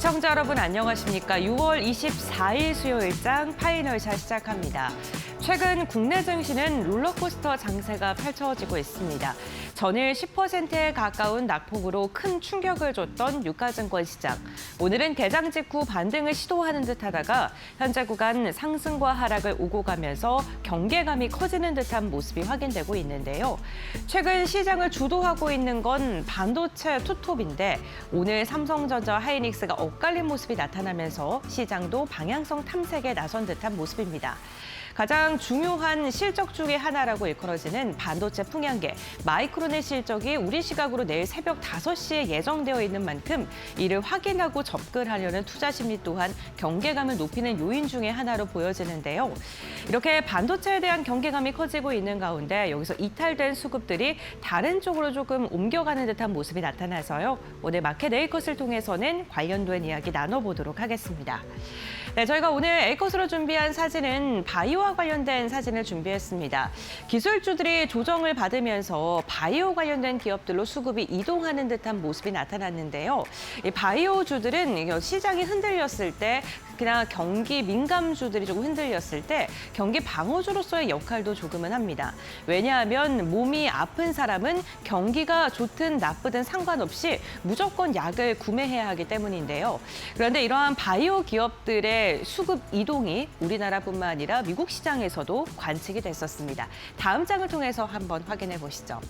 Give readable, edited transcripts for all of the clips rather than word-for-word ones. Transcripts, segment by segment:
시청자 여러분 안녕하십니까? 6월 24일 수요일장 파이널샷 시작합니다. 최근 국내 증시는 롤러코스터 장세가 펼쳐지고 있습니다. 전일 10%에 가까운 낙폭으로 큰 충격을 줬던 유가증권 시장. 오늘은 개장 직후 반등을 시도하는 듯하다가 현재 구간 상승과 하락을 오고 가면서 경계감이 커지는 듯한 모습이 확인되고 있는데요. 최근 시장을 주도하고 있는 건 반도체 투톱인데 오늘 삼성전자, 하이닉스가 엇갈린 모습이 나타나면서 시장도 방향성 탐색에 나선 듯한 모습입니다. 가장 중요한 실적 중에 하나라고 일컬어지는 반도체 풍향계, 마이크론의 실적이 우리 시각으로 내일 새벽 5시에 예정되어 있는 만큼 이를 확인하고 접근하려는 투자 심리 또한 경계감을 높이는 요인 중에 하나로 보여지는데요. 이렇게 반도체에 대한 경계감이 커지고 있는 가운데 여기서 이탈된 수급들이 다른 쪽으로 조금 옮겨가는 듯한 모습이 나타나서요. 오늘 마켓 A컷을 통해서는 관련된 이야기 나눠보도록 하겠습니다. 네, 저희가 오늘 A컷으로 준비한 사진은 바이오와 관련된 사진을 준비했습니다. 기술주들이 조정을 받으면서 바이오 관련된 기업들로 수급이 이동하는 듯한 모습이 나타났는데요. 이 바이오주들은 시장이 흔들렸을 때 그냥 경기 민감주들이 조금 흔들렸을 때 경기 방어주로서의 역할도 조금은 합니다. 왜냐하면 몸이 아픈 사람은 경기가 좋든 나쁘든 상관없이 무조건 약을 구매해야 하기 때문인데요. 그런데 이러한 바이오 기업들의 수급 이동이 우리나라뿐만 아니라 미국 시장에서도 관측이 됐었습니다. 다음 장을 통해서 한번 확인해 보시죠.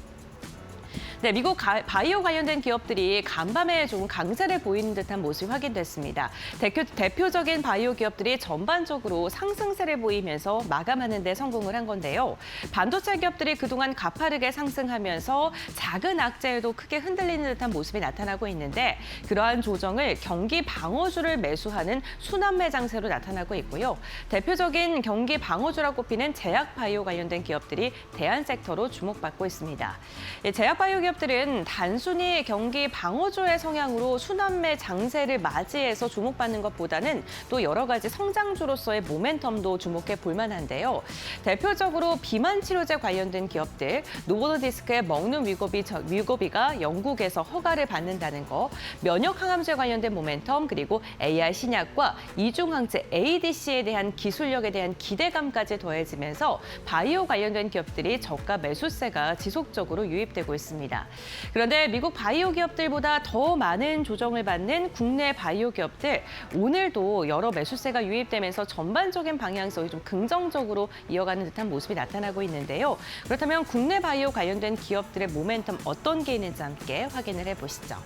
네, 미국 바이오 관련된 기업들이 간밤에 조금 강세를 보이는 듯한 모습이 확인됐습니다. 대표적인 바이오 기업들이 전반적으로 상승세를 보이면서 마감하는 데 성공을 한 건데요. 반도체 기업들이 그동안 가파르게 상승하면서 작은 악재에도 크게 흔들리는 듯한 모습이 나타나고 있는데 그러한 조정을 경기 방어주를 매수하는 순환매 장세로 나타나고 있고요. 대표적인 경기 방어주라 꼽히는 제약 바이오 관련된 기업들이 대안 섹터로 주목받고 있습니다. 제약 바이오 기업들은 단순히 경기 방어주의 성향으로 순환매 장세를 맞이해서 주목받는 것보다는 또 여러 가지 성장주로서의 모멘텀도 주목해 볼 만한데요. 대표적으로 비만 치료제 관련된 기업들, 노보노디스크의 먹는 위고비가 영국에서 허가를 받는다는 거, 면역 항암제 관련된 모멘텀, 그리고 AI 신약과 이중항체 ADC에 대한 기술력에 대한 기대감까지 더해지면서 바이오 관련된 기업들이 저가 매수세가 지속적으로 유입되고 있습니다. 그런데 미국 바이오 기업들보다 더 많은 조정을 받는 국내 바이오 기업들, 오늘도 여러 매수세가 유입되면서 전반적인 방향성이 좀 긍정적으로 이어가는 듯한 모습이 나타나고 있는데요. 그렇다면 국내 바이오 관련된 기업들의 모멘텀 어떤 게 있는지 함께 확인을 해보시죠.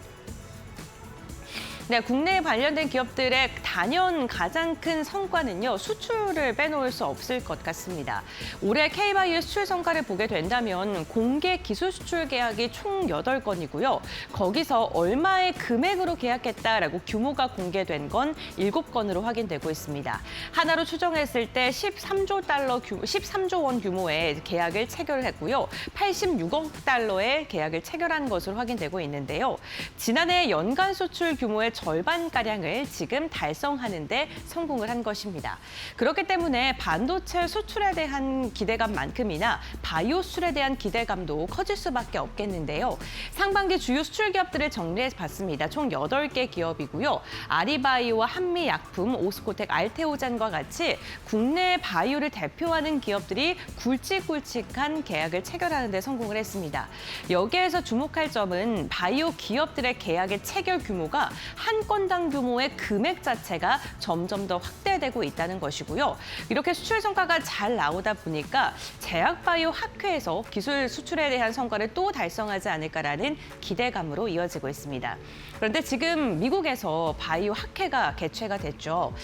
네, 국내에 관련된 기업들의 단연 가장 큰 성과는요, 수출을 빼놓을 수 없을 것 같습니다. 올해 K바이오 수출 성과를 보게 된다면 공개 기술 수출 계약이 총 8건이고요. 거기서 얼마의 금액으로 계약했다라고 규모가 공개된 건 7건으로 확인되고 있습니다. 하나로 추정했을 때 13조 원 규모의 계약을 체결했고요. 86억 달러의 계약을 체결한 것으로 확인되고 있는데요. 지난해 연간 수출 규모의 절반가량을 지금 달성하는 데 성공을 한 것입니다. 그렇기 때문에 반도체 수출에 대한 기대감만큼이나 바이오 수출에 대한 기대감도 커질 수밖에 없겠는데요. 상반기 주요 수출 기업들을 정리해 봤습니다. 총 8개 기업이고요. 아리바이오와 한미약품, 오스코텍, 알테오잔과 같이 국내 바이오를 대표하는 기업들이 굵직굵직한 계약을 체결하는 데 성공을 했습니다. 여기에서 주목할 점은 바이오 기업들의 계약의 체결 규모가 한 건당 규모의 금액 자체가 점점 더 확대되고 있다는 것이고요. 이렇게 수출 성과가 잘 나오다 보니까 제약바이오 학회에서 기술 수출에 대한 성과를 또 달성하지 않을까라는 기대감으로 이어지고 있습니다. 그런데 지금 미국에서 바이오 학회가 개최가 됐죠.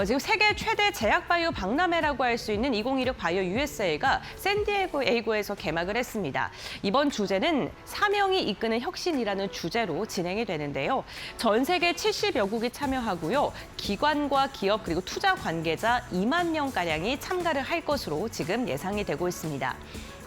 지금 세계 최대 제약바이오 박람회라고 할 수 있는 2016 바이오 USA가 샌디에고에서 개막을 했습니다. 이번 주제는 사명이 이끄는 혁신이라는 주제로 진행이 되는데요. 전 세계 70여 국이 참여하고요. 기관과 기업 그리고 투자 관계자 2만 명가량이 참가를 할 것으로 지금 예상이 되고 있습니다.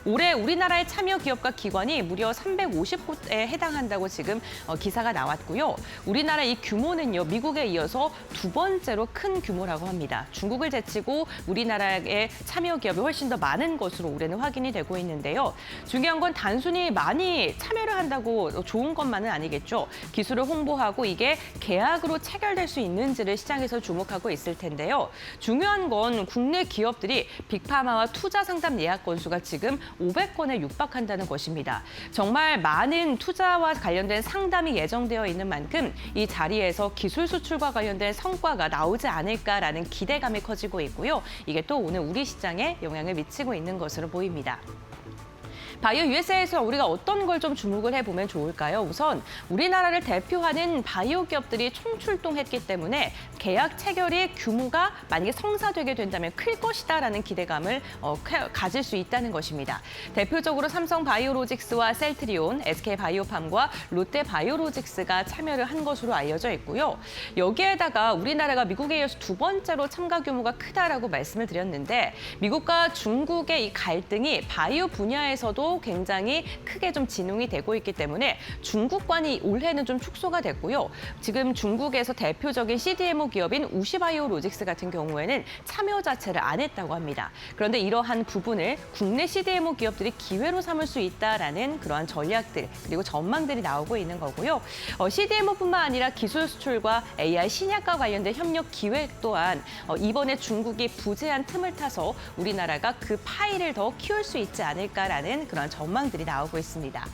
올해 우리나라의 참여 기업과 기관이 무려 350곳에 해당한다고 지금 기사가 나왔고요. 우리나라 이 규모는요, 미국에 이어서 두 번째로 큰 규모라고 합니다. 중국을 제치고 우리나라의 참여 기업이 훨씬 더 많은 것으로 올해는 확인이 되고 있는데요. 중요한 건 단순히 많이 참여를 한다고 좋은 것만은 아니겠죠. 기술을 홍보하고 이게 계약으로 체결될 수 있는지를 시장에서 주목하고 있을 텐데요. 중요한 건 국내 기업들이 빅파마와 투자 상담 예약 건수가 지금 500건에 육박한다는 것입니다. 정말 많은 투자와 관련된 상담이 예정되어 있는 만큼 이 자리에서 기술 수출과 관련된 성과가 나오지 않을까라는 기대감이 커지고 있고요. 이게 또 오늘 우리 시장에 영향을 미치고 있는 것으로 보입니다. 바이오 USA에서 우리가 어떤 걸 좀 주목을 해보면 좋을까요? 우선 우리나라를 대표하는 바이오 기업들이 총출동했기 때문에 계약 체결의 규모가 만약에 성사되게 된다면 클 것이다라는 기대감을 가질 수 있다는 것입니다. 대표적으로 삼성 바이오로직스와 셀트리온, SK 바이오팜과 롯데 바이오로직스가 참여를 한 것으로 알려져 있고요. 여기에다가 우리나라가 미국에 이어서 두 번째로 참가 규모가 크다라고 말씀을 드렸는데 미국과 중국의 이 갈등이 바이오 분야에서도 굉장히 크게 좀 진흥이 되고 있기 때문에 중국관이 올해는 좀 축소가 됐고요. 지금 중국에서 대표적인 CDMO 기업인 우시바이오로직스 같은 경우에는 참여 자체를 안 했다고 합니다. 그런데 이러한 부분을 국내 CDMO 기업들이 기회로 삼을 수 있다라는 그러한 전략들 그리고 전망들이 나오고 있는 거고요. CDMO뿐만 아니라 기술 수출과 AI 신약과 관련된 협력 기획 또한 이번에 중국이 부재한 틈을 타서 우리나라가 그 파이를 더 키울 수 있지 않을까라는 그런 전망들이 나오고 있습니다.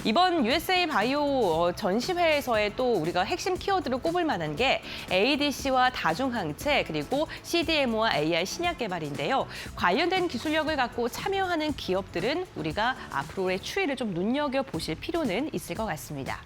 이번 USA 바이오 전시회에서의 또 우리가 핵심 키워드로 꼽을 만한 게 ADC와 다중항체 그리고 CDMO와 AI 신약 개발인데요. 관련된 기술력을 갖고 참여하는 기업들은 우리가 앞으로의 추이를 좀 눈여겨보실 필요는 있을 것 같습니다.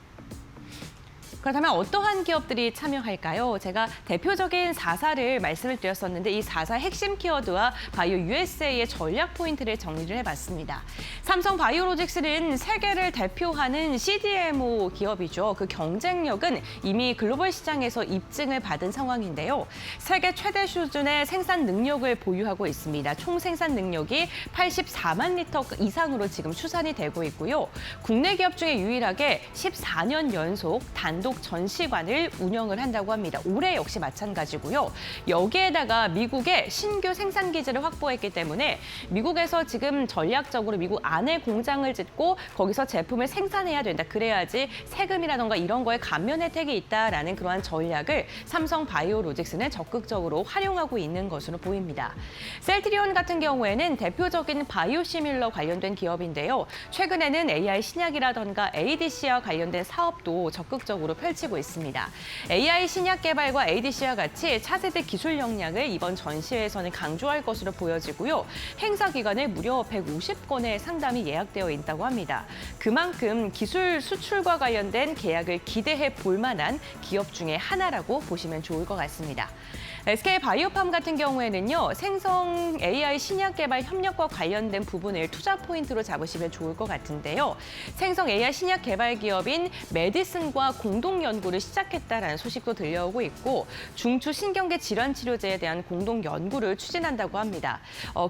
그렇다면 어떠한 기업들이 참여할까요? 제가 대표적인 4사를 말씀을 드렸었는데 이 4사 핵심 키워드와 바이오 USA의 전략 포인트를 정리를 해봤습니다. 삼성 바이오로직스는 세계를 대표하는 CDMO 기업이죠. 그 경쟁력은 이미 글로벌 시장에서 입증을 받은 상황인데요. 세계 최대 수준의 생산 능력을 보유하고 있습니다. 총 생산 능력이 84만 리터 이상으로 지금 추산이 되고 있고요. 국내 기업 중에 유일하게 14년 연속 단독 전시관을 운영을 한다고 합니다. 올해 역시 마찬가지고요. 여기에다가 미국의 신규 생산 기지를 확보했기 때문에 미국에서 지금 전략적으로 미국 안에 공장을 짓고 거기서 제품을 생산해야 된다. 그래야지 세금이라던가 이런 거에 감면 혜택이 있다라는 그러한 전략을 삼성 바이오로직스는 적극적으로 활용하고 있는 것으로 보입니다. 셀트리온 같은 경우에는 대표적인 바이오시밀러 관련된 기업인데요. 최근에는 AI 신약이라던가 ADC와 관련된 사업도 적극적으로 펼치고 있습니다. AI 신약 개발과 ADC와 같이 차세대 기술 역량을 이번 전시회에서는 강조할 것으로 보여지고요. 행사 기간에 무려 150건의 상담이 예약되어 있다고 합니다. 그만큼 기술 수출과 관련된 계약을 기대해 볼 만한 기업 중에 하나라고 보시면 좋을 것 같습니다. SK 바이오팜 같은 경우에는요, 생성 AI 신약 개발 협력과 관련된 부분을 투자 포인트로 잡으시면 좋을 것 같은데요. 생성 AI 신약 개발 기업인 메디슨과 공동 연구를 시작했다라는 소식도 들려오고 있고 중추 신경계 질환 치료제에 대한 공동 연구를 추진한다고 합니다.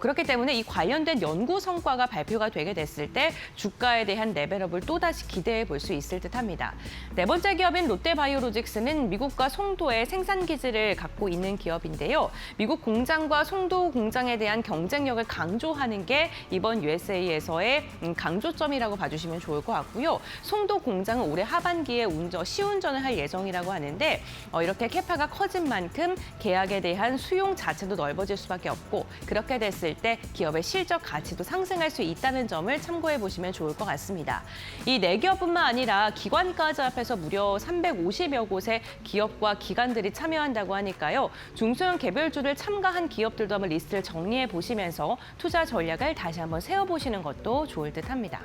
그렇기 때문에 이 관련된 연구 성과가 발표가 되게 됐을 때 주가에 대한 레벨업을 또다시 기대해 볼 수 있을 듯합니다. 네 번째 기업인 롯데바이오로직스는 미국과 송도에 생산 기지를 갖고 있는 기업인데요. 미국 공장과 송도 공장에 대한 경쟁력을 강조하는 게 이번 USA에서의 강조점이라고 봐주시면 좋을 것 같고요. 송도 공장은 올해 하반기에 시운전을 할 예정이라고 하는데 이렇게 캐파가 커진 만큼 계약에 대한 수용 자체도 넓어질 수밖에 없고 그렇게 됐을 때 기업의 실적 가치도 상승할 수 있다는 점을 참고해 보시면 좋을 것 같습니다. 이 4기업뿐만 아니라 기관까지 합해서 무려 350여 곳의 기업과 기관들이 참여한다고 하니까요. 중소형 개별주를 참가한 기업들도 한번 리스트를 정리해 보시면서 투자 전략을 다시 한번 세워보시는 것도 좋을 듯합니다.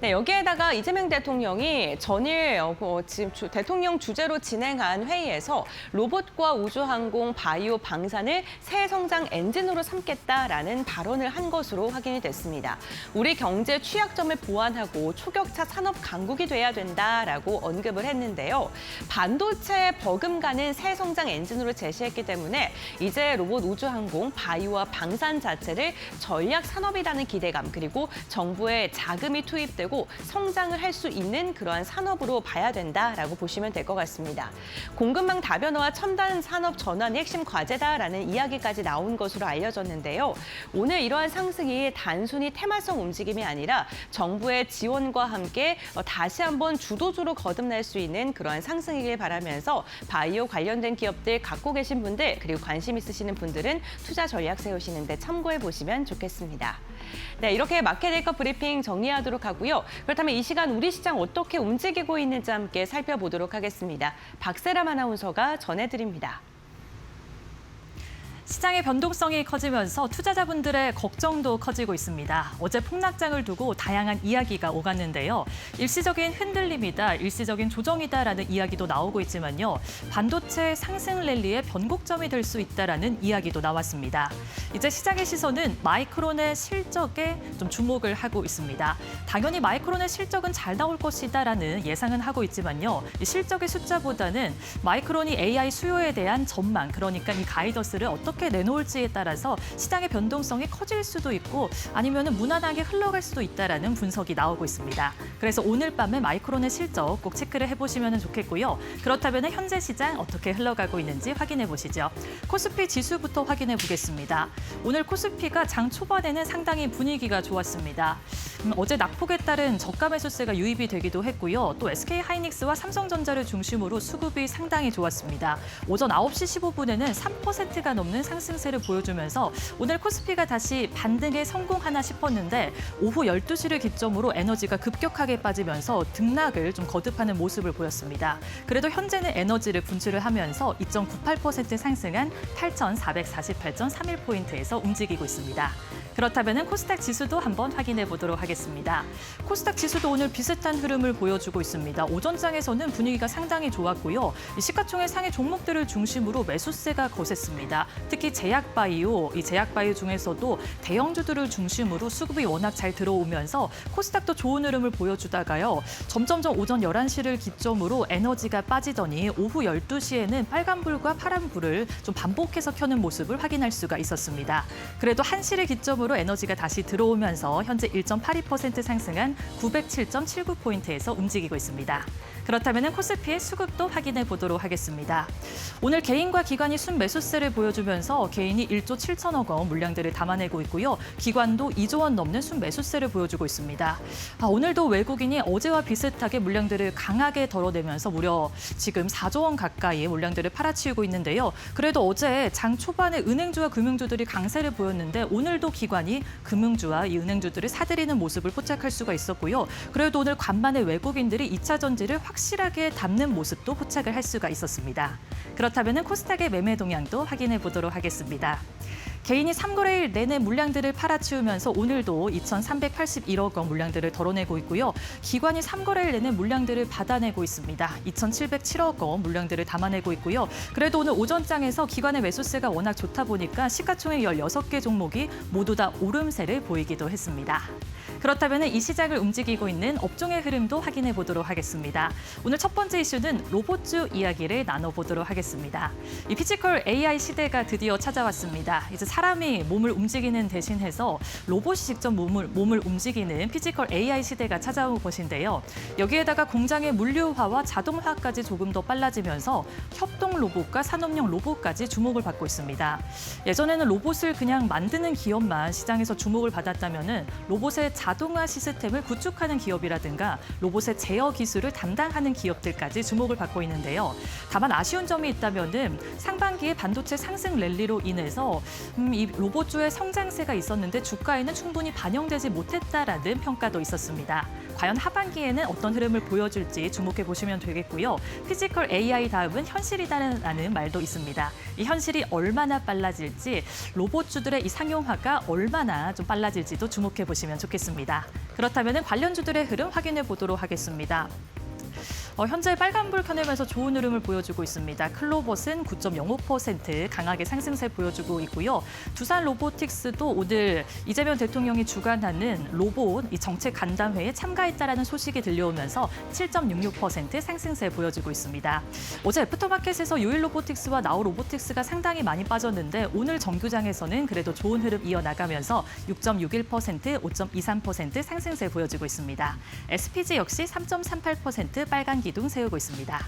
네, 여기에다가 이재명 대통령이 전일 지금 대통령 주재로 진행한 회의에서 로봇과 우주항공, 바이오, 방산을 새 성장 엔진으로 삼겠다라는 발언을 한 것으로 확인이 됐습니다. 우리 경제 취약점을 보완하고 초격차 산업 강국이 돼야 된다라고 언급을 했는데요. 반도체에 버금가는 새 성장 엔진으로 제시했기 때문에 이제 로봇, 우주항공, 바이오와 방산 자체를 전략 산업이라는 기대감, 그리고 정부의 자금이 투입되고 성장을 할 수 있는 그러한 산업으로 봐야 된다라고 보시면 될 것 같습니다. 공급망 다변화와 첨단 산업 전환이 핵심 과제다라는 이야기까지 나온 것으로 알려졌는데요. 오늘 이러한 상승이 단순히 테마성 움직임이 아니라 정부의 지원과 함께 다시 한번 주도주로 거듭날 수 있는 그러한 상승이길 바라면서 바이오 관련된 기업들 갖고 계신 분들, 그리고 관심 있으시는 분들은 투자 전략 세우시는 데 참고해 보시면 좋겠습니다. 네, 이렇게 마켓 웨이크업 브리핑 정리하도록 하고요. 그렇다면 이 시간 우리 시장 어떻게 움직이고 있는지 함께 살펴보도록 하겠습니다. 박세람 아나운서가 전해드립니다. 시장의 변동성이 커지면서 투자자분들의 걱정도 커지고 있습니다. 어제 폭락장을 두고 다양한 이야기가 오갔는데요. 일시적인 흔들림이다, 일시적인 조정이다라는 이야기도 나오고 있지만요. 반도체 상승 랠리의 변곡점이 될 수 있다라는 이야기도 나왔습니다. 이제 시장의 시선은 마이크론의 실적에 좀 주목을 하고 있습니다. 당연히 마이크론의 실적은 잘 나올 것이다라는 예상은 하고 있지만요. 이 실적의 숫자보다는 마이크론이 AI 수요에 대한 전망, 그러니까 이 가이던스를 어떻게 내놓을지에 따라서 시장의 변동성이 커질 수도 있고 아니면 무난하게 흘러갈 수도 있다라는 분석이 나오고 있습니다. 그래서 오늘 밤에 마이크론의 실적 꼭 체크를 해보시면 좋겠고요. 그렇다면 현재 시장 어떻게 흘러가고 있는지 확인해 보시죠. 코스피 지수부터 확인해 보겠습니다. 오늘 코스피가 장 초반에는 상당히 분위기가 좋았습니다. 어제 낙폭에 따른 저가 매수세가 유입이 되기도 했고요. 또 SK하이닉스와 삼성전자를 중심으로 수급이 상당히 좋았습니다. 오전 9시 15분에는 3%가 넘는 상승세를 보여주면서 오늘 코스피가 다시 반등에 성공하나 싶었는데 오후 12시를 기점으로 에너지가 급격하게 빠지면서 등락을 좀 거듭하는 모습을 보였습니다. 그래도 현재는 에너지를 분출을 하면서 2.98% 상승한 8,448.31포인트에서 움직이고 있습니다. 그렇다면 코스닥 지수도 한번 확인해 보도록 하겠습니다. 코스닥 지수도 오늘 비슷한 흐름을 보여주고 있습니다. 오전장에서는 분위기가 상당히 좋았고요. 시가총액 상위 종목들을 중심으로 매수세가 거셌습니다. 특히 제약바이오, 이 제약바이오 중에서도 대형주들을 중심으로 수급이 워낙 잘 들어오면서 코스닥도 좋은 흐름을 보여주다가요. 점점점 오전 11시를 기점으로 에너지가 빠지더니 오후 12시에는 빨간불과 파란불을 좀 반복해서 켜는 모습을 확인할 수가 있었습니다. 그래도 1시를 기점으로 에너지가 다시 들어오면서 현재 1.82% 상승한 907.79포인트에서 움직이고 있습니다. 그렇다면 코스피의 수급도 확인해 보도록 하겠습니다. 오늘 개인과 기관이 순매수세를 보여주면서 개인이 1조 7천억 원 물량들을 담아내고 있고요. 기관도 2조 원 넘는 순매수세를 보여주고 있습니다. 오늘도 외국인이 어제와 비슷하게 물량들을 강하게 덜어내면서 무려 지금 4조 원 가까이의 물량들을 팔아치우고 있는데요. 그래도 어제 장 초반에 은행주와 금융주들이 강세를 보였는데 오늘도 기관이 금융주와 이 은행주들을 사들이는 모습을 포착할 수가 있었고요. 그래도 오늘 간만에 외국인들이 2차 전지를 확실하게 담는 모습도 포착을 할 수가 있었습니다. 그렇다면 코스닥의 매매 동향도 확인해 보도록 하겠습니다. 개인이 3거래일 내내 물량들을 팔아치우면서 오늘도 2,381억 원 물량들을 덜어내고 있고요. 기관이 3거래일 내내 물량들을 받아내고 있습니다. 2,707억 원 물량들을 담아내고 있고요. 그래도 오늘 오전장에서 기관의 매수세가 워낙 좋다 보니까 시가총액 16개 종목이 모두 다 오름세를 보이기도 했습니다. 그렇다면 이 시장을 움직이고 있는 업종의 흐름도 확인해 보도록 하겠습니다. 오늘 첫 번째 이슈는 로봇주 이야기를 나눠보도록 하겠습니다. 이 피지컬 AI 시대가 드디어 찾아왔습니다. 이제 사람이 몸을 움직이는 대신해서 로봇이 직접 몸을 움직이는 피지컬 AI 시대가 찾아온 것인데요. 여기에다가 공장의 물류화와 자동화까지 조금 더 빨라지면서 협동 로봇과 산업용 로봇까지 주목을 받고 있습니다. 예전에는 로봇을 그냥 만드는 기업만 시장에서 주목을 받았다면 로봇의 자동화 시스템을 구축하는 기업이라든가 로봇의 제어 기술을 담당하는 기업들까지 주목을 받고 있는데요. 다만 아쉬운 점이 있다면 상반기에 반도체 상승 랠리로 인해서 이 로봇주의 성장세가 있었는데 주가에는 충분히 반영되지 못했다라는 평가도 있었습니다. 과연 하반기에는 어떤 흐름을 보여줄지 주목해 보시면 되겠고요. 피지컬 AI 다음은 현실이다라는 말도 있습니다. 이 현실이 얼마나 빨라질지, 로봇주들의 이 상용화가 얼마나 좀 빨라질지도 주목해 보시면 좋겠습니다. 그렇다면 관련주들의 흐름 확인해 보도록 하겠습니다. 현재 빨간불 켜내면서 좋은 흐름을 보여주고 있습니다. 클로봇은 9.05% 강하게 상승세 보여주고 있고요. 두산 로보틱스도 오늘 이재명 대통령이 주관하는 로봇 이 정책 간담회에 참가했다라는 소식이 들려오면서 7.66% 상승세 보여주고 있습니다. 어제 애프터마켓에서 요일 로보틱스와 나우 로보틱스가 상당히 많이 빠졌는데 오늘 정규장에서는 그래도 좋은 흐름 이어나가면서 6.61%, 5.23% 상승세 보여주고 있습니다. SPG 역시 3.38% 빨간 기둥 세우고 있습니다.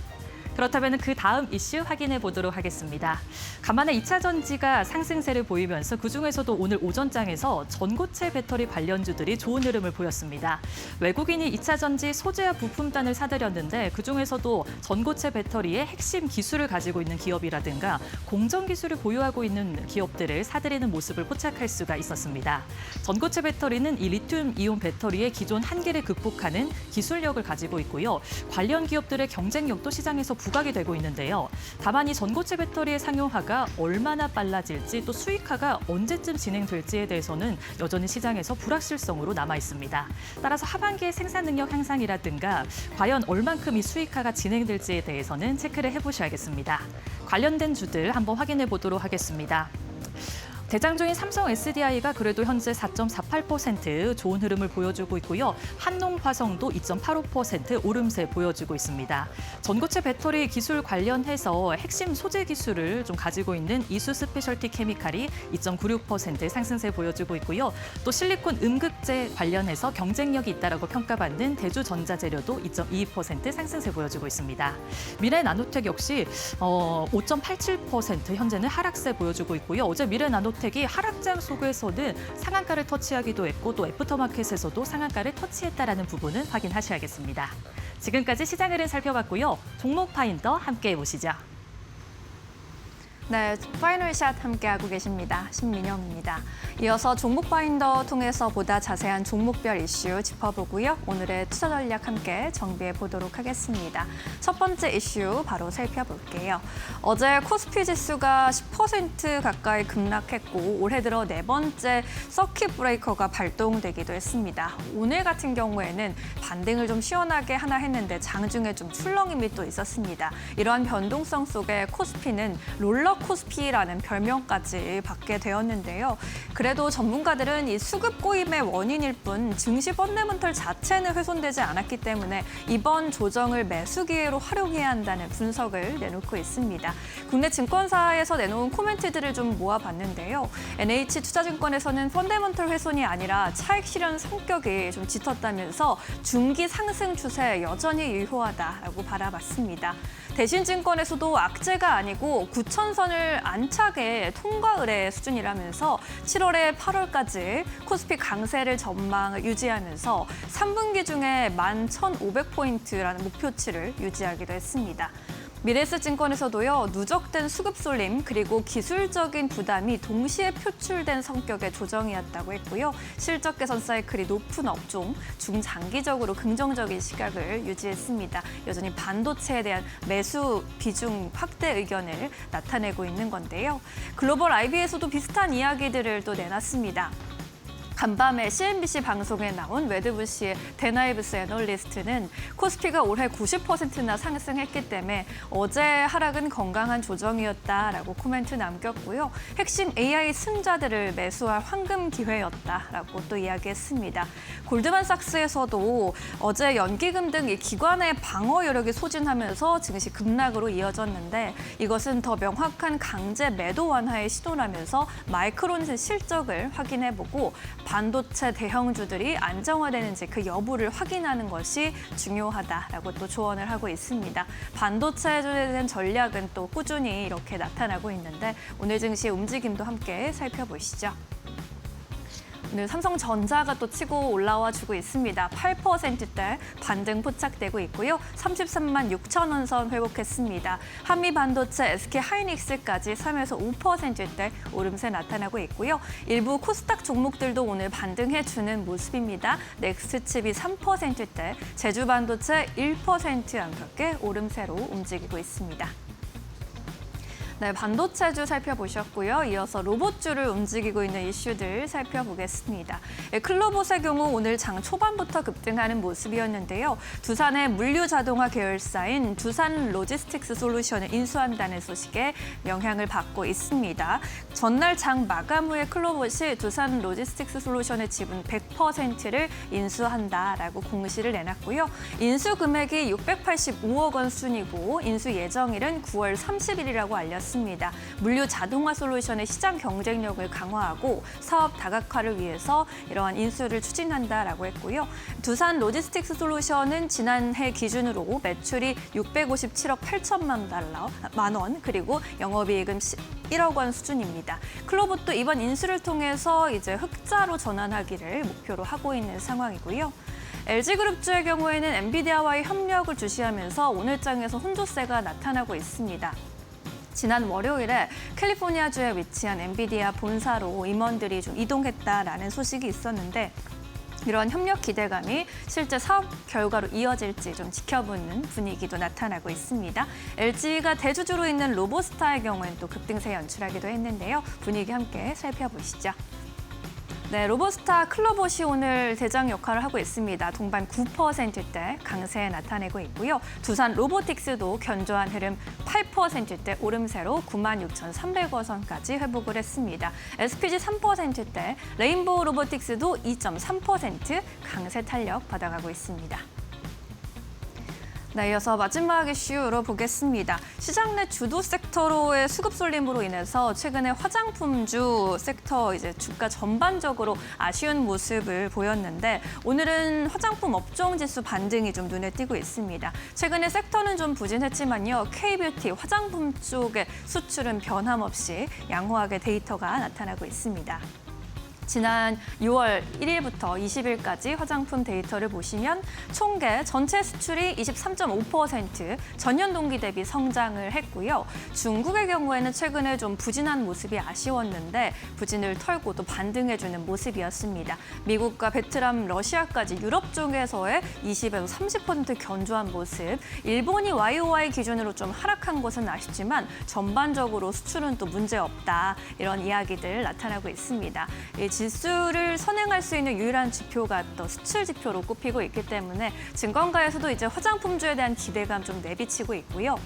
그렇다면 그 다음 이슈 확인해 보도록 하겠습니다. 간만에 2차 전지가 상승세를 보이면서 그중에서도 오늘 오전장에서 전고체 배터리 관련주들이 좋은 흐름을 보였습니다. 외국인이 2차 전지 소재와 부품단을 사들였는데 그중에서도 전고체 배터리의 핵심 기술을 가지고 있는 기업이라든가 공정 기술을 보유하고 있는 기업들을 사들이는 모습을 포착할 수가 있었습니다. 전고체 배터리는 이 리튬 이온 배터리의 기존 한계를 극복하는 기술력을 가지고 있고요. 관련 기업들의 경쟁력도 시장에서 부각이 되고 있는데요. 다만 이 전고체 배터리의 상용화가 얼마나 빨라질지 또 수익화가 언제쯤 진행될지에 대해서는 여전히 시장에서 불확실성으로 남아 있습니다. 따라서 하반기의 생산 능력 향상이라든가 과연 얼만큼 이 수익화가 진행될지에 대해서는 체크를 해보셔야겠습니다. 관련된 주들 한번 확인해 보도록 하겠습니다. 대장주인 삼성 SDI가 그래도 현재 4.48% 좋은 흐름을 보여주고 있고요. 한농화성도 2.85% 오름세 보여주고 있습니다. 전고체 배터리 기술 관련해서 핵심 소재 기술을 좀 가지고 있는 이수 스페셜티 케미칼이 2.96% 상승세 보여주고 있고요. 또 실리콘 음극재 관련해서 경쟁력이 있다라고 평가받는 대주전자재료도 2.22% 상승세 보여주고 있습니다. 미래나노텍 역시 5.87% 현재는 하락세 보여주고 있고요. 어제 미래나노텍이 하락장 속에서는 상한가를 터치하기도 했고 또 애프터마켓에서도 상한가를 터치했다라는 부분은 확인하셔야겠습니다. 지금까지 시장 흐름 살펴봤고요. 종목 파인더 함께해 보시죠. 네, 파이널샷 함께하고 계십니다. 신민영입니다. 이어서 종목 파인더 통해서 보다 자세한 종목별 이슈 짚어보고요. 오늘의 투자 전략 함께 정비해 보도록 하겠습니다. 첫 번째 이슈 바로 살펴볼게요. 어제 코스피 지수가 10% 가까이 급락했고 올해 들어 네 번째 서킷 브레이커가 발동되기도 했습니다. 오늘 같은 경우에는 반등을 좀 시원하게 하나 했는데 장중에 좀 출렁임이 또 있었습니다. 이러한 변동성 속에 코스피는 롤러 코스피라는 별명까지 받게 되었는데요. 그래도 전문가들은 이 수급 고임의 원인일 뿐 증시 펀더멘털 자체는 훼손되지 않았기 때문에 이번 조정을 매수 기회로 활용해야 한다는 분석을 내놓고 있습니다. 국내 증권사에서 내놓은 코멘트들을 좀 모아봤는데요. NH투자증권에서는 펀더멘털 훼손이 아니라 차익 실현 성격이 좀 짙었다면서 중기 상승 추세 여전히 유효하다라고 바라봤습니다. 대신증권에서도 악재가 아니고 9,000선을 안착에 통과 의뢰 수준이라면서 7월에 8월까지 코스피 강세를 전망을 유지하면서 3분기 중에 11,500포인트라는 목표치를 유지하기도 했습니다. 미래에셋증권에서도요, 누적된 수급 쏠림 그리고 기술적인 부담이 동시에 표출된 성격의 조정이었다고 했고요. 실적 개선 사이클이 높은 업종, 중장기적으로 긍정적인 시각을 유지했습니다. 여전히 반도체에 대한 매수 비중 확대 의견을 나타내고 있는 건데요. 글로벌 IB에서도 비슷한 이야기들을 또 내놨습니다. 간밤에 CNBC 방송에 나온 웨드부시의 데나이브스 애널리스트는 코스피가 올해 90%나 상승했기 때문에 어제 하락은 건강한 조정이었다라고 코멘트 남겼고요. 핵심 AI 승자들을 매수할 황금 기회였다라고 또 이야기했습니다. 골드만삭스에서도 어제 연기금 등 기관의 방어 여력이 소진하면서 증시 급락으로 이어졌는데 이것은 더 명확한 강제 매도 완화의 시도라면서 마이크론 실적을 확인해보고 반도체 대형주들이 안정화되는지 그 여부를 확인하는 것이 중요하다라고 또 조언을 하고 있습니다. 반도체에 대한 전략은 또 꾸준히 이렇게 나타나고 있는데 오늘 증시 움직임도 함께 살펴보시죠. 오늘 삼성전자가 또 치고 올라와 주고 있습니다. 8%대 반등 포착되고 있고요. 33만 6천 원 선 회복했습니다. 한미반도체, SK하이닉스까지 3에서 5%대 오름세 나타나고 있고요. 일부 코스닥 종목들도 오늘 반등해주는 모습입니다. 넥스트칩이 3%대, 제주반도체 1% 안팎의 오름세로 움직이고 있습니다. 네, 반도체주 살펴보셨고요. 이어서 로봇주를 움직이고 있는 이슈들 살펴보겠습니다. 클로봇의 경우 오늘 장 초반부터 급등하는 모습이었는데요. 두산의 물류 자동화 계열사인 두산 로지스틱스 솔루션을 인수한다는 소식에 영향을 받고 있습니다. 전날 장 마감 후에 클로봇이 두산 로지스틱스 솔루션의 지분 100%를 인수한다라고 공시를 내놨고요. 인수 금액이 685억 원 순이고 인수 예정일은 9월 30일이라고 알렸습니다. 물류 자동화 솔루션의 시장 경쟁력을 강화하고 사업 다각화를 위해서 이러한 인수를 추진한다라고 했고요. 두산 로지스틱스 솔루션은 지난해 기준으로 매출이 657억 8천만 원, 그리고 영업이익은 1억 원 수준입니다. 클로봇도 이번 인수를 통해서 이제 흑자로 전환하기를 목표로 하고 있는 상황이고요. LG그룹주의 경우에는 엔비디아와의 협력을 주시하면서 오늘장에서 혼조세가 나타나고 있습니다. 지난 월요일에 캘리포니아주에 위치한 엔비디아 본사로 임원들이 좀 이동했다라는 소식이 있었는데 이런 협력 기대감이 실제 사업 결과로 이어질지 좀 지켜보는 분위기도 나타나고 있습니다. LG가 대주주로 있는 로보스타의 경우엔 또 급등세 연출하기도 했는데요. 분위기 함께 살펴보시죠. 네, 로보스타 클로봇이 오늘 대장 역할을 하고 있습니다. 동반 9%대 강세 나타내고 있고요. 두산 로보틱스도 견조한 흐름 8%대 오름세로 96,300원 선까지 회복을 했습니다. SPG 3%대, 레인보우 로보틱스도 2.3% 강세 탄력 받아가고 있습니다. 네, 이어서 마지막 이슈로 보겠습니다. 시장 내 주도 섹터로의 수급 쏠림으로 인해서 최근에 화장품주 섹터 이제 주가 전반적으로 아쉬운 모습을 보였는데 오늘은 화장품 업종 지수 반등이 좀 눈에 띄고 있습니다. 최근에 섹터는 좀 부진했지만요. K뷰티 화장품 쪽의 수출은 변함없이 양호하게 데이터가 나타나고 있습니다. 지난 6월 1일부터 20일까지 화장품 데이터를 보시면 총계 전체 수출이 23.5% 전년 동기 대비 성장을 했고요. 중국의 경우에는 최근에 좀 부진한 모습이 아쉬웠는데 부진을 털고 또 반등해주는 모습이었습니다. 미국과 베트남, 러시아까지 유럽 쪽에서의 20에서 30% 견조한 모습. 일본이 YOY 기준으로 좀 하락한 것은 아쉽지만 전반적으로 수출은 또 문제없다. 이런 이야기들 나타나고 있습니다. 지수를 선행할 수 있는 유일한 지표가 또 수출 지표로 꼽히고 있기 때문에 증권가에서도 이제 화장품주에 대한 기대감 좀 내비치고 있고요.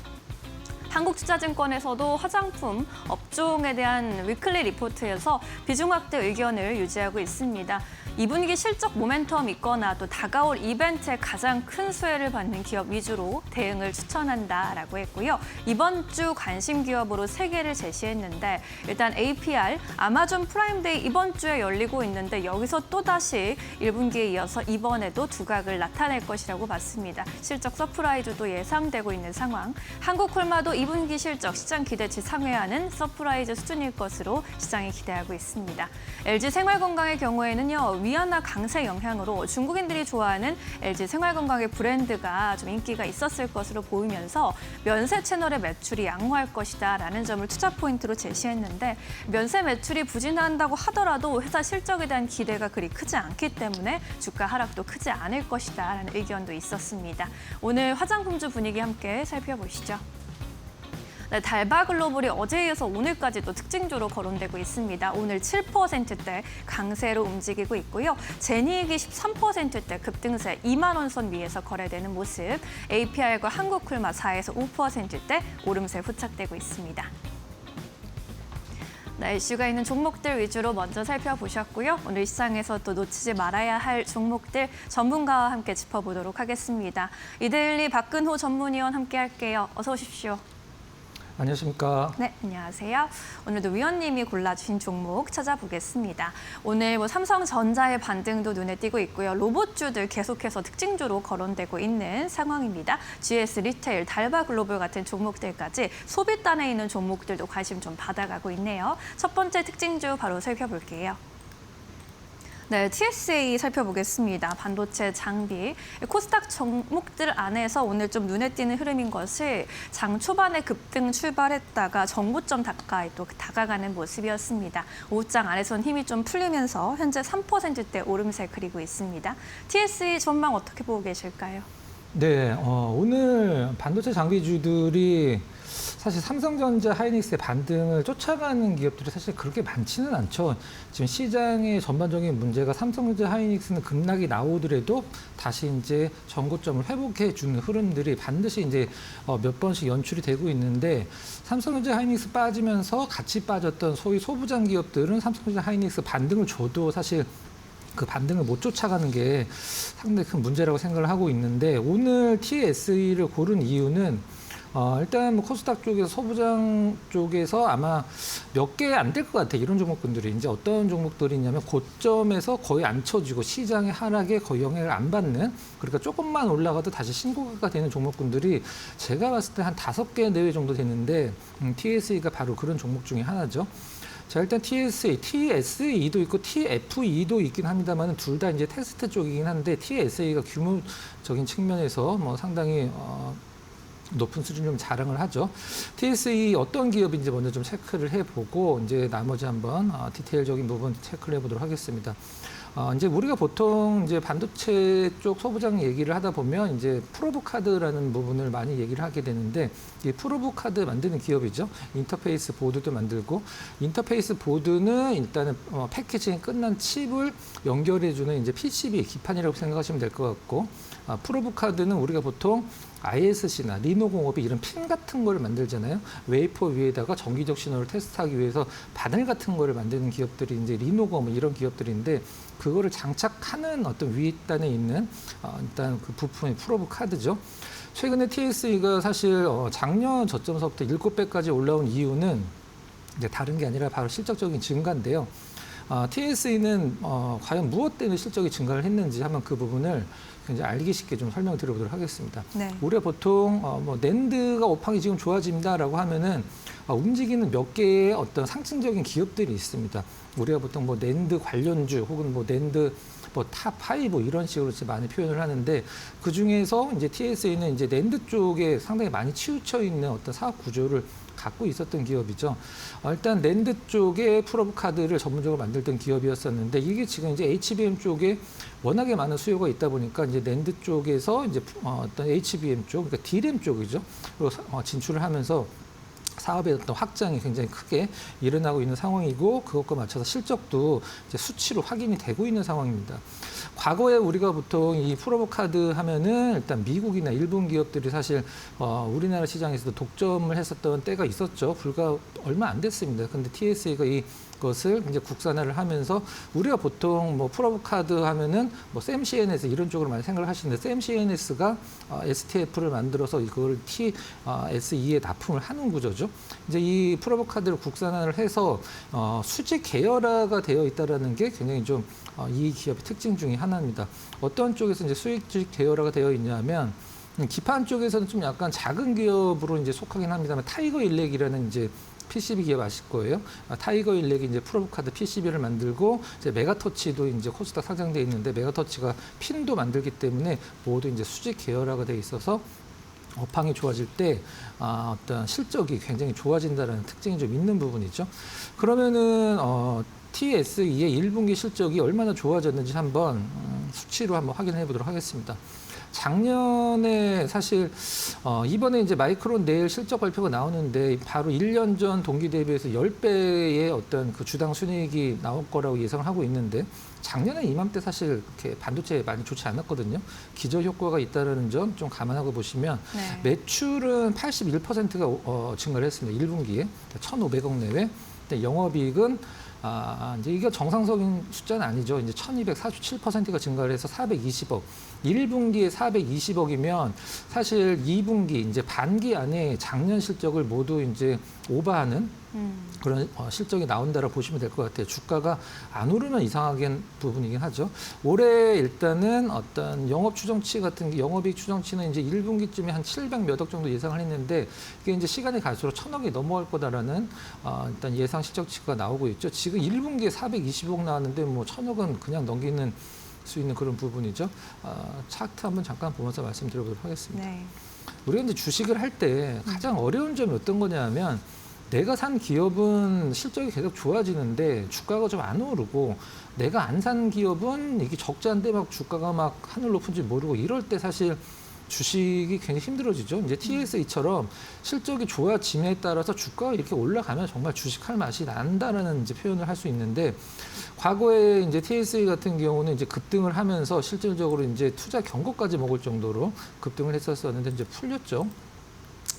한국투자증권에서도 화장품 업종에 대한 위클리 리포트에서 비중 확대 의견을 유지하고 있습니다. 2분기 실적 모멘텀 있거나 또 다가올 이벤트에 가장 큰 수혜를 받는 기업 위주로 대응을 추천한다라고 했고요. 이번 주 관심 기업으로 3개를 제시했는데 일단 APR, 아마존 프라임데이 이번 주에 열리고 있는데 여기서 또다시 1분기에 이어서 이번에도 두각을 나타낼 것이라고 봤습니다. 실적 서프라이즈도 예상되고 있는 상황. 한국콜마도 2분기 실적 시장 기대치 상회하는 서프라이즈 수준일 것으로 시장이 기대하고 있습니다. LG생활건강의 경우에는요. 위안화 강세 영향으로 중국인들이 좋아하는 LG 생활건강의 브랜드가 좀 인기가 있었을 것으로 보이면서 면세 채널의 매출이 양호할 것이다라는 점을 투자 포인트로 제시했는데 면세 매출이 부진한다고 하더라도 회사 실적에 대한 기대가 그리 크지 않기 때문에 주가 하락도 크지 않을 것이다라는 의견도 있었습니다. 오늘 화장품주 분위기 함께 살펴보시죠. 네, 달바글로벌이 어제에 이어서 오늘까지도 특징주로 거론되고 있습니다. 오늘 7%대 강세로 움직이고 있고요. 제니익이 13%대 급등세 2만 원 선 위에서 거래되는 모습. APR과 한국콜마 4에서 5%대 오름세 포착되고 있습니다. 네, 이슈가 있는 종목들 위주로 먼저 살펴보셨고요. 오늘 시장에서 또 놓치지 말아야 할 종목들 전문가와 함께 짚어보도록 하겠습니다. 이데일리 박근호 전문위원 함께 할게요. 어서 오십시오. 안녕하십니까. 네, 안녕하세요. 오늘도 위원님이 골라주신 종목 찾아보겠습니다. 오늘 삼성전자의 반등도 눈에 띄고 있고요. 로봇주들 계속해서 특징주로 거론되고 있는 상황입니다. GS 리테일, 달바글로벌 같은 종목들까지 소비단에 있는 종목들도 관심 좀 받아가고 있네요. 첫 번째 특징주 바로 살펴볼게요. 네, TSA 살펴보겠습니다. 반도체, 장비, 코스닥 종목들 안에서 오늘 좀 눈에 띄는 흐름인 것이 장 초반에 급등 출발했다가 정고점 가까이 또 다가가는 모습이었습니다. 오후장 안에선 힘이 좀 풀리면서 현재 3%대 오름세 그리고 있습니다. TSA 전망 어떻게 보고 계실까요? 네, 오늘 반도체 장비주들이 사실 삼성전자, 하이닉스의 반등을 쫓아가는 기업들이 사실 그렇게 많지는 않죠. 지금 시장의 전반적인 문제가 삼성전자, 하이닉스는 급락이 나오더라도 다시 이제 전고점을 회복해 주는 흐름들이 반드시 이제 몇 번씩 연출이 되고 있는데 삼성전자, 하이닉스 빠지면서 같이 빠졌던 소위 소부장 기업들은 삼성전자, 하이닉스 반등을 줘도 사실 그 반등을 못 쫓아가는 게 상당히 큰 문제라고 생각을 하고 있는데 오늘 TSE를 고른 이유는 일단 뭐 코스닥 쪽에서 소부장 쪽에서 아마 몇 개 안 될 것 같아요. 이런 종목군들이 이제 어떤 종목들이 있냐면 고점에서 거의 안 쳐지고 시장의 하락에 거의 영향을 안 받는 그러니까 조금만 올라가도 다시 신고가가 되는 종목군들이 제가 봤을 때 한 5개 내외 정도 되는데 TSE가 바로 그런 종목 중에 하나죠. 자, 일단 TSE, TSE도 있고 TFE도 있긴 합니다만 둘 다 이제 테스트 쪽이긴 한데 TSE가 규모적인 측면에서 뭐 상당히 높은 수준 좀 자랑을 하죠. TSE 어떤 기업인지 먼저 좀 체크를 해보고 이제 나머지 한번 디테일적인 부분 체크를 해보도록 하겠습니다. 이제 우리가 보통 이제 반도체 쪽 소부장 얘기를 하다 보면 이제 프로브카드라는 부분을 많이 얘기를 하게 되는데 이 프로브카드 만드는 기업이죠. 인터페이스 보드도 만들고 인터페이스 보드는 일단은 패키징이 끝난 칩을 연결해주는 이제 PCB 기판이라고 생각하시면 될 것 같고 프로브카드는 우리가 보통 ISC나 리노공업이 이런 핀 같은 거를 만들잖아요. 웨이퍼 위에다가 정기적 신호를 테스트하기 위해서 바늘 같은 거를 만드는 기업들이 이제 리노공업 이런 기업들인데 그거를 장착하는 어떤 윗단에 있는 일단 그 부품이 프로브 카드죠. 최근에 TSE가 사실 작년 저점서부터 7배까지 올라온 이유는 이제 다른 게 아니라 바로 실적적인 증가인데요. TSE는 과연 무엇 때문에 실적이 증가를 했는지 한번 그 부분을 굉장히 알기 쉽게 좀 설명드려보도록 하겠습니다. 네. 우리가 보통 뭐 낸드가 업황이 지금 좋아집니다라고 하면은 움직이는 몇 개의 어떤 상징적인 기업들이 있습니다. 우리가 보통 뭐 낸드 관련주 혹은 뭐 낸드 뭐 탑5 뭐 이런 식으로 많이 표현을 하는데 그 중에서 이제 TSE는 이제 낸드 쪽에 상당히 많이 치우쳐 있는 어떤 사업 구조를 갖고 있었던 기업이죠. 일단 낸드 쪽에 프로브 카드를 전문적으로 만들던 기업이었었는데 이게 지금 이제 HBM 쪽에 워낙에 많은 수요가 있다 보니까 이제 낸드 쪽에서 이제 어떤 HBM 쪽, 그러니까 D램 쪽이죠. 진출을 하면서 사업의 어떤 확장이 굉장히 크게 일어나고 있는 상황이고 그것과 맞춰서 실적도 이제 수치로 확인이 되고 있는 상황입니다. 과거에 우리가 보통 이 프로브 카드 하면은 일단 미국이나 일본 기업들이 사실 우리나라 시장에서도 독점을 했었던 때가 있었죠. 불과 얼마 안 됐습니다. 근데 TSE가 이것을 이제 국산화를 하면서 우리가 보통 뭐 프로브 카드 하면은 뭐 샘CNS 이런 쪽으로 많이 생각을 하시는데 샘CNS가 STF를 만들어서 이걸 TSE에 납품을 하는 구조죠. 이제 이 프로브 카드를 국산화를 해서 수직 계열화가 되어 있다라는 게 굉장히 좀 이 기업의 특징 중에 하나입니다. 어떤 쪽에서 이제 수직 계열화가 되어 있냐면 기판 쪽에서는 좀 약간 작은 기업으로 이제 속하긴 합니다만 타이거 일렉이라는 이제 PCB 기업 아실 거예요. 타이거 일렉이 이제 프로브 카드 PCB를 만들고 이제 메가터치도 이제 코스닥 상장돼 있는데 메가터치가 핀도 만들기 때문에 모두 이제 수직 계열화가 돼 있어서 업황이 좋아질 때 어떤 실적이 굉장히 좋아진다는 특징이 좀 있는 부분이죠. 그러면은 TSE의 1분기 실적이 얼마나 좋아졌는지 한번 수치로 한번 확인해 보도록 하겠습니다. 작년에 사실 이번에 이제 마이크론 내일 실적 발표가 나오는데 바로 1년 전 동기 대비해서 10배의 어떤 그 주당 순이익이 나올 거라고 예상을 하고 있는데 작년에 이맘때 사실 그렇게 반도체 많이 좋지 않았거든요. 기저 효과가 있다는 점 좀 감안하고 보시면 네. 매출은 81%가 증가를 했습니다. 1분기에 1,500억 내외. 근데 영업이익은 이제 이게 정상적인 숫자는 아니죠. 이제 1,247%가 증가를 해서 420억. 1분기에 420억이면 사실 2분기 이제 반기 안에 작년 실적을 모두 이제 오버하는 그런 실적이 나온다라고 보시면 될 것 같아요. 주가가 안 오르면 이상하긴 부분이긴 하죠. 올해 일단은 어떤 영업 추정치 같은 게 영업이익 추정치는 이제 1분기쯤에 한 700 몇 억 정도 예상을 했는데 이게 이제 시간이 갈수록 1,000억이 넘어갈 거다라는 일단 예상 실적치가 나오고 있죠. 지금 지금 1분기에 420억 나왔는데 뭐 1,000억은 그냥 넘기는 수 있는 그런 부분이죠. 차트 한번 잠깐 보면서 말씀드려보도록 하겠습니다. 네. 우리가 이제 주식을 할 때 가장 어려운 점이 어떤 거냐면 내가 산 기업은 실적이 계속 좋아지는데 주가가 좀 안 오르고 내가 안 산 기업은 이게 적자인데 막 주가가 막 하늘 높은지 모르고 이럴 때 사실 주식이 굉장히 힘들어지죠. 이제 TSE처럼 실적이 좋아짐에 따라서 주가가 이렇게 올라가면 정말 주식할 맛이 난다라는 이제 표현을 할 수 있는데 과거에 이제 TSE 같은 경우는 이제 급등을 하면서 실질적으로 이제 투자 경고까지 먹을 정도로 급등을 했었었는데 이제 풀렸죠.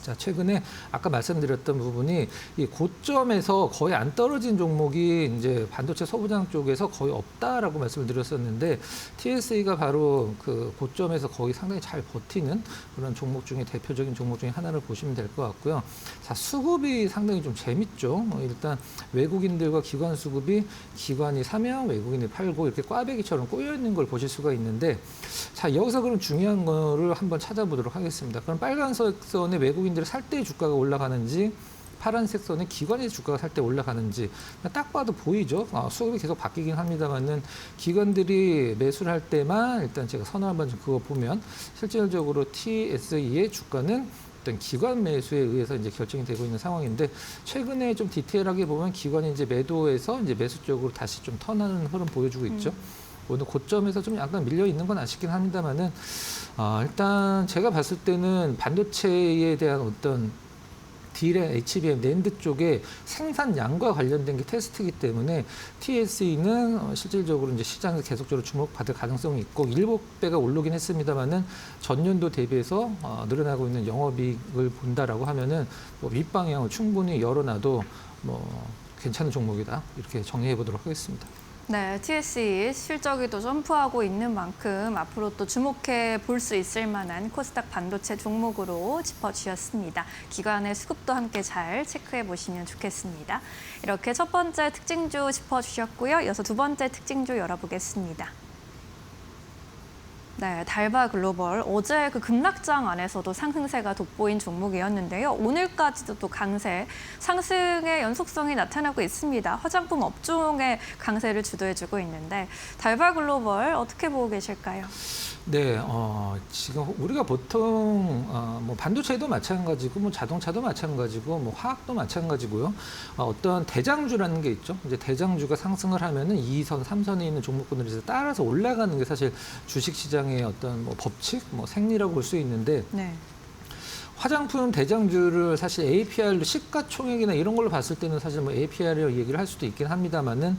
자, 최근에 아까 말씀드렸던 부분이 이 고점에서 거의 안 떨어진 종목이 이제 반도체 소부장 쪽에서 거의 없다라고 말씀을 드렸었는데 TSE가 바로 그 고점에서 거의 상당히 잘 버티는 그런 종목 중에 대표적인 종목 중에 하나를 보시면 될 것 같고요. 자, 수급이 상당히 좀 재밌죠. 일단 외국인들과 기관 수급이 기관이 사면 외국인이 팔고 이렇게 꽈배기처럼 꼬여 있는 걸 보실 수가 있는데 자, 여기서 그럼 중요한 거를 한번 찾아보도록 하겠습니다. 그럼 빨간색 선의 외국인들이 살 때 주가가 올라가는지 파란색 선의 기관의 주가가 살 때 올라가는지 딱 봐도 보이죠. 수급이 계속 바뀌긴 합니다만은 기관들이 매수를 할 때만 일단 제가 선을 한번 그거 보면 실질적으로 TSE의 주가는 어떤 기관 매수에 의해서 이제 결정이 되고 있는 상황인데 최근에 좀 디테일하게 보면 기관이 이제 매도에서 이제 매수 쪽으로 다시 좀 턴하는 흐름 보여주고 있죠. 오늘 고점에서 좀 약간 밀려 있는 건 아쉽긴 합니다만은 일단 제가 봤을 때는 반도체에 대한 어떤 딜의 HBM 낸드 쪽에 생산량과 관련된 게 테스트이기 때문에 TSE는 실질적으로 이제 시장에서 계속적으로 주목받을 가능성이 있고 7배가 오르긴 했습니다만은 전년도 대비해서 늘어나고 있는 영업이익을 본다라고 하면은 뭐 윗방향을 충분히 열어놔도 뭐 괜찮은 종목이다 이렇게 정리해 보도록 하겠습니다. 네, TSE 실적이 또 점프하고 있는 만큼 앞으로 또 주목해 볼 수 있을 만한 코스닥 반도체 종목으로 짚어주셨습니다. 기관의 수급도 함께 잘 체크해 보시면 좋겠습니다. 이렇게 첫 번째 특징주 짚어주셨고요. 이어서 두 번째 특징주 열어보겠습니다. 네, 달바 글로벌 어제 그 급락장 안에서도 상승세가 돋보인 종목이었는데요. 오늘까지도 또 강세, 상승의 연속성이 나타나고 있습니다. 화장품 업종의 강세를 주도해주고 있는데 달바 글로벌 어떻게 보고 계실까요? 네, 지금 우리가 보통 뭐 반도체도 마찬가지고 뭐 자동차도 마찬가지고 뭐 화학도 마찬가지고요. 어떤 대장주라는 게 있죠. 이제 대장주가 상승을 하면은 2선, 3선에 있는 종목군들이 따라서 올라가는 게 사실 주식시장의 어떤 뭐 법칙, 뭐 생리라고 볼 수 있는데. 네. 화장품 대장주를 사실 APR로 시가총액이나 이런 걸로 봤을 때는 사실 뭐 APR을 얘기를 할 수도 있긴 합니다만은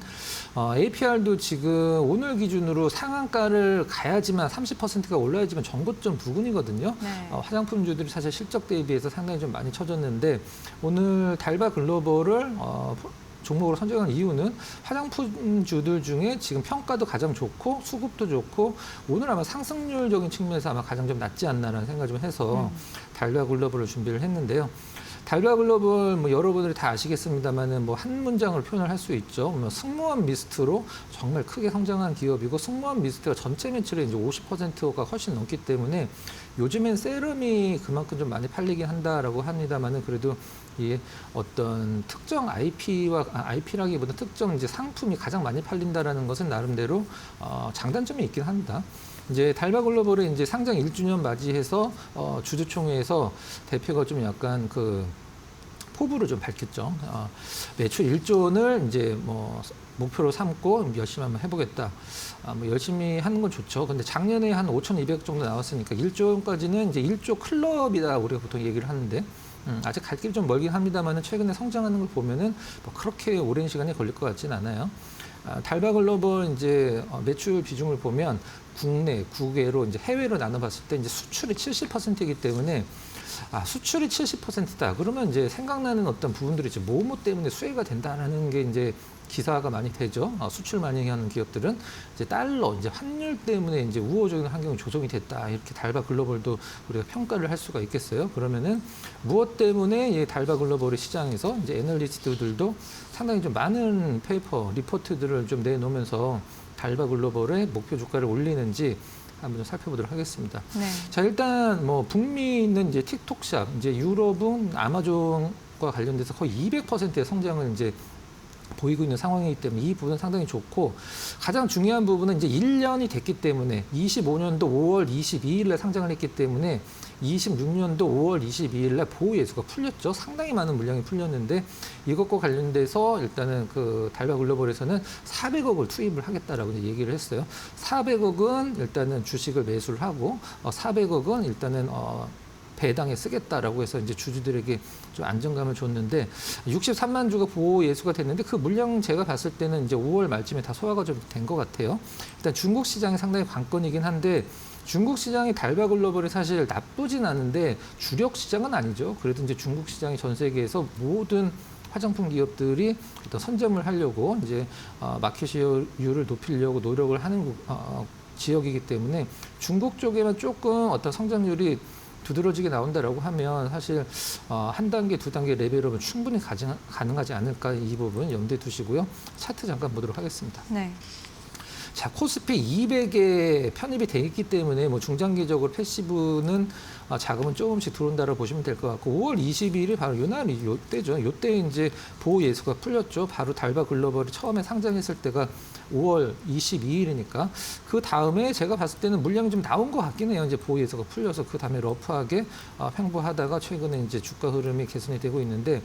APR도 지금 오늘 기준으로 상한가를 가야지만 30%가 올라야지만 정고점 부근이거든요. 네. 화장품주들이 사실 실적 대비해서 상당히 좀 많이 쳐졌는데 오늘 달바 글로벌을 종목으로 선정한 이유는 화장품주들 중에 지금 평가도 가장 좋고 수급도 좋고 오늘 아마 상승률적인 측면에서 아마 가장 좀 낫지 않나라는 생각을 좀 해서 달바 글로벌을 준비를 했는데요. 달바 글로벌 뭐 여러분들이 다 아시겠습니다만은 뭐 한 문장으로 표현을 할 수 있죠. 뭐 승무원 미스트로 정말 크게 성장한 기업이고 승무원 미스트가 전체 매출의 이제 50%가 훨씬 넘기 때문에 요즘엔 세럼이 그만큼 좀 많이 팔리긴 한다라고 합니다만은 그래도 이 어떤 특정 IP라기보다 특정 이제 상품이 가장 많이 팔린다라는 것은 나름대로 장단점이 있긴 합니다. 이제 달바 글로벌의 이제 상장 1주년 맞이해서 주주총회에서 대표가 좀 약간 그 포부를 좀 밝혔죠. 매출 1조 원을 이제 뭐 목표로 삼고 열심히 한번 해보겠다. 뭐 열심히 하는 건 좋죠. 근데 작년에 한 5,200 정도 나왔으니까 1조 원까지는 이제 1조 클럽이다 우리가 보통 얘기를 하는데 아직 갈 길이 좀 멀긴 합니다만은 최근에 성장하는 걸 보면은 뭐 그렇게 오랜 시간이 걸릴 것 같진 않아요. 달바 글로벌 이제 매출 비중을 보면 국내, 국외로 이제 해외로 나눠봤을 때 이제 수출이 70%이기 때문에 수출이 70%다. 그러면 이제 생각나는 어떤 부분들이 이제 뭐뭐 때문에 수혜가 된다라는 게 이제 기사가 많이 되죠. 수출 많이 하는 기업들은 이제 달러, 이제 환율 때문에 이제 우호적인 환경이 조성이 됐다. 이렇게 달바 글로벌도 우리가 평가를 할 수가 있겠어요. 그러면은 무엇 때문에 이 달바 글로벌의 시장에서 이제 애널리스트들도 상당히 좀 많은 페이퍼, 리포트들을 좀 내놓으면서 달바 글로벌의 목표 주가를 올리는지 한번 좀 살펴보도록 하겠습니다. 네. 자, 일단 뭐 북미는 이제 틱톡샵, 이제 유럽은 아마존과 관련돼서 거의 200%의 성장을 이제 보이고 있는 상황이기 때문에 이 부분은 상당히 좋고 가장 중요한 부분은 이제 1년이 됐기 때문에 25년도 5월 22일에 상장을 했기 때문에 26년도 5월 22일에 보호 예수가 풀렸죠. 상당히 많은 물량이 풀렸는데 이것과 관련돼서 일단은 그 달바 글로벌에서는 400억을 투입을 하겠다라고 이제 얘기를 했어요. 400억은 일단은 주식을 매수를 하고 400억은 일단은 배당에 쓰겠다라고 해서 이제 주주들에게 좀 안정감을 줬는데 63만 주가 보호 예수가 됐는데 그 물량 제가 봤을 때는 이제 5월 말쯤에 다 소화가 좀 된 것 같아요. 일단 중국 시장이 상당히 관건이긴 한데 중국 시장이 달바 글로벌이 사실 나쁘진 않은데 주력 시장은 아니죠. 그래도 이제 중국 시장이 전 세계에서 모든 화장품 기업들이 어떤 선점을 하려고 이제 마켓 시어율을 높이려고 노력을 하는 지역이기 때문에 중국 쪽에만 조금 어떤 성장률이 두드러지게 나온다라고 하면 사실 한 단계, 두 단계 레벨업은 충분히 가능하지 않을까 이 부분 염두에 두시고요. 차트 잠깐 보도록 하겠습니다. 네. 자, 코스피 200에 편입이 돼 있기 때문에 뭐 중장기적으로 패시브는 자금은 조금씩 들어온다고 보시면 될 것 같고 5월 22일이 바로 요 날이 요때죠. 요때 이제 보호 예수가 풀렸죠. 바로 달바 글로벌이 처음에 상장했을 때가 5월 22일이니까 그 다음에 제가 봤을 때는 물량이 좀 나온 것 같긴 해요. 이제 보호 예수가 풀려서 그 다음에 러프하게 횡보하다가 최근에 이제 주가 흐름이 개선이 되고 있는데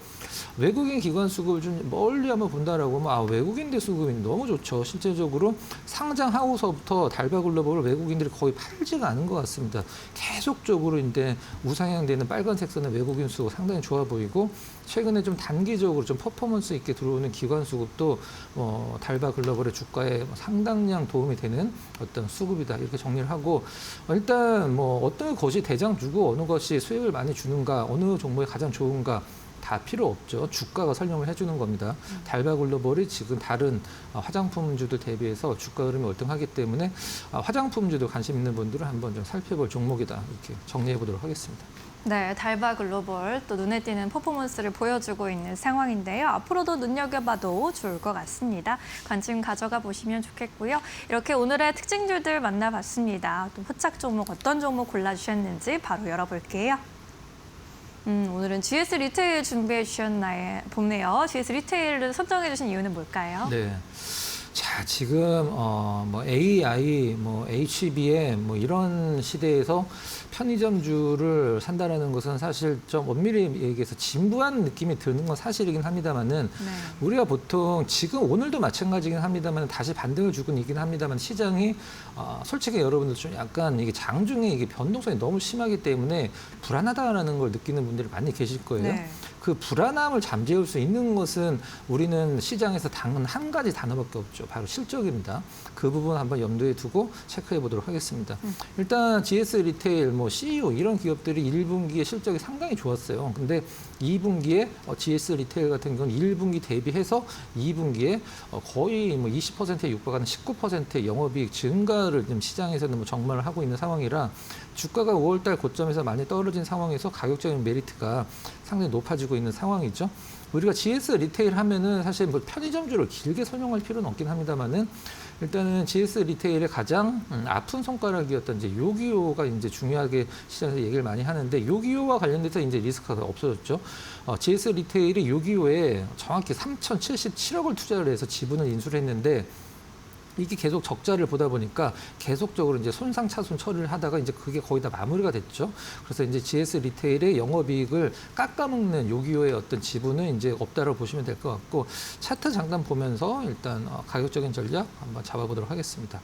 외국인 기관 수급을 좀 멀리 한번 본다라고 하면 외국인들 수급이 너무 좋죠. 실제적으로 상장하고서부터 달바 글로벌을 외국인들이 거의 팔지가 않은 것 같습니다. 계속적으로 이제 우상향 되는 빨간색 선의 외국인 수급 상당히 좋아 보이고 최근에 좀 단기적으로 좀 퍼포먼스 있게 들어오는 기관 수급도 달바 글로벌의 주가에 상당량 도움이 되는 어떤 수급이다 이렇게 정리를 하고 일단 뭐 어떤 것이 대장주고 어느 것이 수익을 많이 주는가 어느 종목이 가장 좋은가 다 필요 없죠. 주가가 설명을 해주는 겁니다. 달바 글로벌이 지금 다른 화장품주들 대비해서 주가 흐름이 월등하기 때문에 화장품주도 관심 있는 분들은 한번 좀 살펴볼 종목이다 이렇게 정리해 보도록 하겠습니다. 네, 달바 글로벌 또 눈에 띄는 퍼포먼스를 보여주고 있는 상황인데요. 앞으로도 눈여겨봐도 좋을 것 같습니다. 관심 가져가 보시면 좋겠고요. 이렇게 오늘의 특징주들 만나봤습니다. 또 호착 종목 어떤 종목 골라주셨는지 바로 열어볼게요. 오늘은 GS 리테일 준비해 주셨나요? 보네요. GS 리테일을 선정해 주신 이유는 뭘까요? 네. 자, 지금 뭐 AI, 뭐 HBM 뭐 이런 시대에서 편의점주를 산다라는 것은 사실 좀 엄밀히 얘기해서 진부한 느낌이 드는 건 사실이긴 합니다만은 우리가 보통 지금 오늘도 마찬가지긴 합니다만 다시 반등을 주고 있긴 합니다만 시장이 솔직히 여러분들 좀 약간 이게 장중에 이게 변동성이 너무 심하기 때문에 불안하다라는 걸 느끼는 분들이 많이 계실 거예요. 네. 그 불안함을 잠재울 수 있는 것은 우리는 시장에서 당은 한 가지 단어밖에 없죠. 바로 실적입니다. 그 부분 한번 염두에 두고 체크해 보도록 하겠습니다. 일단 GS 리테일, 뭐 CEO 이런 기업들이 1분기에 실적이 상당히 좋았어요. 근데 2분기에 GS 리테일 같은 경우는 1분기 대비해서 2분기에 거의 뭐 20%에 육박하는 19%의 영업이익 증가를 지금 시장에서는 뭐 정말을 하고 있는 상황이라 주가가 5월달 고점에서 많이 떨어진 상황에서 가격적인 메리트가 상당히 높아지고 있는 상황이죠. 우리가 GS 리테일 하면은 사실 뭐 편의점주를 길게 설명할 필요는 없긴 합니다만은 일단은 GS 리테일의 가장 아픈 손가락이었던 이제 요기요가 이제 중요하게 시장에서 얘기를 많이 하는데 요기요와 관련돼서 이제 리스크가 없어졌죠. GS 리테일이 요기요에 정확히 3,077억을 투자를 해서 지분을 인수를 했는데 이게 계속 적자를 보다 보니까 계속적으로 이제 손상 차손 처리를 하다가 이제 그게 거의 다 마무리가 됐죠. 그래서 이제 GS 리테일의 영업이익을 깎아먹는 요기요의 어떤 지분은 이제 없다라고 보시면 될 것 같고 차트 잠깐 보면서 일단 가격적인 전략 한번 잡아보도록 하겠습니다.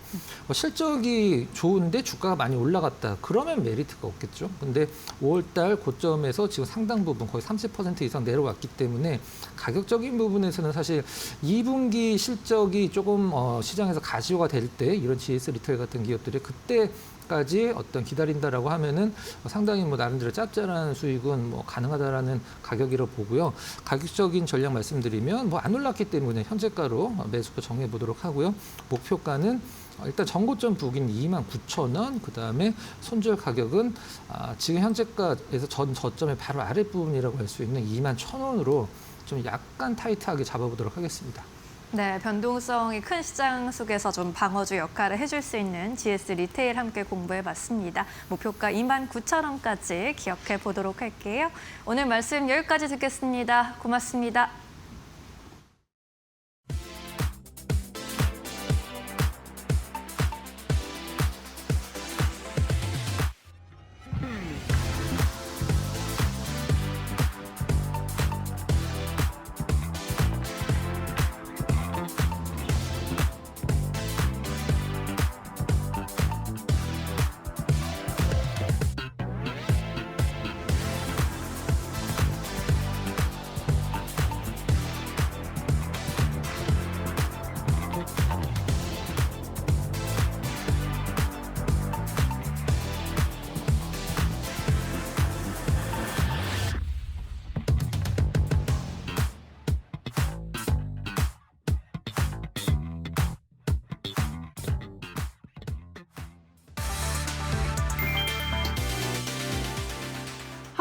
실적이 좋은데 주가가 많이 올라갔다. 그러면 메리트가 없겠죠. 근데 5월달 고점에서 지금 상당 부분 거의 30% 이상 내려왔기 때문에 가격적인 부분에서는 사실 2분기 실적이 조금 시장에서 가시화가 될 때 이런 GS 리테일 같은 기업들이 그때까지 어떤 기다린다라고 하면은 상당히 뭐 나름대로 짭짤한 수익은 뭐 가능하다라는 가격이라고 보고요. 가격적인 전략 말씀드리면 뭐 안 올랐기 때문에 현재가로 매수가 정해 보도록 하고요. 목표가는 일단 전고점 부근 29,000원, 그 다음에 손절 가격은 지금 현재가에서 전 저점의 바로 아랫부분이라고 할 수 있는 21,000원으로 좀 약간 타이트하게 잡아보도록 하겠습니다. 네, 변동성이 큰 시장 속에서 좀 방어주 역할을 해줄 수 있는 GS 리테일 함께 공부해봤습니다. 목표가 29,000원까지 기억해 보도록 할게요. 오늘 말씀 여기까지 듣겠습니다. 고맙습니다.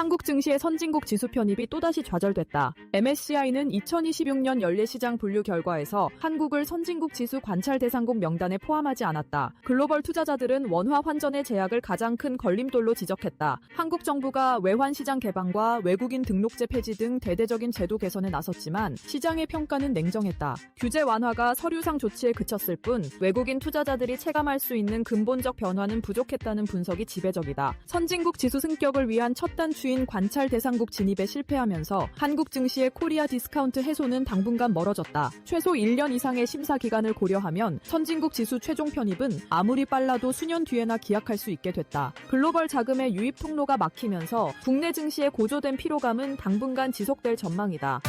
한국 증시의 선진국 지수 편입이 또다시 좌절됐다. MSCI는 2026년 연례시장 분류 결과에서 한국을 선진국 지수 관찰 대상국 명단에 포함하지 않았다. 글로벌 투자자들은 원화 환전의 제약을 가장 큰 걸림돌로 지적했다. 한국 정부가 외환 시장 개방과 외국인 등록제 폐지 등 대대적인 제도 개선에 나섰지만 시장의 평가는 냉정했다. 규제 완화가 서류상 조치에 그쳤을 뿐 외국인 투자자들이 체감할 수 있는 근본적 변화는 부족했다는 분석이 지배적이다. 선진국 지수 승격을 위한 첫 단추인 관찰 대상국 진입에 실패하면서 한국 증시의 코리아 디스카운트 해소는 당분간 멀어졌다. 최소 1년 이상의 심사 기간을 고려하면 선진국 지수 최종 편입은 아무리 빨라도 수년 뒤에나 기약할 수 있게 됐다. 글로벌 자금의 유입 통로가 막히면서 국내 증시의 고조된 피로감은 당분간 지속될 전망이다.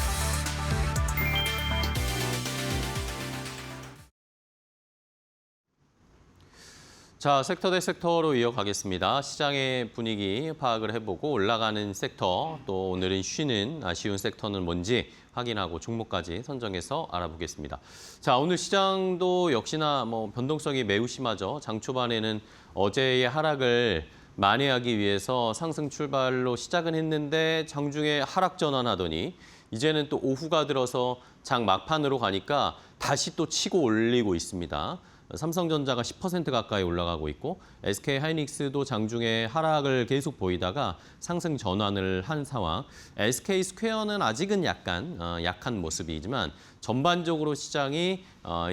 자, 섹터 대 섹터로 이어가겠습니다. 시장의 분위기 파악을 해보고 올라가는 섹터, 또 오늘은 쉬는 아쉬운 섹터는 뭔지 확인하고 종목까지 선정해서 알아보겠습니다. 자, 오늘 시장도 역시나 변동성이 매우 심하죠. 장 초반에는 어제의 하락을 만회하기 위해서 상승 출발로 시작은 했는데 장중에 하락 전환하더니 이제는 또 오후가 들어서 장 막판으로 가니까 다시 또 치고 올리고 있습니다. 삼성전자가 10% 가까이 올라가고 있고 SK하이닉스도 장중에 하락을 계속 보이다가 상승 전환을 한 상황. SK스퀘어는 아직은 약간 약한 모습이지만 전반적으로 시장이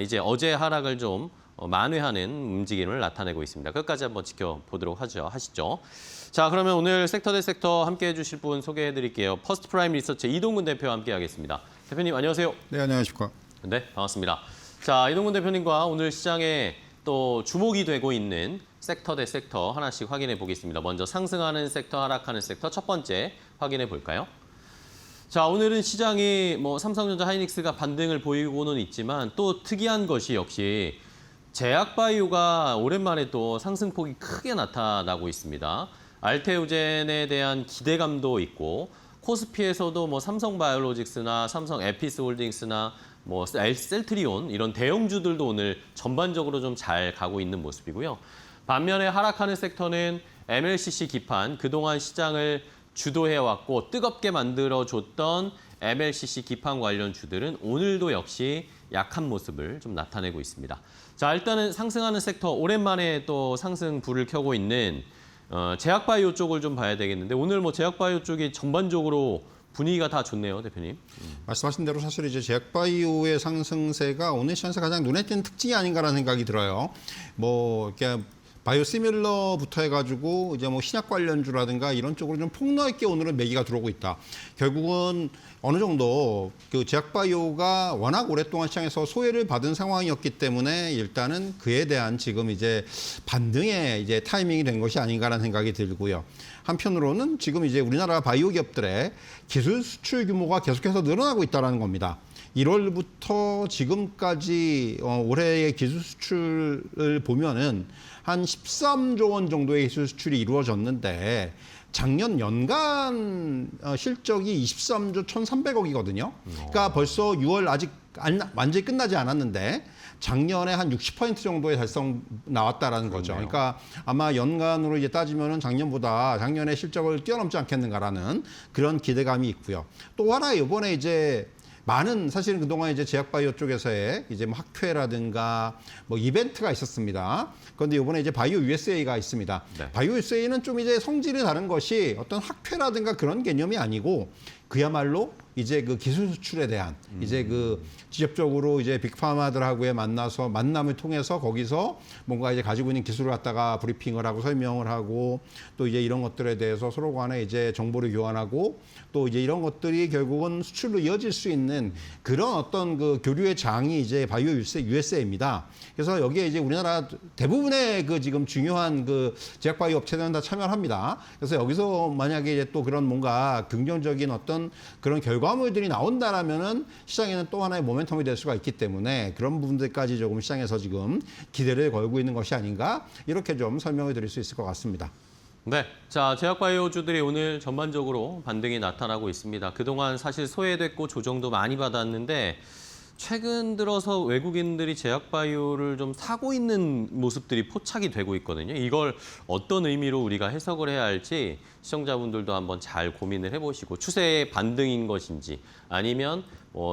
이제 어제 하락을 좀 만회하는 움직임을 나타내고 있습니다. 끝까지 한번 지켜보도록 하시죠. 자, 그러면 오늘 섹터 대 섹터 함께해 주실 분 소개해 드릴게요. 퍼스트 프라임 리서치 이동근 대표와 함께하겠습니다. 대표님 안녕하세요. 네, 안녕하십니까. 네, 반갑습니다. 자, 이동근 대표님과 오늘 시장에 또 주목이 되고 있는 섹터 대 섹터 하나씩 확인해 보겠습니다. 먼저 상승하는 섹터, 하락하는 섹터 첫 번째 확인해 볼까요? 자, 오늘은 시장이 삼성전자, 하이닉스가 반등을 보이고는 있지만 또 특이한 것이 역시 제약바이오가 오랜만에 또 상승폭이 크게 나타나고 있습니다. 알테오젠에 대한 기대감도 있고 코스피에서도 삼성바이오로직스나 삼성 에피스홀딩스나 셀트리온 이런 대형주들도 오늘 전반적으로 좀 잘 가고 있는 모습이고요. 반면에 하락하는 섹터는 MLCC 기판, 그동안 시장을 주도해왔고 뜨겁게 만들어줬던 MLCC 기판 관련 주들은 오늘도 역시 약한 모습을 좀 나타내고 있습니다. 자, 일단은 상승하는 섹터, 오랜만에 또 상승 불을 켜고 있는 제약바이오 쪽을 좀 봐야 되겠는데 오늘 제약바이오 쪽이 전반적으로 분위기가 다 좋네요, 대표님. 말씀하신 대로 사실 이제 제약바이오의 상승세가 오늘 시장에서 가장 눈에 띄는 특징이 아닌가라는 생각이 들어요. 이렇게 바이오시밀러부터 해가지고 이제 신약 관련주라든가 이런 쪽으로 좀 폭로 있게 오늘은 매기가 들어오고 있다. 결국은 어느 정도 그 제약바이오가 워낙 오랫동안 시장에서 소외를 받은 상황이었기 때문에 일단은 그에 대한 지금 이제 반등의 이제 타이밍이 된 것이 아닌가라는 생각이 들고요. 한편으로는 지금 이제 우리나라 바이오 기업들의 기술 수출 규모가 계속해서 늘어나고 있다는 겁니다. 1월부터 지금까지 올해의 기술 수출을 보면은 한 13조 원 정도의 기술 수출이 이루어졌는데 작년 연간 실적이 23조 1,300억이거든요. 그러니까 벌써 6월 아직 완전히 끝나지 않았는데 작년에 한 60% 정도의 달성 나왔다라는 거죠. 그러니까 아마 연간으로 이제 따지면은 작년에 실적을 뛰어넘지 않겠는가라는 그런 기대감이 있고요. 또 하나 이번에 이제 많은 사실은 그동안 이제 제약바이오 쪽에서의 이제 학회라든가 이벤트가 있었습니다. 그런데 이번에 이제 바이오 USA가 있습니다. 네. 바이오 USA는 좀 이제 성질이 다른 것이 어떤 학회라든가 그런 개념이 아니고 그야말로 이제 그 기술 수출에 대한 이제 그 직접적으로 이제 빅파마들하고의 만남을 통해서 거기서 뭔가 이제 가지고 있는 기술을 갖다가 브리핑을 하고 설명을 하고 또 이제 이런 것들에 대해서 서로 간에 이제 정보를 교환하고 또 이제 이런 것들이 결국은 수출로 이어질 수 있는 그런 어떤 그 교류의 장이 이제 바이오 USA입니다. 그래서 여기에 이제 우리나라 대부분의 그 지금 중요한 그 제약바이오 업체들은 다 참여를 합니다. 그래서 여기서 만약에 이제 또 그런 뭔가 긍정적인 어떤 그런 결과물들이 나온다라면은 시장에는 또 하나의 모멘텀이 될 수가 있기 때문에 그런 부분들까지 조금 시장에서 지금 기대를 걸고 있는 것이 아닌가 이렇게 좀 설명을 드릴 수 있을 것 같습니다. 네, 자 제약바이오주들이 오늘 전반적으로 반등이 나타나고 있습니다. 그동안 사실 소외됐고 조정도 많이 받았는데 최근 들어서 외국인들이 제약바이오를 좀 사고 있는 모습들이 포착이 되고 있거든요. 이걸 어떤 의미로 우리가 해석을 해야 할지 시청자분들도 한번 잘 고민을 해보시고 추세의 반등인 것인지 아니면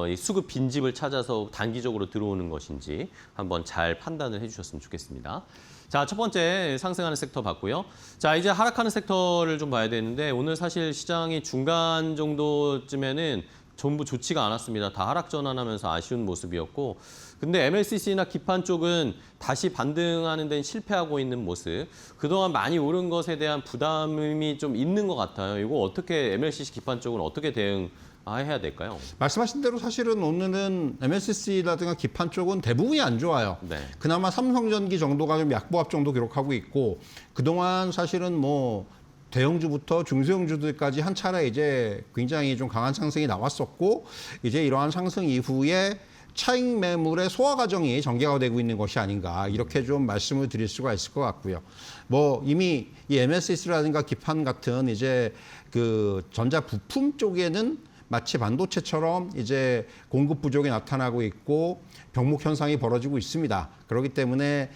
이 수급 빈집을 찾아서 단기적으로 들어오는 것인지 한번 잘 판단을 해주셨으면 좋겠습니다. 자, 첫 번째 상승하는 섹터 봤고요. 자, 이제 하락하는 섹터를 좀 봐야 되는데 오늘 사실 시장이 중간 정도쯤에는 전부 좋지가 않았습니다. 다 하락 전환하면서 아쉬운 모습이었고 근데 MLCC나 기판 쪽은 다시 반등하는 데는 실패하고 있는 모습. 그동안 많이 오른 것에 대한 부담이 좀 있는 것 같아요. 이거 어떻게 MLCC 기판 쪽은 어떻게 대응해야 될까요? 말씀하신 대로 사실은 오늘은 MLCC라든가 기판 쪽은 대부분이 안 좋아요. 네. 그나마 삼성전기 정도가 좀 약보합 정도 기록하고 있고 그동안 사실은 뭐 대형주부터 중소형주들까지 한 차례 이제 굉장히 좀 강한 상승이 나왔었고 이제 이러한 상승 이후에 차익 매물의 소화 과정이 전개가 되고 있는 것이 아닌가 이렇게 좀 말씀을 드릴 수가 있을 것 같고요. 뭐 이미 이 MLCC라든가 기판 같은 이제 그 전자 부품 쪽에는 마치 반도체처럼 이제 공급 부족이 나타나고 있고 병목 현상이 벌어지고 있습니다. 그렇기 때문에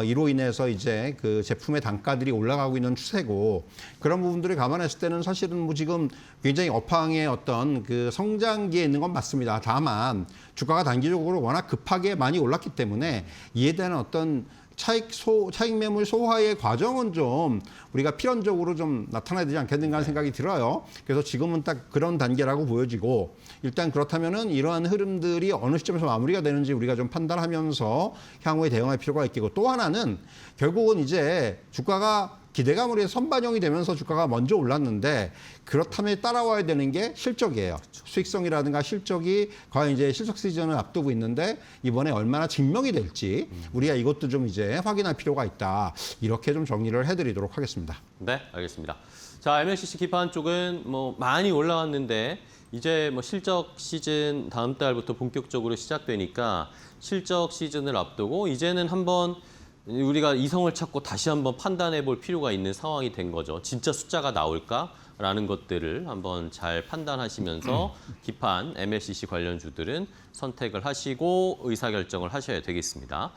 이로 인해서 이제 그 제품의 단가들이 올라가고 있는 추세고 그런 부분들을 감안했을 때는 사실은 뭐 지금 굉장히 업황의 어떤 그 성장기에 있는 건 맞습니다. 다만 주가가 단기적으로 워낙 급하게 많이 올랐기 때문에 이에 대한 어떤 차익 매물 소화의 과정은 좀 우리가 필연적으로 좀 나타나야 되지 않겠는가 하는 생각이 들어요. 그래서 지금은 딱 그런 단계라고 보여지고 일단 그렇다면은 이러한 흐름들이 어느 시점에서 마무리가 되는지 우리가 좀 판단하면서 향후에 대응할 필요가 있겠고 또 하나는 결국은 이제 주가가 기대감으로 해서 선반영이 되면서 주가가 먼저 올랐는데 그렇다면 따라와야 되는 게 실적이에요. 그렇죠. 수익성이라든가 실적이 과연 이제 실적 시즌을 앞두고 있는데 이번에 얼마나 증명이 될지 우리가 이것도 좀 이제 확인할 필요가 있다. 이렇게 좀 정리를 해드리도록 하겠습니다. 네, 알겠습니다. 자, MLCC 기판 쪽은 뭐 많이 올라왔는데 이제 뭐 실적 시즌 다음 달부터 본격적으로 시작되니까 실적 시즌을 앞두고 이제는 한번 우리가 이성을 찾고 다시 한번 판단해 볼 필요가 있는 상황이 된 거죠. 진짜 숫자가 나올까라는 것들을 한번 잘 판단하시면서 기판, MLCC 관련주들은 선택을 하시고 의사결정을 하셔야 되겠습니다.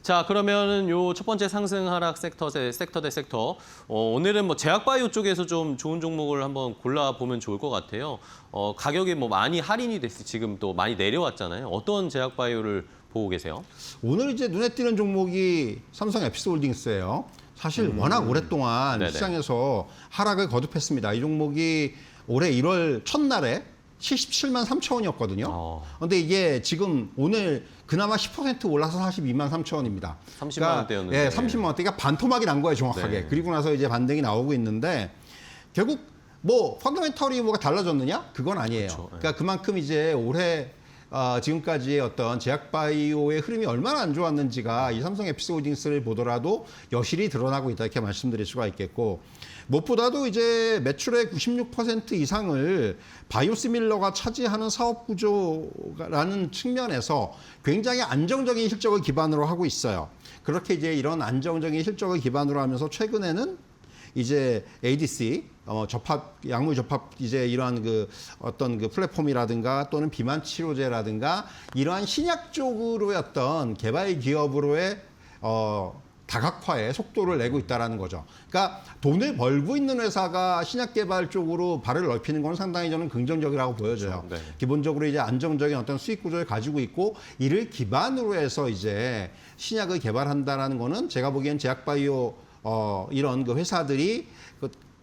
자, 그러면은 요 첫 번째 상승 하락 섹터 대 섹터. 오늘은 뭐 제약바이오 쪽에서 좀 좋은 종목을 한번 골라보면 좋을 것 같아요. 가격이 뭐 많이 할인이 됐을 지금 또 많이 내려왔잖아요. 어떤 제약바이오를 보고 계세요? 오늘 이제 눈에 띄는 종목이 삼성 에피스홀딩스예요. 사실 워낙 오랫동안 네네. 시장에서 하락을 거듭했습니다. 이 종목이 올해 1월 첫날에 77만 3천 원이었거든요. 그런데 이게 지금 오늘 그나마 10% 올라서 42만 3천 원입니다. 30만 원대였는데. 예, 30만 원대. 그러니까 반토막이 난 거예요, 정확하게. 네. 그리고 나서 이제 반등이 나오고 있는데 결국 뭐 펀더멘털이 뭐가 달라졌느냐? 그건 아니에요. 그렇죠. 네. 그러니까 그만큼 이제 올해 지금까지의 어떤 제약바이오의 흐름이 얼마나 안 좋았는지가 이 삼성 에피스홀딩스를 보더라도 여실히 드러나고 있다 이렇게 말씀드릴 수가 있겠고 무엇보다도 이제 매출의 96% 이상을 바이오시밀러가 차지하는 사업 구조라는 측면에서 굉장히 안정적인 실적을 기반으로 하고 있어요. 그렇게 이제 이런 안정적인 실적을 기반으로 하면서 최근에는 이제 ADC 약물 접합 이제 이러한 그 어떤 그 플랫폼이라든가 또는 비만 치료제라든가 이러한 신약 쪽으로의 어떤 개발 기업으로의 다각화의 속도를 내고 있다라는 거죠. 그러니까 돈을 벌고 있는 회사가 신약 개발 쪽으로 발을 넓히는 건 상당히 저는 긍정적이라고 보여져요. 그렇죠. 네. 기본적으로 이제 안정적인 어떤 수익 구조를 가지고 있고 이를 기반으로 해서 이제 신약을 개발한다라는 거는 제가 보기엔 제약바이오 이런 그 회사들이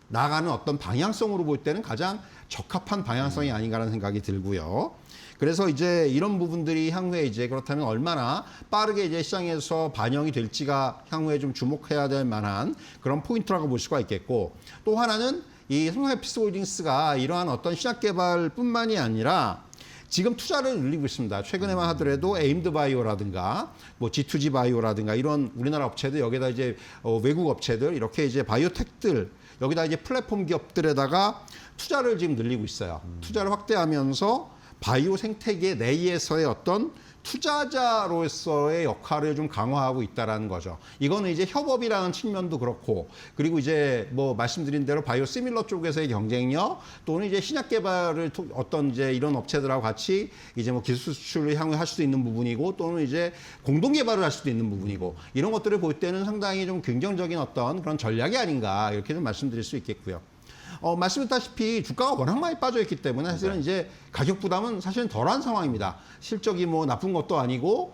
나가는 어떤 방향성으로 볼 때는 가장 적합한 방향성이 아닌가라는 생각이 들고요. 그래서 이제 이런 부분들이 향후에 이제 그렇다면 얼마나 빠르게 이제 시장에서 반영이 될지가 향후에 좀 주목해야 될 만한 그런 포인트라고 볼 수가 있겠고 또 하나는 이 삼성 에피스홀딩스가 이러한 어떤 신약 개발뿐만이 아니라 지금 투자를 늘리고 있습니다. 최근에만 하더라도 에임드 바이오라든가 뭐 G2G 바이오라든가 이런 우리나라 업체들 여기다 이제 외국 업체들 이렇게 이제 바이오텍들 여기다 이제 플랫폼 기업들에다가 투자를 지금 늘리고 있어요. 투자를 확대하면서 바이오 생태계 내에서의 어떤 투자자로서의 역할을 좀 강화하고 있다라는 거죠. 이거는 이제 협업이라는 측면도 그렇고, 그리고 이제 뭐 말씀드린 대로 바이오시밀러 쪽에서의 경쟁력, 또는 이제 신약 개발을 어떤 이제 이런 업체들하고 같이 이제 뭐 기술 수출을 향해 할 수도 있는 부분이고, 또는 이제 공동 개발을 할 수도 있는 부분이고, 이런 것들을 볼 때는 상당히 좀 긍정적인 어떤 그런 전략이 아닌가, 이렇게 좀 말씀드릴 수 있겠고요. 말씀드렸다시피 주가가 워낙 많이 빠져있기 때문에 사실은 이제 가격 부담은 사실은 덜한 상황입니다. 실적이 뭐 나쁜 것도 아니고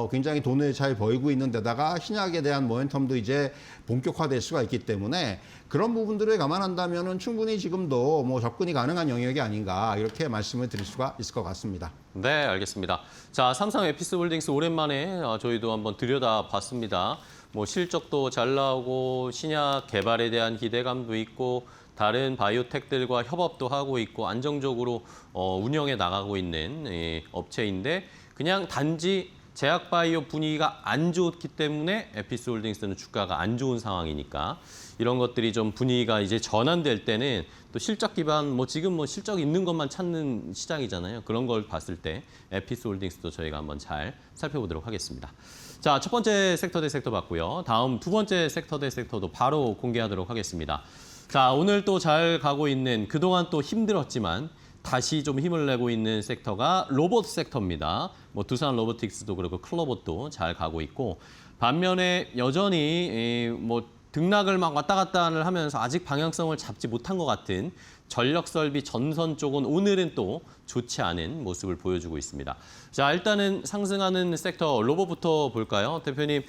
굉장히 돈을 잘 벌고 있는 데다가 신약에 대한 모멘텀도 이제 본격화될 수가 있기 때문에 그런 부분들을 감안한다면은 충분히 지금도 뭐 접근이 가능한 영역이 아닌가, 이렇게 말씀을 드릴 수가 있을 것 같습니다. 네, 알겠습니다. 자, 삼성 에피스홀딩스 오랜만에 저희도 한번 들여다봤습니다. 뭐 실적도 잘 나오고 신약 개발에 대한 기대감도 있고 다른 바이오텍들과 협업도 하고 있고 안정적으로 운영해 나가고 있는 업체인데, 그냥 단지 제약바이오 분위기가 안 좋기 때문에 에피스홀딩스는 주가가 안 좋은 상황이니까, 이런 것들이 좀 분위기가 이제 전환될 때는 또 실적 기반, 뭐 지금 뭐 실적 있는 것만 찾는 시장이잖아요. 그런 걸 봤을 때 에피스홀딩스도 저희가 한번 잘 살펴보도록 하겠습니다. 자, 첫 번째 섹터 대 섹터 봤고요. 다음 두 번째 섹터 대 섹터도 바로 공개하도록 하겠습니다. 자, 오늘 또 잘 가고 있는, 그동안 또 힘들었지만 다시 좀 힘을 내고 있는 섹터가 로봇 섹터입니다. 뭐 두산 로보틱스도 그렇고 클로봇도 잘 가고 있고, 반면에 여전히 뭐 등락을 막 왔다 갔다 하면서 아직 방향성을 잡지 못한 것 같은 전력 설비 전선 쪽은 오늘은 또 좋지 않은 모습을 보여주고 있습니다. 자, 일단은 상승하는 섹터 로봇부터 볼까요? 대표님,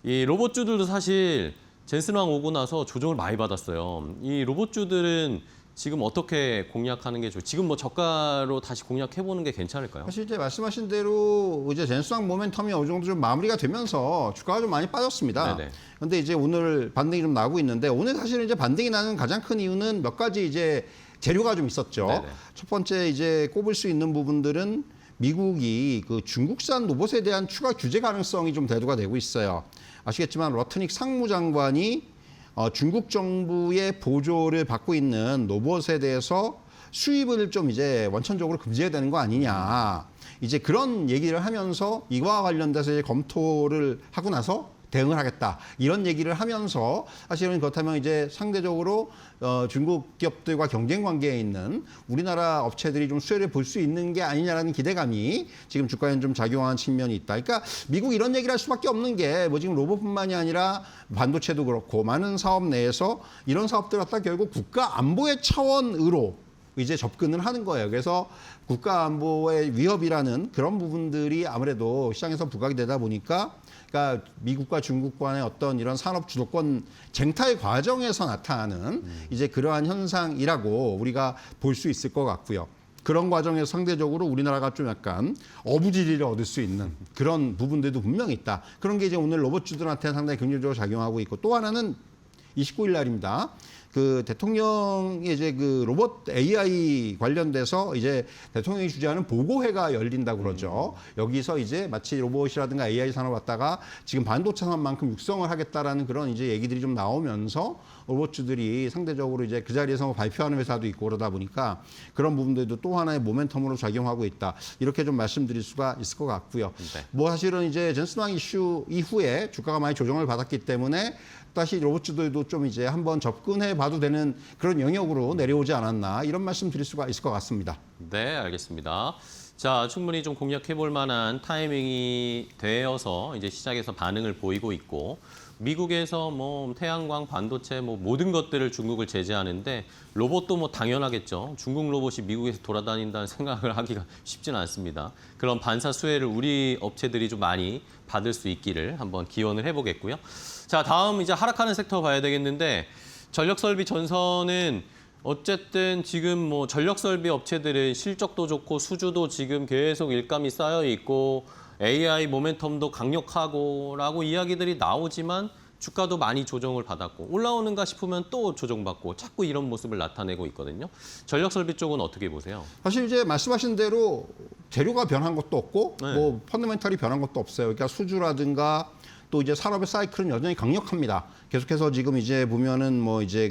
이 로봇주들도 사실 젠슨왕 오고 나서 조정을 많이 받았어요. 이 로봇주들은 지금 어떻게 공략하는 게 좋을까요? 지금 뭐 저가로 다시 공략해보는 게 괜찮을까요? 사실 이제 말씀하신 대로 이제 젠수상 모멘텀이 어느 정도 좀 마무리가 되면서 주가가 좀 많이 빠졌습니다. 그런데 이제 오늘 반등이 좀 나고 있는데, 오늘 사실은 이제 반등이 나는 가장 큰 이유는 몇 가지 이제 재료가 좀 있었죠. 네네. 첫 번째 이제 꼽을 수 있는 부분들은 미국이 그 중국산 로봇에 대한 추가 규제 가능성이 좀 대두가 되고 있어요. 아시겠지만 러트닉 상무장관이 중국 정부의 보조를 받고 있는 로봇에 대해서 수입을 좀 이제 원천적으로 금지해야 되는 거 아니냐. 이제 그런 얘기를 하면서 이와 관련돼서 이제 검토를 하고 나서 대응을 하겠다, 이런 얘기를 하면서 사실은 그렇다면 이제 상대적으로 중국 기업들과 경쟁 관계에 있는 우리나라 업체들이 좀 수혜를 볼 수 있는 게 아니냐라는 기대감이 지금 주가에 좀 작용하는 측면이 있다. 그러니까 미국 이런 얘기를 할 수밖에 없는 게, 뭐 지금 로봇뿐만이 아니라 반도체도 그렇고 많은 사업 내에서 이런 사업들 갖다 결국 국가 안보의 차원으로 이제 접근을 하는 거예요. 그래서 국가 안보의 위협이라는 그런 부분들이 아무래도 시장에서 부각이 되다 보니까, 그러니까 미국과 중국 간의 어떤 이런 산업 주도권 쟁탈 과정에서 나타나는 이제 그러한 현상이라고 우리가 볼 수 있을 것 같고요. 그런 과정에서 상대적으로 우리나라가 좀 약간 어부지리를 얻을 수 있는 그런 부분들도 분명히 있다. 그런 게 이제 오늘 로봇주들한테 상당히 긍정적으로 작용하고 있고, 또 하나는 29일 날입니다. 그 대통령이 이제 그 로봇 AI 관련돼서 이제 대통령이 주재하는 보고회가 열린다고 그러죠. 여기서 이제 마치 로봇이라든가 AI 산업 갖다가 지금 반도체 산업만큼 육성을 하겠다라는 그런 이제 얘기들이 좀 나오면서 로봇주들이 상대적으로 이제 그 자리에서 발표하는 회사도 있고 그러다 보니까 그런 부분들도 또 하나의 모멘텀으로 작용하고 있다. 이렇게 좀 말씀드릴 수가 있을 것 같고요. 네. 뭐 사실은 이제 젠슨왕 이슈 이후에 주가가 많이 조정을 받았기 때문에 다시 로봇주들도 좀 이제 한번 접근해 봐도 되는 그런 영역으로 내려오지 않았나, 이런 말씀 드릴 수가 있을 것 같습니다. 네, 알겠습니다. 자, 충분히 좀 공략해 볼 만한 타이밍이 되어서 이제 시장에서 반응을 보이고 있고, 미국에서 뭐 태양광, 반도체 뭐 모든 것들을 중국을 제재하는데 로봇도 뭐 당연하겠죠. 중국 로봇이 미국에서 돌아다닌다는 생각을 하기가 쉽지는 않습니다. 그런 반사 수혜를 우리 업체들이 좀 많이 받을 수 있기를 한번 기원을 해보겠고요. 자, 다음 이제 하락하는 섹터 봐야 되겠는데, 전력 설비 전선은 어쨌든 지금 뭐 전력 설비 업체들의 실적도 좋고 수주도 지금 계속 일감이 쌓여 있고 AI 모멘텀도 강력하고라고 이야기들이 나오지만 주가도 많이 조정을 받았고, 올라오는가 싶으면 또 조정받고, 자꾸 이런 모습을 나타내고 있거든요. 전력 설비 쪽은 어떻게 보세요? 사실 이제 말씀하신 대로 재료가 변한 것도 없고 네. 뭐 펀더멘털이 변한 것도 없어요. 그러니까 수주라든가 또 이제 산업의 사이클은 여전히 강력합니다. 계속해서 지금 이제 보면은 뭐 이제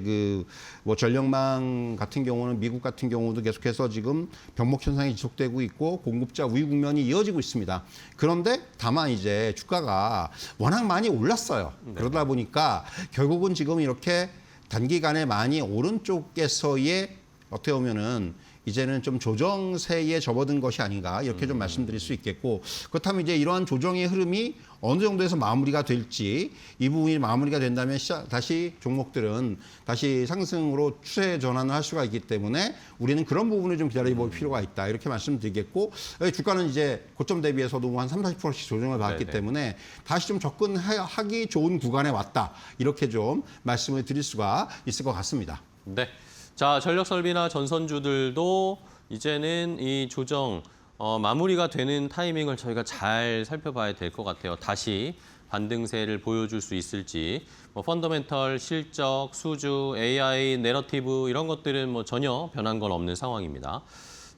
뭐 전력망 같은 경우는 미국 같은 경우도 계속해서 지금 병목 현상이 지속되고 있고 공급자 우위 국면이 이어지고 있습니다. 그런데 다만 이제 주가가 워낙 많이 올랐어요. 그러다 보니까 결국은 지금 이렇게 단기간에 많이 오른쪽에서의 어떻게 보면은 이제는 좀 조정세에 접어든 것이 아닌가 이렇게 좀 말씀드릴 수 있겠고, 그렇다면 이제 이러한 조정의 흐름이 어느 정도에서 마무리가 될지, 이 부분이 마무리가 된다면 다시 종목들은 다시 상승으로 추세 전환을 할 수가 있기 때문에 우리는 그런 부분을 좀 기다려볼 필요가 있다 이렇게 말씀드리겠고, 주가는 이제 고점 대비해서도 한 30~40%씩 조정을 받았기 때문에 다시 좀 접근하기 좋은 구간에 왔다 이렇게 좀 말씀을 드릴 수가 있을 것 같습니다. 네. 자, 전력설비나 전선주들도 이제는 이 조정 마무리가 되는 타이밍을 저희가 잘 살펴봐야 될 것 같아요. 다시 반등세를 보여줄 수 있을지, 뭐 펀더멘털, 실적, 수주, AI, 내러티브 이런 것들은 뭐 전혀 변한 건 없는 상황입니다.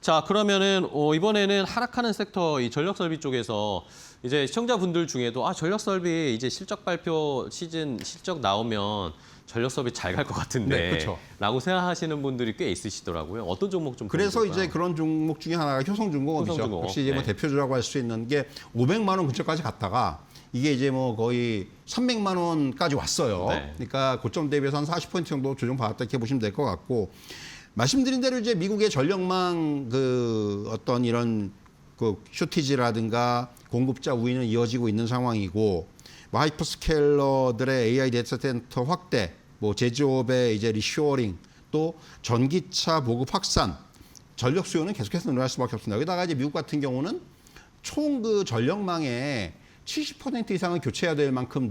자, 그러면은 이번에는 하락하는 섹터 이 전력설비 쪽에서 이제 시청자분들 중에도 전력설비 이제 실적 발표 시즌 실적 나오면 전력설비 잘 갈 것 같은데 네, 그렇죠. 라고 생각하시는 분들이 꽤 있으시더라고요. 어떤 종목 좀 그래서 보여줄까요? 이제 그런 종목 중에 하나가 효성중공업이죠. 효성중공업. 역시 이제 뭐 네. 대표주라고 할 수 있는 게 500만 원 근처까지 갔다가 이게 이제 뭐 거의 300만 원까지 왔어요. 네. 그러니까 고점 대비해서 한 40% 정도 조정받았다 이렇게 보시면 될 것 같고, 말씀드린 대로 이제 미국의 전력망 어떤 이런 쇼티지라든가 공급자 우위는 이어지고 있는 상황이고, 뭐 하이퍼스케일러들의 AI 데이터 센터 확대, 뭐 제조업의 이제 리쇼어링, 또 전기차 보급 확산, 전력 수요는 계속해서 늘어날 수밖에 없습니다. 여기다가 이제 미국 같은 경우는 총 전력망의 70% 이상은 교체해야 될 만큼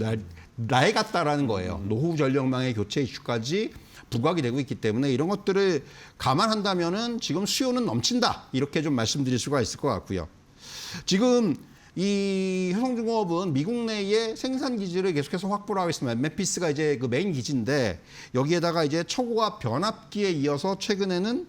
나이 같다라는 거예요. 노후 전력망의 교체 이슈까지 부각이 되고 있기 때문에 이런 것들을 감안한다면은 지금 수요는 넘친다 이렇게 좀 말씀드릴 수가 있을 것 같고요. 지금 이 효성중공업은 미국 내에 생산 기지를 계속해서 확보를 하고 있습니다. 멤피스가 이제 그 메인 기지인데, 여기에다가 이제 초고압 변압기에 이어서 최근에는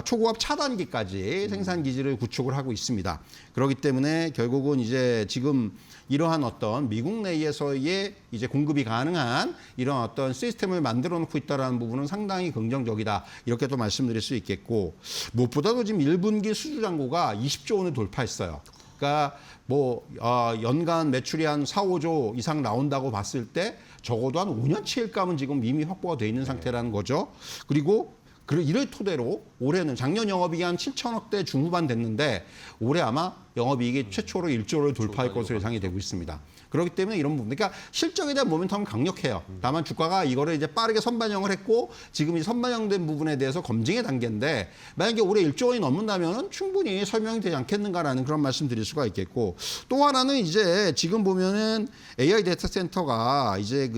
초고압 차단기까지 생산 기지를 구축을 하고 있습니다. 그렇기 때문에 결국은 이제 지금 이러한 어떤 미국 내에서의 이제 공급이 가능한 이런 어떤 시스템을 만들어 놓고 있다는 부분은 상당히 긍정적이다 이렇게 또 말씀드릴 수 있겠고, 무엇보다도 지금 1분기 수주 잔고가 20조 원을 돌파했어요. 그러니까 뭐 연간 매출이 한 4~5조 이상 나온다고 봤을 때 적어도 한 5년치 일감은 지금 이미 확보가 돼 있는 상태라는 거죠. 그리고 이를 토대로 올해는 작년 영업이익이 한 7천억대 중후반 됐는데 올해 아마 영업이익이 최초로 1조를 돌파할 것으로 예상이 되고 있습니다. 그렇기 때문에 이런 부분, 그러니까 실적에 대한 모멘텀은 강력해요. 다만 주가가 이거를 이제 빠르게 선반영을 했고 지금 이 선반영된 부분에 대해서 검증의 단계인데, 만약에 올해 1조 원이 넘는다면 충분히 설명이 되지 않겠는가라는 그런 말씀 드릴 수가 있겠고, 또 하나는 이제 지금 보면은 AI 데이터 센터가 이제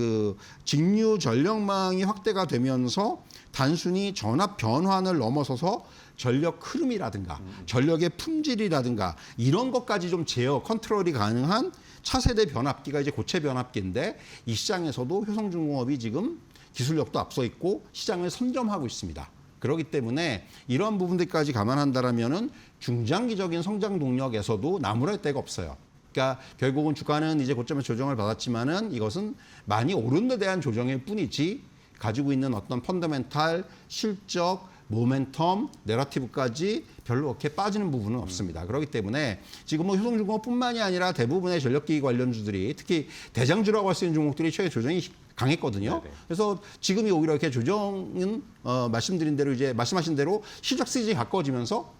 직류 전력망이 확대가 되면서 단순히 전압 변환을 넘어서서 전력 흐름이라든가 전력의 품질이라든가 이런 것까지 좀 제어, 컨트롤이 가능한 차세대 변압기가 이제 고체 변압기인데, 이 시장에서도 효성중공업이 지금 기술력도 앞서 있고 시장을 선점하고 있습니다. 그렇기 때문에 이러한 부분들까지 감안한다라면은 중장기적인 성장 동력에서도 나무랄 데가 없어요. 그러니까 결국은 주가는 이제 고점에서 조정을 받았지만은 이것은 많이 오른 데 대한 조정일 뿐이지 가지고 있는 어떤 펀더멘탈, 실적, 모멘텀, 내러티브까지 별로 그렇게 빠지는 부분은 없습니다. 그렇기 때문에 지금 뭐 효성중공업뿐만이 아니라 대부분의 전력기기 관련주들이, 특히 대장주라고 할 수 있는 종목들이 최근 조정이 강했거든요. 네네. 그래서 지금이 오히려 이렇게 조정은 말씀드린 대로 이제 말씀하신 대로 실적 시즌이 가까워지면서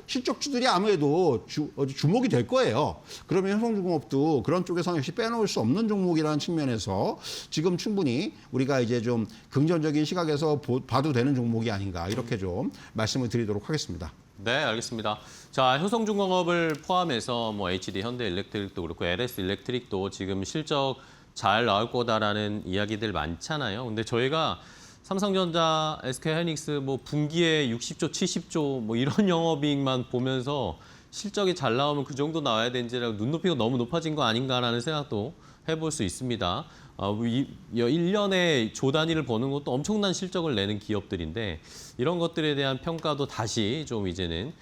실적주들이 아무래도 주목이 될 거예요. 그러면 효성중공업도 그런 쪽에서는 역시 빼놓을 수 없는 종목이라는 측면에서 지금 충분히 우리가 이제 좀 긍정적인 시각에서 봐도 되는 종목이 아닌가 이렇게 좀 말씀을 드리도록 하겠습니다. 네, 알겠습니다. 자, 효성중공업을 포함해서 뭐 HD 현대일렉트릭도 그렇고 LS 일렉트릭도 지금 실적 잘 나올 거다라는 이야기들 많잖아요. 근데 저희가 삼성전자, SK하이닉스 뭐 분기에 60조, 70조 뭐 이런 영업이익만 보면서 실적이 잘 나오면 그 정도 나와야 되는지라고 눈높이가 너무 높아진 거 아닌가라는 생각도 해볼 수 있습니다. 1년에 조 단위를 버는 것도 엄청난 실적을 내는 기업들인데 이런 것들에 대한 평가도 다시 좀 이제는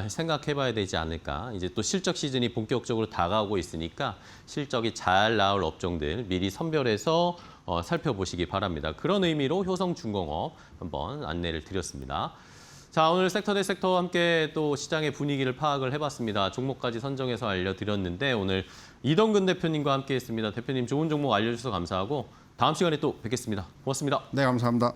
생각해봐야 되지 않을까. 이제 또 실적 시즌이 본격적으로 다가오고 있으니까 실적이 잘 나올 업종들 미리 선별해서 살펴보시기 바랍니다. 그런 의미로 효성중공업 한번 안내를 드렸습니다. 자, 오늘 섹터 대 섹터와 함께 또 시장의 분위기를 파악을 해봤습니다. 종목까지 선정해서 알려드렸는데 오늘 이동근 대표님과 함께했습니다. 대표님 좋은 종목 알려주셔서 감사하고 다음 시간에 또 뵙겠습니다. 고맙습니다. 네, 감사합니다.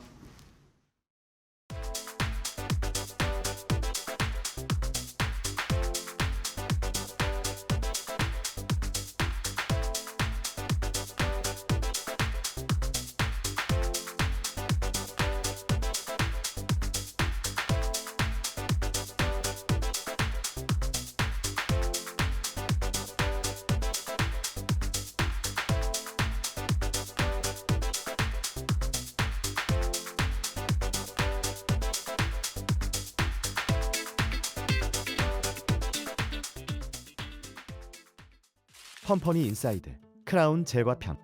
컴퍼니 인사이드 크라운 제과편.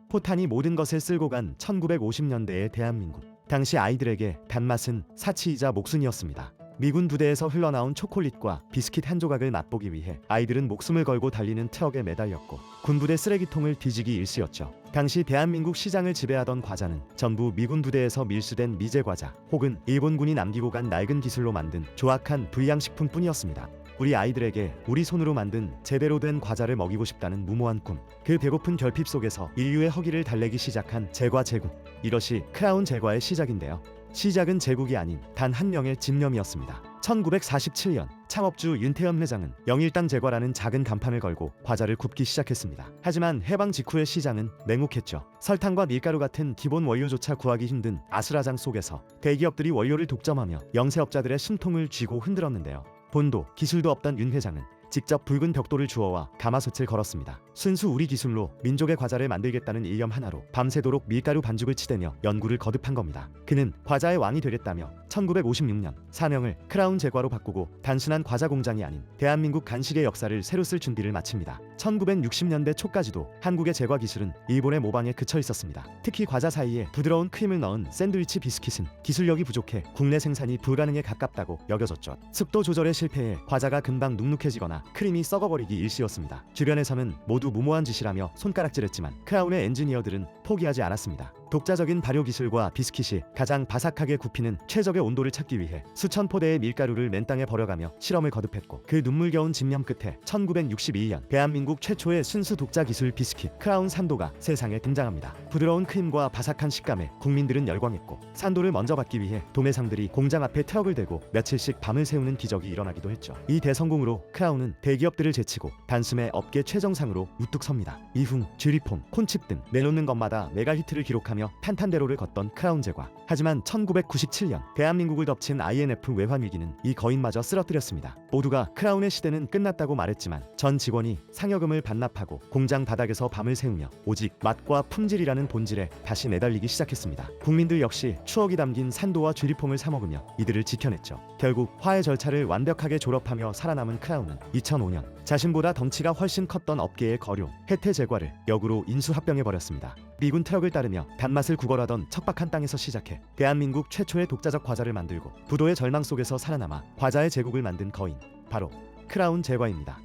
포탄이 모든 것을 쓸고 간 1950년대의 대한민국. 당시 아이들에게 단맛은 사치이자 목숨이었습니다. 미군 부대에서 흘러나온 초콜릿과 비스킷 한 조각을 맛보기 위해 아이들은 목숨을 걸고 달리는 트럭에 매달렸고 군부대 쓰레기통을 뒤지기 일쑤였죠. 당시 대한민국 시장을 지배하던 과자는 전부 미군 부대에서 밀수된 미제 과자 혹은 일본군이 남기고 간 낡은 기술로 만든 조악한 불량식품뿐이었습니다. 우리 아이들에게 우리 손으로 만든 제대로 된 과자를 먹이고 싶다는 무모한 꿈. 그 배고픈 결핍 속에서 인류의 허기를 달래기 시작한 제과 제국. 이것이 크라운 제과의 시작인데요. 시작은 제국이 아닌 단 한 명의 집념이었습니다. 1947년 창업주 윤태현 회장은 영일당 제과라는 작은 간판을 걸고 과자를 굽기 시작했습니다. 하지만 해방 직후의 시장은 냉혹했죠. 설탕과 밀가루 같은 기본 원료조차 구하기 힘든 아수라장 속에서 대기업들이 원료를 독점하며 영세업자들의 숨통을 쥐고 흔들었는데요. 본도, 기술도 없던 윤 회장은 직접 붉은 벽돌을 주워와 가마솥을 걸었습니다. 순수 우리 기술로 민족의 과자를 만들겠다는 일념 하나로 밤새도록 밀가루 반죽을 치대며 연구를 거듭한 겁니다. 그는 과자의 왕이 되겠다며 1956년 사명을 크라운 제과로 바꾸고 단순한 과자 공장이 아닌 대한민국 간식의 역사를 새로 쓸 준비를 마칩니다. 1960년대 초까지도 한국의 제과 기술은 일본의 모방에 그쳐 있었습니다. 특히 과자 사이에 부드러운 크림을 넣은 샌드위치 비스킷은 기술력이 부족해 국내 생산이 불가능에 가깝다고 여겨졌죠. 습도 조절에 실패해 과자가 금방 눅눅해지거나 크림이 썩어버리기 일쑤였습니다. 주변에서는 모두 무모한 짓이라며 손가락질했지만 크라운의 엔지니어들은 포기하지 않았습니다. 독자적인 발효 기술과 비스킷이 가장 바삭하게 굽히는 최적의 온도를 찾기 위해 수천 포대의 밀가루를 맨땅에 버려가며 실험을 거듭했고 그 눈물겨운 집념 끝에 1962년 대한민국 최초의 순수 독자 기술 비스킷 크라운 산도가 세상에 등장합니다. 부드러운 크림과 바삭한 식감에 국민들은 열광했고 산도를 먼저 받기 위해 도매상들이 공장 앞에 트럭을 대고 며칠씩 밤을 새우는 기적이 일어나기도 했죠. 이 대성공으로 크라운은 대기업들을 제치고 단숨에 업계 최정상으로 우뚝 섭니다. 이후 쥐리폼, 콘칩 등 내놓는 것마다 메가 히트를 기록하며 탄탄대로를 걷던 크라운 제과. 하지만 1997년 대한민국을 덮친 IMF 외환 위기는 이 거인마저 쓰러뜨렸습니다. 모두가 크라운의 시대는 끝났다고 말했지만 전 직원이 상여금을 반납하고 공장 바닥에서 밤을 새우며 오직 맛과 품질이라는 본질에 다시 내달리기 시작했습니다. 국민들 역시 추억이 담긴 산도와 쥐리폼을 사 먹으며 이들을 지켜냈죠. 결국 화해 절차를 완벽하게 졸업하며 살아남은 크라운은 2005년 자신보다 덩치가 훨씬 컸던 업계의 거료 혜태 제과를 역으로 인수합병해버렸습니다. 미군 트럭을 따르며 단맛을 구걸하던 척박한 땅에서 시작해 대한민국 최초의 독자적 과자를 만들고 부도의 절망 속에서 살아남아 과자의 제국을 만든 거인, 바로 크라운 제과입니다.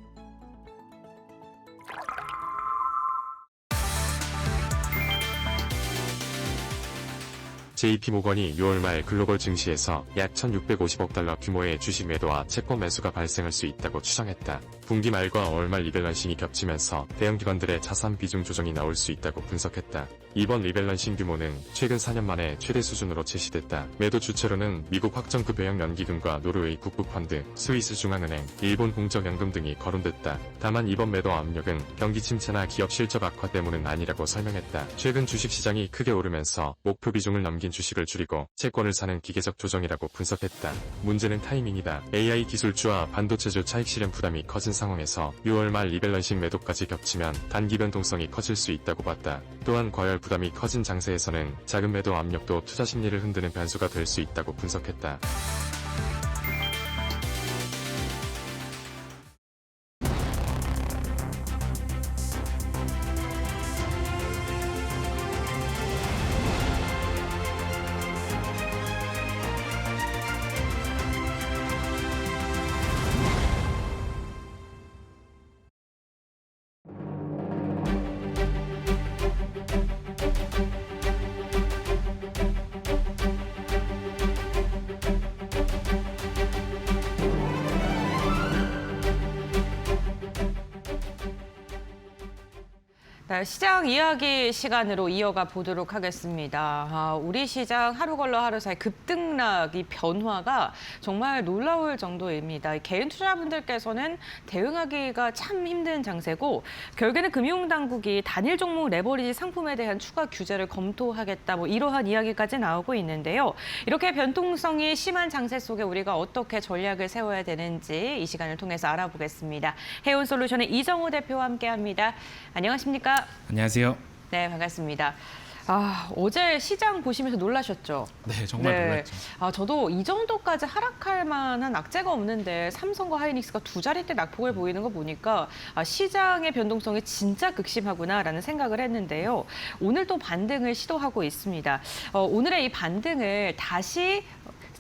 JP모건이 6월 말 글로벌 증시에서 약 1,650억 달러 규모의 주식 매도와 채권 매수가 발생할 수 있다고 추정했다. 분기 말과 월 말 리밸런싱이 겹치면서 대형 기관들의 자산 비중 조정이 나올 수 있다고 분석했다. 이번 리밸런싱 규모는 최근 4년 만에 최대 수준으로 제시됐다. 매도 주체로는 미국 확정급여형 연기금과 노르웨이 국부펀드, 스위스 중앙은행, 일본 공적연금 등이 거론됐다. 다만 이번 매도 압력은 경기 침체나 기업 실적 악화 때문은 아니라고 설명했다. 최근 주식시장이 크게 오르면서 목표 비중을 넘긴 주식을 줄이고 채권을 사는 기계적 조정이라고 분석했다. 문제는 타이밍이다. AI 기술주와 반도체주 차익 실현 부담이 커진 상황에서 6월 말 리밸런싱 매도까지 겹치면 단기 변동성이 커질 수 있다고 봤다. 또한 과열 부담이 커진 장세에서는 자금 매도 압력도 투자 심리를 흔드는 변수가 될 수 있다고 분석했다. 자, 시장 이야기 시간으로 이어가 보도록 하겠습니다. 우리 시장 하루 걸러 하루 사이 급등락, 이 변화가 정말 놀라울 정도입니다. 개인 투자분들께서는 대응하기가 참 힘든 장세고 결국에는 금융당국이 단일 종목 레버리지 상품에 대한 추가 규제를 검토하겠다, 이러한 이야기까지 나오고 있는데요. 이렇게 변동성이 심한 장세 속에 우리가 어떻게 전략을 세워야 되는지 이 시간을 통해서 알아보겠습니다. 해운솔루션의 이정우 대표와 함께합니다. 안녕하십니까? 안녕하세요. 네, 반갑습니다. 어제 시장 보시면서 놀라셨죠? 네, 정말 놀랐죠. 저도 이 정도까지 하락할 만한 악재가 없는데 삼성과 하이닉스가 두 자릿대 낙폭을 보이는 거 보니까 시장의 변동성이 진짜 극심하구나라는 생각을 했는데요. 오늘 또 반등을 시도하고 있습니다. 오늘의 이 반등을 다시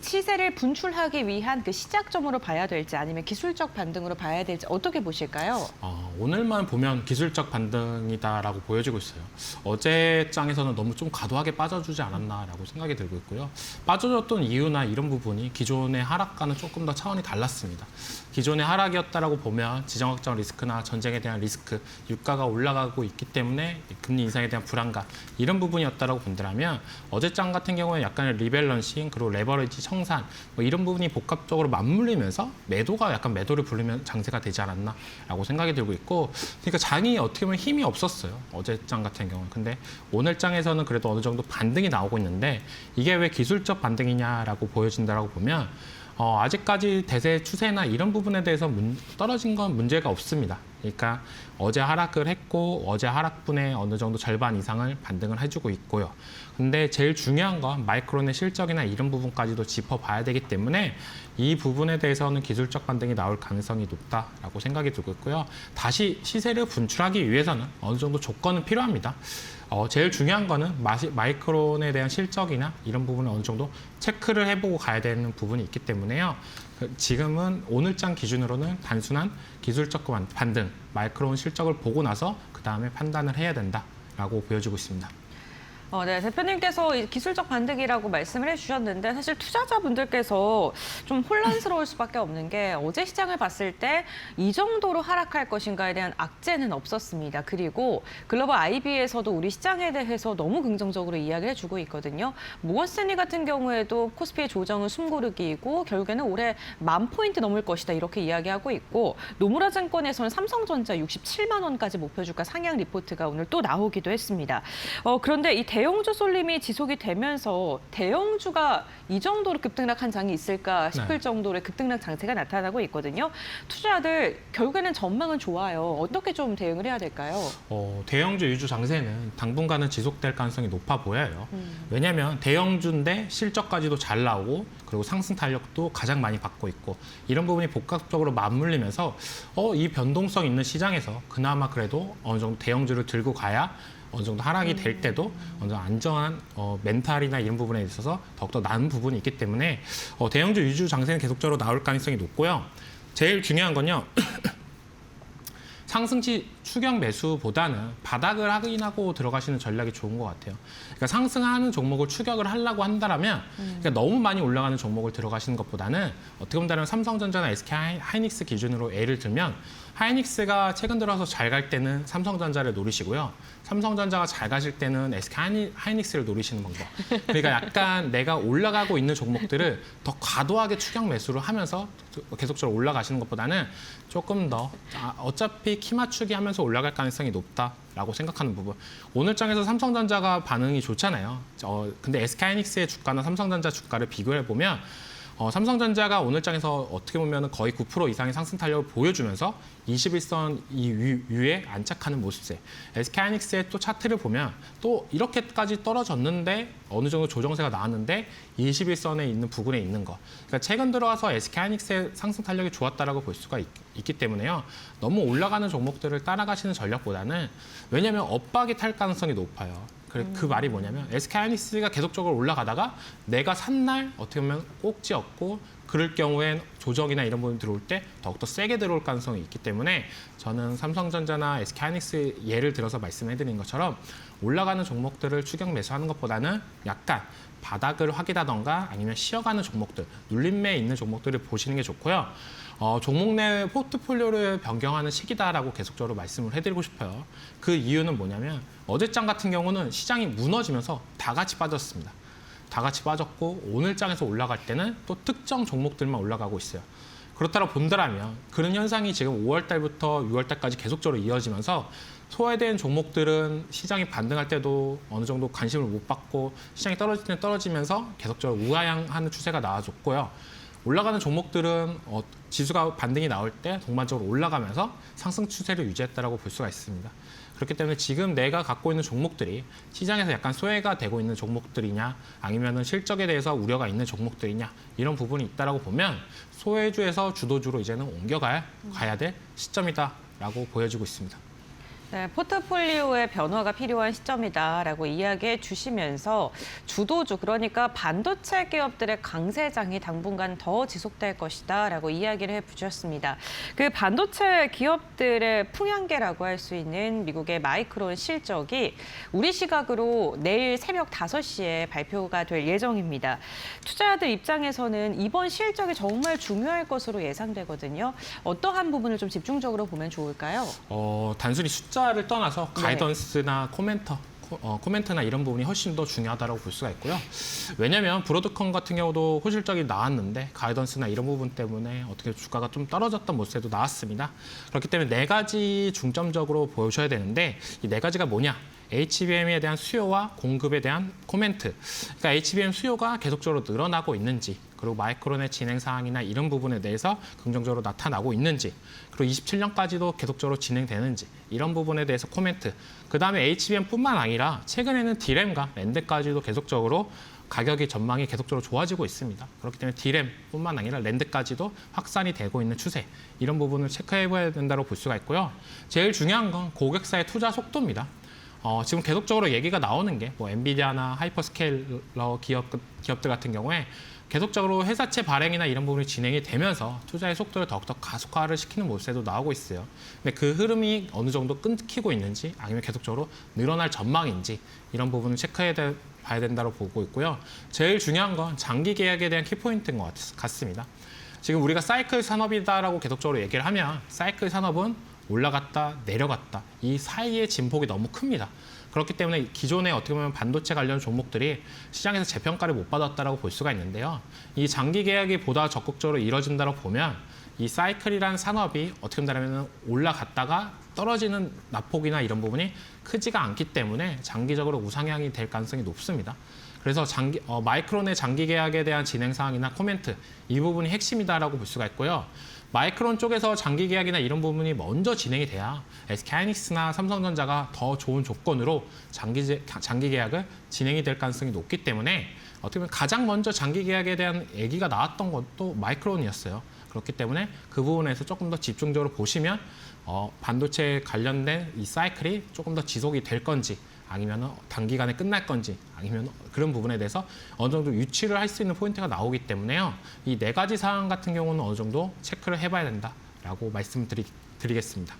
시세를 분출하기 위한 그 시작점으로 봐야 될지 아니면 기술적 반등으로 봐야 될지 어떻게 보실까요? 오늘만 보면 기술적 반등이다라고 보여지고 있어요. 어제 장에서는 너무 좀 과도하게 빠져주지 않았나라고 생각이 들고 있고요. 빠져줬던 이유나 이런 부분이 기존의 하락과는 조금 더 차원이 달랐습니다. 기존의 하락이었다라고 보면 지정학적 리스크나 전쟁에 대한 리스크, 유가가 올라가고 있기 때문에 금리 인상에 대한 불안감 이런 부분이었다라고 본다면 어제 장 같은 경우에 약간의 리밸런싱 그리고 레버리지 청산 이런 부분이 복합적으로 맞물리면서 매도가 약간 매도를 부르면 장세가 되지 않았나라고 생각이 들고 있고 그러니까 장이 어떻게 보면 힘이 없었어요. 어제 장 같은 경우는. 근데 오늘 장에서는 그래도 어느 정도 반등이 나오고 있는데 이게 왜 기술적 반등이냐라고 보여진다라고 보면 아직까지 대세 추세나 이런 부분에 대해서 떨어진 건 문제가 없습니다. 그러니까 어제 하락을 했고 어제 하락분의 어느 정도 절반 이상을 반등을 해주고 있고요. 근데 제일 중요한 건 마이크론의 실적이나 이런 부분까지도 짚어봐야 되기 때문에 이 부분에 대해서는 기술적 반등이 나올 가능성이 높다라고 생각이 들고 있고요. 다시 시세를 분출하기 위해서는 어느 정도 조건은 필요합니다. 제일 중요한 거는 마이크론에 대한 실적이나 이런 부분을 어느 정도 체크를 해보고 가야 되는 부분이 있기 때문에요. 지금은 오늘 장 기준으로는 단순한 기술적 반등, 마이크론 실적을 보고 나서 그 다음에 판단을 해야 된다라고 보여지고 있습니다. 네, 대표님께서 기술적 반등이라고 말씀을 해주셨는데 사실 투자자분들께서 좀 혼란스러울 수밖에 없는 게 어제 시장을 봤을 때 이 정도로 하락할 것인가에 대한 악재는 없었습니다. 그리고 글로벌 IB에서도 우리 시장에 대해서 너무 긍정적으로 이야기를 해주고 있거든요. 모건스탠리 같은 경우에도 코스피의 조정은 숨고르기이고 결국에는 올해 10,000포인트 넘을 것이다 이렇게 이야기하고 있고 노무라 증권에서는 삼성전자 67만 원까지 목표주가 상향 리포트가 오늘 또 나오기도 했습니다. 그런데 이 대형주 쏠림이 지속이 되면서 대형주가 이 정도로 급등락한 장이 있을까 싶을 정도의 급등락 장세가 나타나고 있거든요. 투자자들 결국에는 전망은 좋아요. 어떻게 좀 대응을 해야 될까요? 대형주 위주 장세는 당분간은 지속될 가능성이 높아 보여요. 왜냐하면 대형주인데 실적까지도 잘 나오고 그리고 상승 탄력도 가장 많이 받고 있고 이런 부분이 복합적으로 맞물리면서 이 변동성 있는 시장에서 그나마 그래도 어느 정도 대형주를 들고 가야 어느 정도 하락이 될 때도 어느 정도 안정한 멘탈이나 이런 부분에 있어서 더욱더 나은 부분이 있기 때문에 대형주 위주 장세는 계속적으로 나올 가능성이 높고요. 제일 중요한 건요. 상승시 추격 매수보다는 바닥을 확인하고 들어가시는 전략이 좋은 것 같아요. 그러니까 상승하는 종목을 추격을 하려고 한다면 그러니까 너무 많이 올라가는 종목을 들어가시는 것보다는 어떻게 보면 삼성전자나 SK 하이닉스 기준으로 예를 들면 하이닉스가 최근 들어서 잘 갈 때는 삼성전자를 노리시고요. 삼성전자가 잘 가실 때는 SK 하이닉스를 노리시는 방법. 그러니까 약간 내가 올라가고 있는 종목들을 더 과도하게 추격 매수를 하면서 계속적으로 올라가시는 것보다는 조금 더 어차피 키 맞추기 하면서 올라갈 가능성이 높다라고 생각하는 부분. 오늘 장에서 삼성전자가 반응이 좋잖아요. 근데 SK 하이닉스의 주가나 삼성전자 주가를 비교해 보면 삼성전자가 오늘 장에서 어떻게 보면 거의 9% 이상의 상승 탄력을 보여주면서 21선 위에 안착하는 모습세. SK하이닉스의 또 차트를 보면 또 이렇게까지 떨어졌는데 어느 정도 조정세가 나왔는데 21선에 있는 부근에 있는 거. 그러니까 최근 들어와서 SK하이닉스의 상승 탄력이 좋았다라고 볼 수가 있기 때문에요. 너무 올라가는 종목들을 따라가시는 전략보다는 왜냐하면 엇박이 탈 가능성이 높아요. 그 말이 뭐냐면 SK하이닉스가 계속적으로 올라가다가 내가 산 날 어떻게 보면 꼭지 얻고 그럴 경우엔 조정이나 이런 부분이 들어올 때 더욱더 세게 들어올 가능성이 있기 때문에 저는 삼성전자나 SK하이닉스 예를 들어서 말씀해드린 것처럼 올라가는 종목들을 추격 매수하는 것보다는 약간 바닥을 확인하던가 아니면 쉬어가는 종목들, 눌림매에 있는 종목들을 보시는 게 좋고요. 종목 내 포트폴리오를 변경하는 시기다라고 계속적으로 말씀을 해드리고 싶어요. 그 이유는 뭐냐면 어제장 같은 경우는 시장이 무너지면서 다 같이 빠졌습니다. 다 같이 빠졌고 오늘 장에서 올라갈 때는 또 특정 종목들만 올라가고 있어요. 그렇다고 본다면 그런 현상이 지금 5월 달부터 6월 달까지 계속적으로 이어지면서 소외된 종목들은 시장이 반등할 때도 어느 정도 관심을 못 받고 시장이 떨어질 때는 떨어지면서 계속적으로 우하향하는 추세가 나와줬고요. 올라가는 종목들은 지수가 반등이 나올 때 동반적으로 올라가면서 상승 추세를 유지했다고 볼 수가 있습니다. 그렇기 때문에 지금 내가 갖고 있는 종목들이 시장에서 약간 소외가 되고 있는 종목들이냐 아니면 실적에 대해서 우려가 있는 종목들이냐 이런 부분이 있다고 보면 소외주에서 주도주로 이제는 가야 될 시점이다라고 보여지고 있습니다. 네, 포트폴리오의 변화가 필요한 시점이다라고 이야기해 주시면서 주도주, 그러니까 반도체 기업들의 강세장이 당분간 더 지속될 것이다라고 이야기를 해주셨습니다. 그 반도체 기업들의 풍향계라고 할 수 있는 미국의 마이크론 실적이 우리 시각으로 내일 새벽 5시에 발표가 될 예정입니다. 투자자들 입장에서는 이번 실적이 정말 중요할 것으로 예상되거든요. 어떠한 부분을 좀 집중적으로 보면 좋을까요? 단순히 숫자를 떠나서 가이던스나 코멘트나 이런 부분이 훨씬 더 중요하다고 볼 수가 있고요. 왜냐하면 브로드컴 같은 경우도 호실적이 나왔는데 가이던스나 이런 부분 때문에 어떻게 주가가 좀 떨어졌던 모습도 나왔습니다. 그렇기 때문에 4가지 중점적으로 보셔야 되는데 이 4가지가 뭐냐? HBM에 대한 수요와 공급에 대한 코멘트. 그러니까 HBM 수요가 계속적으로 늘어나고 있는지, 그리고 마이크론의 진행 사항이나 이런 부분에 대해서 긍정적으로 나타나고 있는지, 그리고 27년까지도 계속적으로 진행되는지 이런 부분에 대해서 코멘트. 그다음에 HBM뿐만 아니라 최근에는 D램과 랜드까지도 계속적으로 가격의 전망이 계속적으로 좋아지고 있습니다. 그렇기 때문에 D램뿐만 아니라 랜드까지도 확산이 되고 있는 추세, 이런 부분을 체크해봐야 된다고 볼 수가 있고요. 제일 중요한 건 고객사의 투자 속도입니다. 지금 계속적으로 얘기가 나오는 게 엔비디아나 하이퍼스케일러 기업들 같은 경우에 계속적으로 회사채 발행이나 이런 부분이 진행이 되면서 투자의 속도를 더욱더 가속화를 시키는 모습도 나오고 있어요. 근데 그 흐름이 어느 정도 끊기고 있는지 아니면 계속적으로 늘어날 전망인지 이런 부분을 체크해 봐야 된다고 보고 있고요. 제일 중요한 건 장기 계약에 대한 키포인트인 것 같습니다. 지금 우리가 사이클 산업이다라고 계속적으로 얘기를 하면 사이클 산업은 올라갔다 내려갔다 이 사이의 진폭이 너무 큽니다. 그렇기 때문에 기존에 어떻게 보면 반도체 관련 종목들이 시장에서 재평가를 못 받았다고 볼 수가 있는데요. 이 장기 계약이 보다 적극적으로 이뤄진다고 보면 이 사이클이라는 산업이 어떻게 보면 올라갔다가 떨어지는 낙폭이나 이런 부분이 크지가 않기 때문에 장기적으로 우상향이 될 가능성이 높습니다. 그래서 마이크론의 장기 계약에 대한 진행 사항이나 코멘트 이 부분이 핵심이다라고 볼 수가 있고요. 마이크론 쪽에서 장기 계약이나 이런 부분이 먼저 진행이 돼야 SK하이닉스나 삼성전자가 더 좋은 조건으로 장기 계약을 진행이 될 가능성이 높기 때문에 어떻게 보면 가장 먼저 장기 계약에 대한 얘기가 나왔던 것도 마이크론이었어요. 그렇기 때문에 그 부분에서 조금 더 집중적으로 보시면 반도체 관련된 이 사이클이 조금 더 지속이 될 건지 아니면 단기간에 끝날 건지 아니면 그런 부분에 대해서 어느 정도 유치를 할 수 있는 포인트가 나오기 때문에요. 이 4가지 사항 같은 경우는 어느 정도 체크를 해봐야 된다라고 말씀드리겠습니다.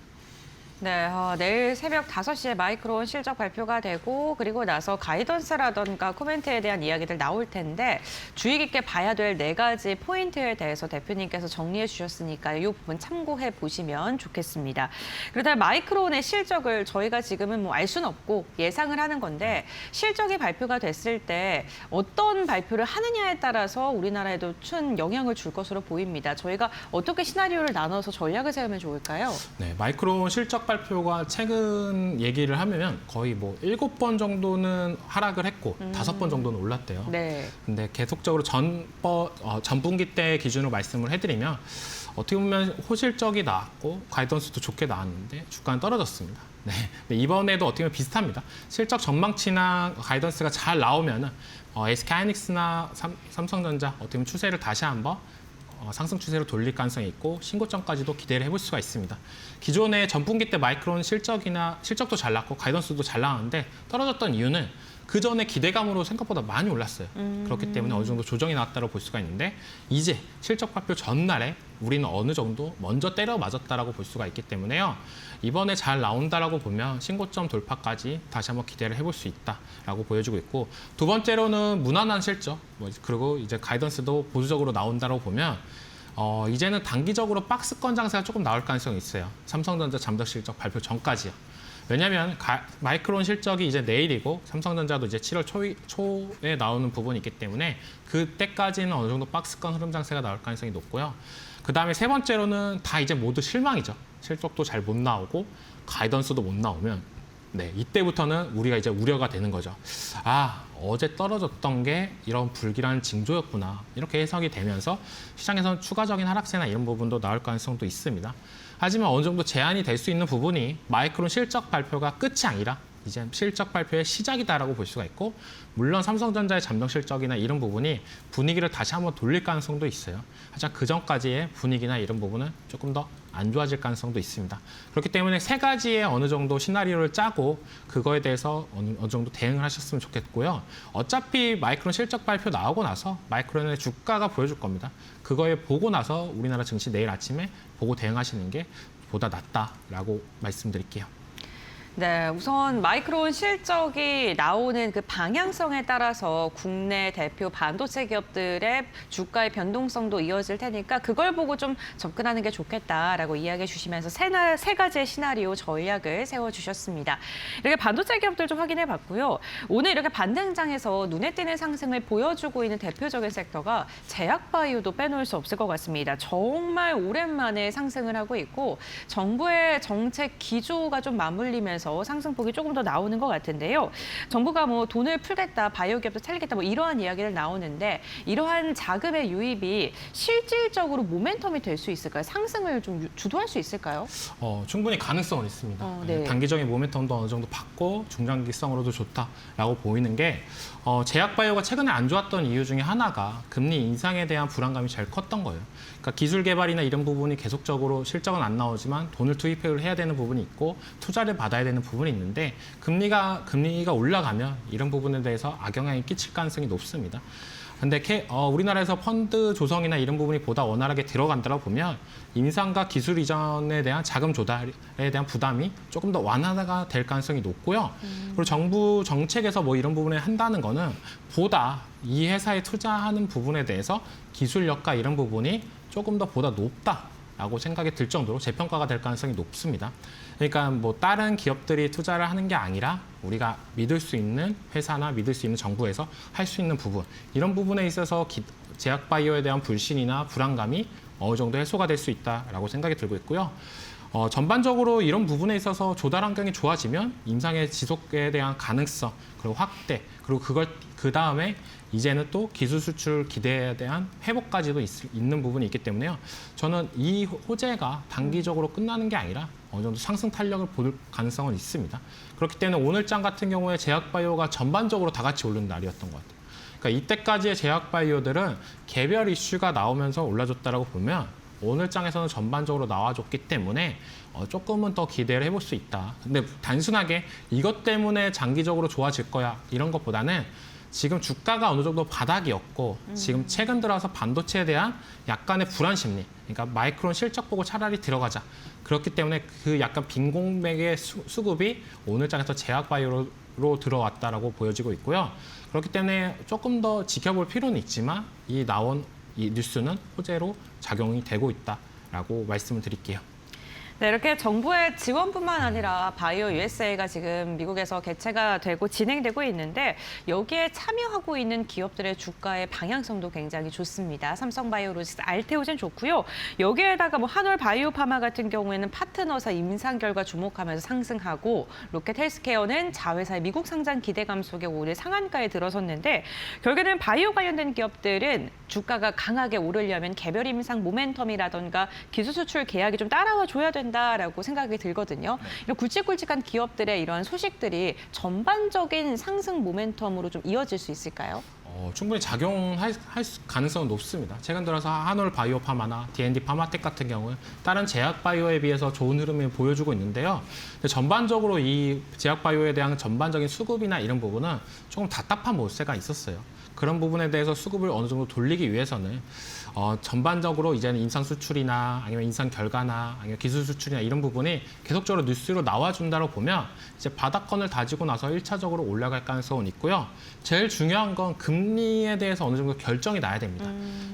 네, 내일 새벽 5시에 마이크론 실적 발표가 되고 그리고 나서 가이던스라던가 코멘트에 대한 이야기들 나올 텐데 주의 깊게 봐야 될 4가지 포인트에 대해서 대표님께서 정리해 주셨으니까 이 부분 참고해 보시면 좋겠습니다. 그러다 마이크론의 실적을 저희가 지금은 알 수는 없고 예상을 하는 건데 실적이 발표가 됐을 때 어떤 발표를 하느냐에 따라서 우리나라에도 큰 영향을 줄 것으로 보입니다. 저희가 어떻게 시나리오를 나눠서 전략을 세우면 좋을까요? 네, 마이크론 실적 발표가 최근 얘기를 하면 거의 7번 정도는 하락을 했고 5번 정도는 올랐대요. 네. 근데 계속적으로 전분기 때 기준으로 말씀을 해드리면 어떻게 보면 호실적이 나왔고 가이던스도 좋게 나왔는데 주가는 떨어졌습니다. 네. 근데 이번에도 어떻게 보면 비슷합니다. 실적 전망치나 가이던스가 잘 나오면은 SK하이닉스나 삼성전자 어떻게 보면 추세를 다시 한번 상승 추세로 돌릴 가능성이 있고 신고점까지도 기대를 해볼 수가 있습니다. 기존에 전분기 때 마이크론 실적도 잘 났고 가이던스도 잘 나왔는데 떨어졌던 이유는 그 전에 기대감으로 생각보다 많이 올랐어요. 그렇기 때문에 어느 정도 조정이 나왔다고 볼 수가 있는데 이제 실적 발표 전날에 우리는 어느 정도 먼저 때려 맞았다라고 볼 수가 있기 때문에요. 이번에 잘 나온다라고 보면 신고점 돌파까지 다시 한번 기대를 해볼 수 있다라고 보여지고 있고 두 번째로는 무난한 실적 그리고 이제 가이던스도 보수적으로 나온다라고 보면 이제는 단기적으로 박스권 장세가 조금 나올 가능성이 있어요. 삼성전자 잠적 실적 발표 전까지요. 왜냐하면 마이크론 실적이 이제 내일이고 삼성전자도 이제 7월 초에 나오는 부분이 있기 때문에 그때까지는 어느 정도 박스권 흐름 장세가 나올 가능성이 높고요. 그다음에 세 번째로는 다 이제 모두 실망이죠. 실적도 잘 못 나오고 가이던스도 못 나오면 이때부터는 우리가 이제 우려가 되는 거죠. 어제 떨어졌던 게 이런 불길한 징조였구나. 이렇게 해석이 되면서 시장에서는 추가적인 하락세나 이런 부분도 나올 가능성도 있습니다. 하지만 어느 정도 제한이 될 수 있는 부분이 마이크론 실적 발표가 끝이 아니라 이제 실적 발표의 시작이다라고 볼 수가 있고 물론 삼성전자의 잠정 실적이나 이런 부분이 분위기를 다시 한번 돌릴 가능성도 있어요. 하지만 그 전까지의 분위기나 이런 부분은 조금 더 안 좋아질 가능성도 있습니다. 그렇기 때문에 세 가지의 어느 정도 시나리오를 짜고 그거에 대해서 어느 정도 대응을 하셨으면 좋겠고요. 어차피 마이크론 실적 발표 나오고 나서 마이크론의 주가가 보여줄 겁니다. 그거에 보고 나서 우리나라 증시 내일 아침에 보고 대응하시는 게 보다 낫다라고 말씀드릴게요. 네, 우선 마이크론 실적이 나오는 그 방향성에 따라서 국내 대표 반도체 기업들의 주가의 변동성도 이어질 테니까 그걸 보고 좀 접근하는 게 좋겠다라고 이야기해 주시면서 세 가지의 시나리오 전략을 세워주셨습니다. 이렇게 반도체 기업들 좀 확인해 봤고요. 오늘 이렇게 반등장에서 눈에 띄는 상승을 보여주고 있는 대표적인 섹터가 제약바이오도 빼놓을 수 없을 것 같습니다. 정말 오랜만에 상승을 하고 있고 정부의 정책 기조가 좀 맞물리면서 상승폭이 조금 더 나오는 것 같은데요. 정부가 뭐 돈을 풀겠다, 바이오 기업도 살리겠다, 뭐 이러한 이야기를 나오는데 이러한 자금의 유입이 실질적으로 모멘텀이 될 수 있을까요? 상승을 좀 주도할 수 있을까요? 충분히 가능성은 있습니다. 네. 단기적인 모멘텀도 어느 정도 받고 중장기성으로도 좋다라고 보이는 게 제약바이오가 최근에 안 좋았던 이유 중에 하나가 금리 인상에 대한 불안감이 제일 컸던 거예요. 그러니까 기술 개발이나 이런 부분이 계속적으로 실적은 안 나오지만 돈을 투입을 해야 되는 부분이 있고 투자를 받아야 되는 부분이 있는데 금리가 올라가면 이런 부분에 대해서 악영향이 끼칠 가능성이 높습니다. 근데 우리나라에서 펀드 조성이나 이런 부분이 보다 원활하게 들어간다고 보면 인상과 기술 이전에 대한 자금 조달에 대한 부담이 조금 더 완화가 될 가능성이 높고요. 그리고 정부 정책에서 뭐 이런 부분을 한다는 거는 보다 이 회사에 투자하는 부분에 대해서 기술력과 이런 부분이 조금 더 보다 높다라고 생각이 들 정도로 재평가가 될 가능성이 높습니다. 그러니까 뭐 다른 기업들이 투자를 하는 게 아니라 우리가 믿을 수 있는 회사나 믿을 수 있는 정부에서 할 수 있는 부분 이런 부분에 있어서 제약바이오에 대한 불신이나 불안감이 어느 정도 해소가 될 수 있다라고 생각이 들고 있고요. 전반적으로 이런 부분에 있어서 조달 환경이 좋아지면 인상의 지속에 대한 가능성 그리고 확대 그리고 그 다음에 이제는 또 기술 수출 기대에 대한 회복까지도 있는 부분이 있기 때문에요. 저는 이 호재가 단기적으로 끝나는 게 아니라 어느 정도 상승 탄력을 볼 가능성은 있습니다. 그렇기 때문에 오늘장 같은 경우에 제약바이오가 전반적으로 다 같이 오른 날이었던 것 같아요. 그러니까 이때까지의 제약바이오들은 개별 이슈가 나오면서 올라줬다라고 보면 오늘장에서는 전반적으로 나와줬기 때문에 조금은 더 기대를 해볼 수 있다. 근데 단순하게 이것 때문에 장기적으로 좋아질 거야 이런 것보다는 지금 주가가 어느 정도 바닥이었고 지금 최근 들어서 반도체에 대한 약간의 불안 심리 그러니까 마이크론 실적 보고 차라리 들어가자. 그렇기 때문에 그 약간 빈 공백의 수급이 오늘장에서 제약바이오로 들어왔다라고 보여지고 있고요. 그렇기 때문에 조금 더 지켜볼 필요는 있지만 나온 이 뉴스는 호재로 작용이 되고 있다라고 말씀을 드릴게요. 네, 이렇게 정부의 지원뿐만 아니라 바이오 USA가 지금 미국에서 개최가 되고 진행되고 있는데 여기에 참여하고 있는 기업들의 주가의 방향성도 굉장히 좋습니다. 삼성바이오로직스, 알테오젠 좋고요. 여기에다가 뭐 한올바이오파마 같은 경우에는 파트너사 임상 결과 주목하면서 상승하고 로켓헬스케어는 자회사의 미국 상장 기대감 속에 오늘 상한가에 들어섰는데 결국에는 바이오 관련된 기업들은 주가가 강하게 오르려면 개별 임상 모멘텀이라던가 기술 수출 계약이 좀 따라와 줘야 된다라고 생각이 들거든요. 이런 굵직굵직한 기업들의 이런 소식들이 전반적인 상승 모멘텀으로 좀 이어질 수 있을까요? 충분히 작용할 가능성은 높습니다. 최근 들어서 한올 바이오파마나 D&D 파마텍 같은 경우는 다른 제약 바이오에 비해서 좋은 흐름을 보여주고 있는데요. 근데 전반적으로 이 제약 바이오에 대한 전반적인 수급이나 이런 부분은 조금 답답한 모습가 있었어요. 그런 부분에 대해서 수급을 어느 정도 돌리기 위해서는 전반적으로 이제는 임상 수출이나 아니면 임상 결과나 아니면 기술 수출이나 이런 부분이 계속적으로 뉴스로 나와준다고 보면 이제 바닥권을 다지고 나서 1차적으로 올라갈 가능성은 있고요. 제일 중요한 건 금리에 대해서 어느 정도 결정이 나야 됩니다.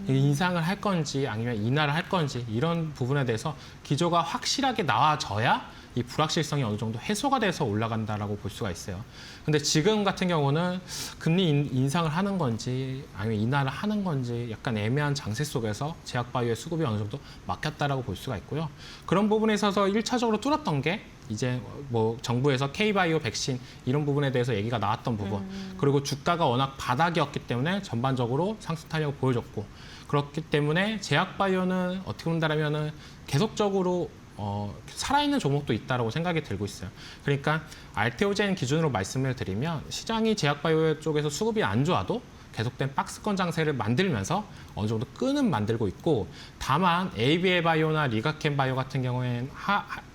인상을 할 건지 아니면 인하를 할 건지 이런 부분에 대해서 기조가 확실하게 나와져야 이 불확실성이 어느 정도 해소가 돼서 올라간다라고 볼 수가 있어요. 근데 지금 같은 경우는 금리 인상을 하는 건지 아니면 인하를 하는 건지 약간 애매한 장세 속에서 제약바이오의 수급이 어느 정도 막혔다라고 볼 수가 있고요. 그런 부분에 있어서 1차적으로 뚫었던 게 이제 뭐 정부에서 K바이오 백신 이런 부분에 대해서 얘기가 나왔던 부분 그리고 주가가 워낙 바닥이었기 때문에 전반적으로 상승 탄력을 보여줬고 그렇기 때문에 제약바이오는 어떻게 본다면은 계속적으로 살아있는 종목도 있다고 생각이 들고 있어요. 그러니까 알테오젠 기준으로 말씀을 드리면 시장이 제약바이오 쪽에서 수급이 안 좋아도 계속된 박스권 장세를 만들면서 어느 정도 끈은 만들고 있고 다만 ABA 바이오나 리가켄 바이오 같은 경우에는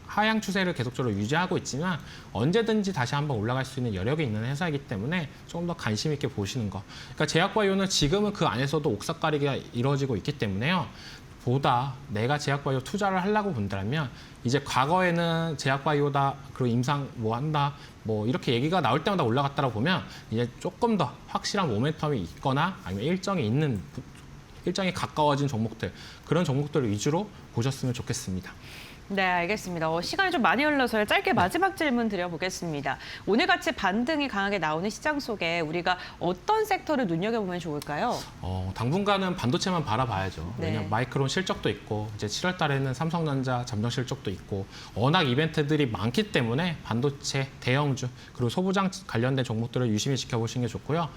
하향 추세를 계속적으로 유지하고 있지만 언제든지 다시 한번 올라갈 수 있는 여력이 있는 회사이기 때문에 조금 더 관심 있게 보시는 거. 그러니까 제약바이오는 지금은 그 안에서도 옥석가리기가 이루어지고 있기 때문에요. 보다 내가 제약바이오 투자를 하려고 본다면 이제 과거에는 제약바이오다 그리고 임상 뭐 한다 뭐 이렇게 얘기가 나올 때마다 올라갔다고 보면 이제 조금 더 확실한 모멘텀이 있거나 아니면 일정이 가까워진 종목들 그런 종목들을 위주로 보셨으면 좋겠습니다. 네, 알겠습니다. 시간이 좀 많이 흘러서 짧게 마지막 질문 드려보겠습니다. 오늘같이 반등이 강하게 나오는 시장 속에 우리가 어떤 섹터를 눈여겨보면 좋을까요? 당분간은 반도체만 바라봐야죠. 네. 왜냐하면 마이크론 실적도 있고 이제 7월 달에는 삼성전자 잠정 실적도 있고 워낙 이벤트들이 많기 때문에 반도체, 대형주 그리고 소부장 관련된 종목들을 유심히 지켜보시는 게 좋고요.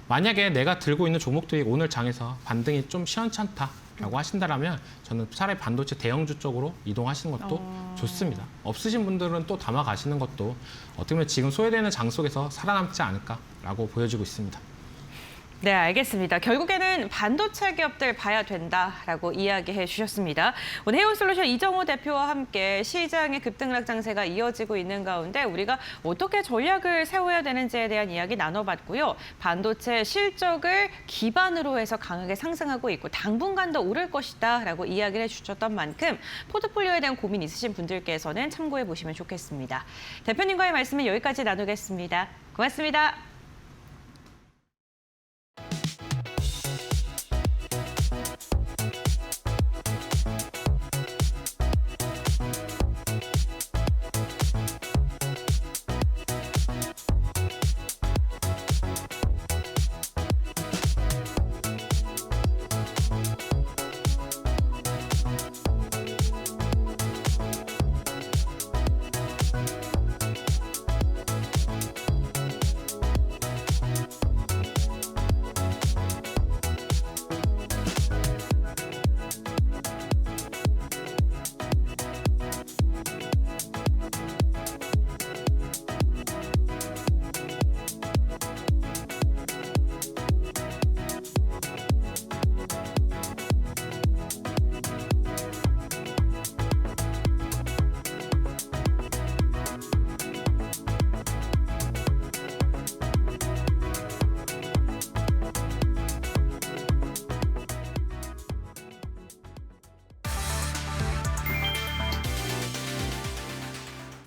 만약에 내가 들고 있는 종목들이 오늘 장에서 반등이 좀 시원찮다라고 하신다면 저는 차라리 반도체 대형주 쪽으로 이동하시는 것도 좋습니다. 없으신 분들은 또 담아 가시는 것도 어떻게 보면 지금 소외되는 장 속에서 살아남지 않을까라고 보여지고 있습니다. 네, 알겠습니다. 결국에는 반도체 기업들 봐야 된다라고 이야기해 주셨습니다. 오늘 해운솔루션 이정호 대표와 함께 시장의 급등락 장세가 이어지고 있는 가운데 우리가 어떻게 전략을 세워야 되는지에 대한 이야기 나눠봤고요. 반도체 실적을 기반으로 해서 강하게 상승하고 있고 당분간 더 오를 것이다라고 이야기를 해주셨던 만큼 포트폴리오에 대한 고민 있으신 분들께서는 참고해 보시면 좋겠습니다. 대표님과의 말씀은 여기까지 나누겠습니다. 고맙습니다.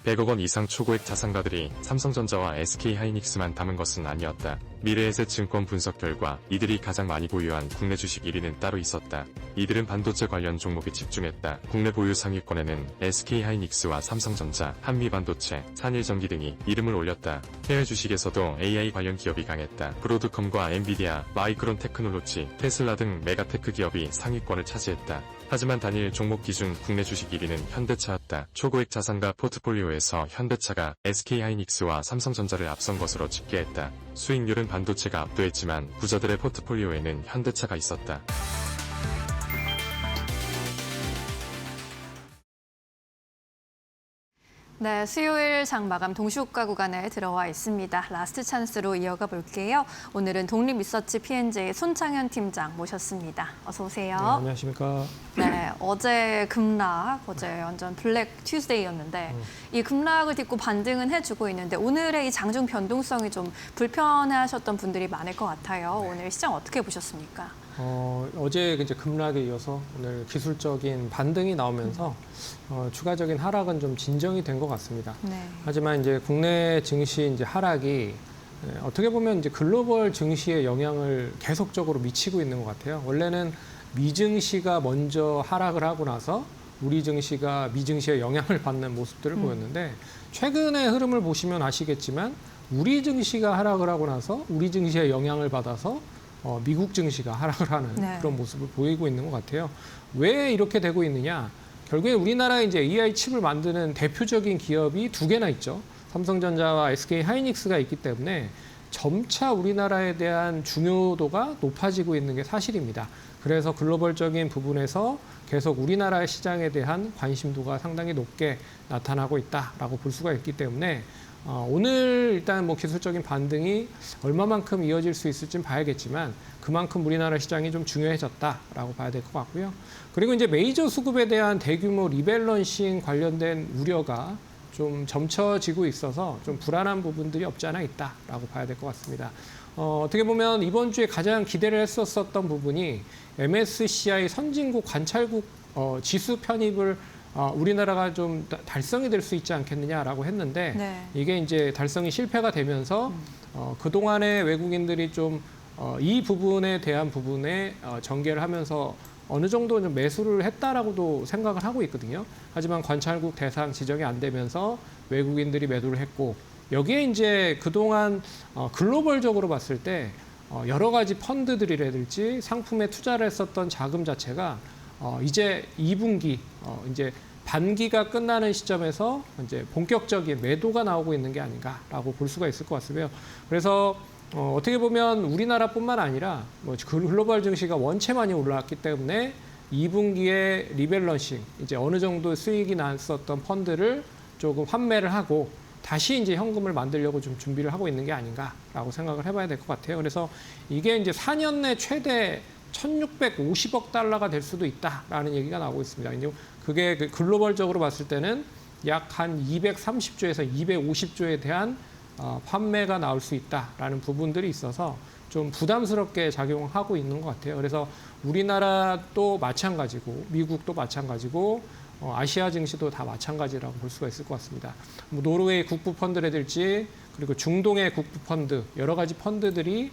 백억 원 이상 초고액 자산가들이 삼성전자와 SK하이닉스만 담은 것은 아니었다. 미래에셋증권 분석 결과 이들이 가장 많이 보유한 국내 주식 1위는 따로 있었다. 이들은 반도체 관련 종목에 집중했다. 국내 보유 상위권에는 SK하이닉스와 삼성전자, 한미반도체, 산일전기 등이 이름을 올렸다. 해외 주식에서도 AI 관련 기업이 강했다. 브로드컴과 엔비디아, 마이크론 테크놀로지, 테슬라 등 메가테크 기업이 상위권을 차지했다. 하지만 단일 종목 기준 국내 주식 1위는 현대차였다. 초고액 자산가 포트폴리오에서 현대차가 SK하이닉스와 삼성전자를 앞선 것으로 집계했다. 수익률은 반도체가 압도했지만 부자들의 포트폴리오에는 현대차가 있었다. 네, 수요일 장 마감 동시호가 구간에 들어와 있습니다. 라스트 찬스로 이어가 볼게요. 오늘은 독립리서치 P&J 손창현 팀장 모셨습니다. 어서 오세요. 네, 안녕하십니까. 네, 어제 급락, 어제 완전 블랙 튜스데이였는데 이 급락을 딛고 반등은 해주고 있는데 오늘의 이 장중 변동성이 좀 불편해하셨던 분들이 많을 것 같아요. 오늘 시장 어떻게 보셨습니까? 어제 이제 급락에 이어서 오늘 기술적인 반등이 나오면서 추가적인 하락은 좀 진정이 된 것 같습니다. 네. 하지만 이제 국내 증시 이제 하락이 어떻게 보면 이제 글로벌 증시에 영향을 계속적으로 미치고 있는 것 같아요. 원래는 미증시가 먼저 하락을 하고 나서 우리 증시가 미증시의 영향을 받는 모습들을 보였는데 최근의 흐름을 보시면 아시겠지만 우리 증시가 하락을 하고 나서 우리 증시의 영향을 받아서 미국 증시가 하락을 하는 네. 그런 모습을 보이고 있는 것 같아요. 왜 이렇게 되고 있느냐? 결국에 우리나라에 이제 AI 칩을 만드는 대표적인 기업이 두 개나 있죠. 삼성전자와 SK 하이닉스가 있기 때문에 점차 우리나라에 대한 중요도가 높아지고 있는 게 사실입니다. 그래서 글로벌적인 부분에서 계속 우리나라의 시장에 대한 관심도가 상당히 높게 나타나고 있다라고 볼 수가 있기 때문에 오늘 일단 뭐 기술적인 반등이 얼마만큼 이어질 수 있을지는 봐야겠지만 그만큼 우리나라 시장이 좀 중요해졌다라고 봐야 될 것 같고요. 그리고 이제 메이저 수급에 대한 대규모 리밸런싱 관련된 우려가 좀 점쳐지고 있어서 좀 불안한 부분들이 없지 않아 있다라고 봐야 될 것 같습니다. 어떻게 보면 이번 주에 가장 기대를 했었던 부분이 MSCI 선진국 관찰국 지수 편입을 우리나라가 좀 달성이 될 수 있지 않겠느냐라고 했는데 네. 이게 이제 달성이 실패가 되면서 그동안의 외국인들이 좀 이 부분에 대한 부분에 전개를 하면서 어느 정도 좀 매수를 했다라고도 생각을 하고 있거든요. 하지만 관찰국 대상 지정이 안 되면서 외국인들이 매도를 했고 여기에 이제 그동안 글로벌적으로 봤을 때 여러 가지 펀드들이라든지 상품에 투자를 했었던 자금 자체가 이제 2분기 이제 반기가 끝나는 시점에서 이제 본격적인 매도가 나오고 있는 게 아닌가라고 볼 수가 있을 것 같고요. 그래서 어떻게 보면 우리나라뿐만 아니라 뭐 글로벌 증시가 원체 많이 올라왔기 때문에 2분기에 리밸런싱 이제 어느 정도 수익이 났었던 펀드를 조금 환매를 하고 다시 이제 현금을 만들려고 좀 준비를 하고 있는 게 아닌가라고 생각을 해봐야 될 것 같아요. 그래서 이게 이제 4년 내 최대 1,650억 달러가 될 수도 있다라는 얘기가 나오고 있습니다. 이제 그게 글로벌적으로 봤을 때는 약 한 230조에서 250조에 대한 판매가 나올 수 있다라는 부분들이 있어서 좀 부담스럽게 작용하고 있는 것 같아요. 그래서 우리나라도 마찬가지고 미국도 마찬가지고 아시아 증시도 다 마찬가지라고 볼 수가 있을 것 같습니다. 뭐 노르웨이 국부 펀드라든지 그리고 중동의 국부 펀드 여러 가지 펀드들이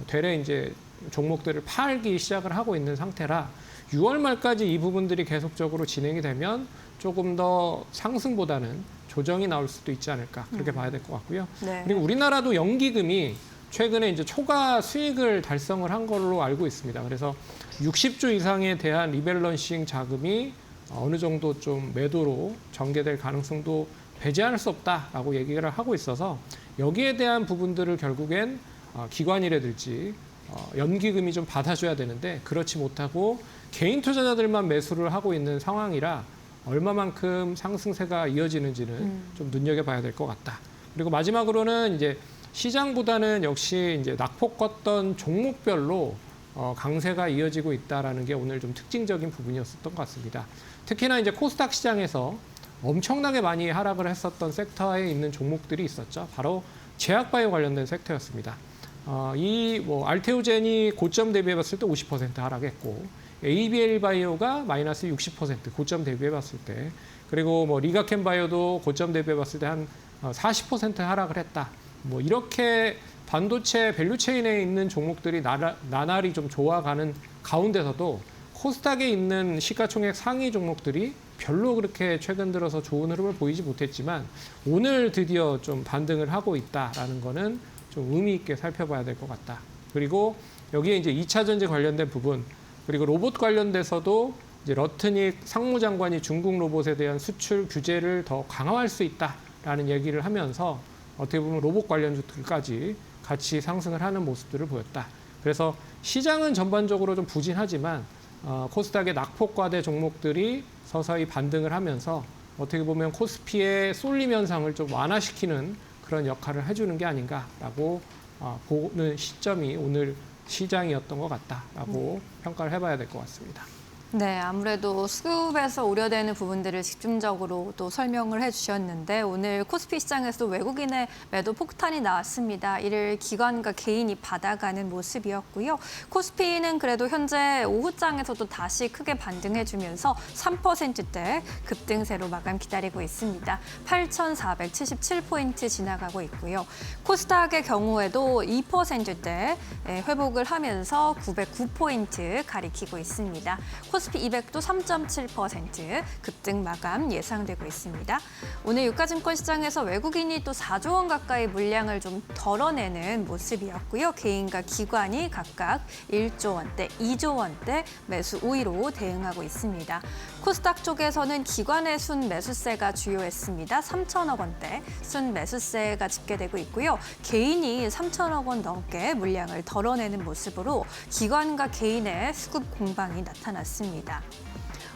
되레 이제 종목들을 팔기 시작을 하고 있는 상태라 6월 말까지 이 부분들이 계속적으로 진행이 되면 조금 더 상승보다는 조정이 나올 수도 있지 않을까 그렇게 봐야 될 것 같고요. 네. 그리고 우리나라도 연기금이 최근에 이제 초과 수익을 달성을 한 걸로 알고 있습니다. 그래서 60조 이상에 대한 리밸런싱 자금이 어느 정도 좀 매도로 전개될 가능성도 배제할 수 없다라고 얘기를 하고 있어서 여기에 대한 부분들을 결국엔 기관이라든지 연기금이 좀 받아줘야 되는데 그렇지 못하고 개인 투자자들만 매수를 하고 있는 상황이라 얼마만큼 상승세가 이어지는지는 좀 눈여겨봐야 될 것 같다. 그리고 마지막으로는 이제 시장보다는 역시 이제 낙폭 껐던 종목별로 강세가 이어지고 있다라는 게 오늘 좀 특징적인 부분이었던 것 같습니다. 특히나 이제 코스닥 시장에서 엄청나게 많이 하락을 했었던 섹터에 있는 종목들이 있었죠. 바로 제약바이오 관련된 섹터였습니다. 이 뭐 알테오젠이 고점 대비해봤을 때 50% 하락했고 ABL 바이오가 마이너스 60% 고점 대비해봤을 때 그리고 뭐 리가켄 바이오도 고점 대비해봤을 때 한 40% 하락을 했다. 뭐 이렇게 반도체 밸류체인에 있는 종목들이 나날이 좀 좋아가는 가운데서도 코스닥에 있는 시가총액 상위 종목들이 별로 그렇게 최근 들어서 좋은 흐름을 보이지 못했지만 오늘 드디어 좀 반등을 하고 있다라는 거는 좀 의미 있게 살펴봐야 될 것 같다. 그리고 여기에 이제 2차 전지 관련된 부분 그리고 로봇 관련돼서도 이제 러트닉 상무장관이 중국 로봇에 대한 수출 규제를 더 강화할 수 있다라는 얘기를 하면서 어떻게 보면 로봇 관련주들까지 같이 상승을 하는 모습들을 보였다. 그래서 시장은 전반적으로 좀 부진하지만 코스닥의 낙폭과대 종목들이 서서히 반등을 하면서 어떻게 보면 코스피의 쏠림 현상을 좀 완화시키는 그런 역할을 해주는 게 아닌가라고 보는 시점이 오늘 시장이었던 것 같다라고 평가를 해봐야 될 것 같습니다. 네, 아무래도 수급에서 우려되는 부분들을 집중적으로 또 설명을 해주셨는데 오늘 코스피 시장에서도 외국인의 매도 폭탄이 나왔습니다. 이를 기관과 개인이 받아가는 모습이었고요. 코스피는 그래도 현재 오후장에서도 다시 크게 반등해주면서 3%대 급등세로 마감 기다리고 있습니다. 8,477포인트 지나가고 있고요. 코스닥의 경우에도 2%대 회복을 하면서 909포인트 가리키고 있습니다. 코스피 200도 3.7% 급등 마감 예상되고 있습니다. 오늘 유가증권 시장에서 외국인이 또 4조 원 가까이 물량을 좀 덜어내는 모습이었고요. 개인과 기관이 각각 1조 원대, 2조 원대 매수 우위로 대응하고 있습니다. 코스닥 쪽에서는 기관의 순 매수세가 주요했습니다. 3천억 원대 순 매수세가 집계되고 있고요. 개인이 3천억 원 넘게 물량을 덜어내는 모습으로 기관과 개인의 수급 공방이 나타났습니다.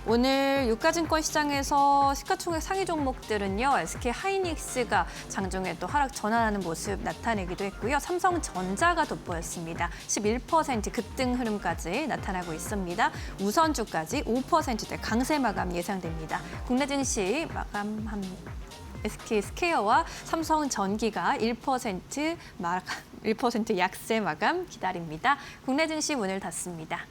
오늘 유가증권 시장에서 시가총액 상위 종목들은요. SK 하이닉스가 장중에 또 하락 전환하는 모습 나타내기도 했고요. 삼성전자가 돋보였습니다. 11% 급등 흐름까지 나타나고 있습니다. 우선주까지 5%대 강세 마감 예상됩니다. 국내 증시 마감한 SK 스퀘어와 삼성전기가 1% 약세 마감 기다립니다. 국내 증시 문을 닫습니다.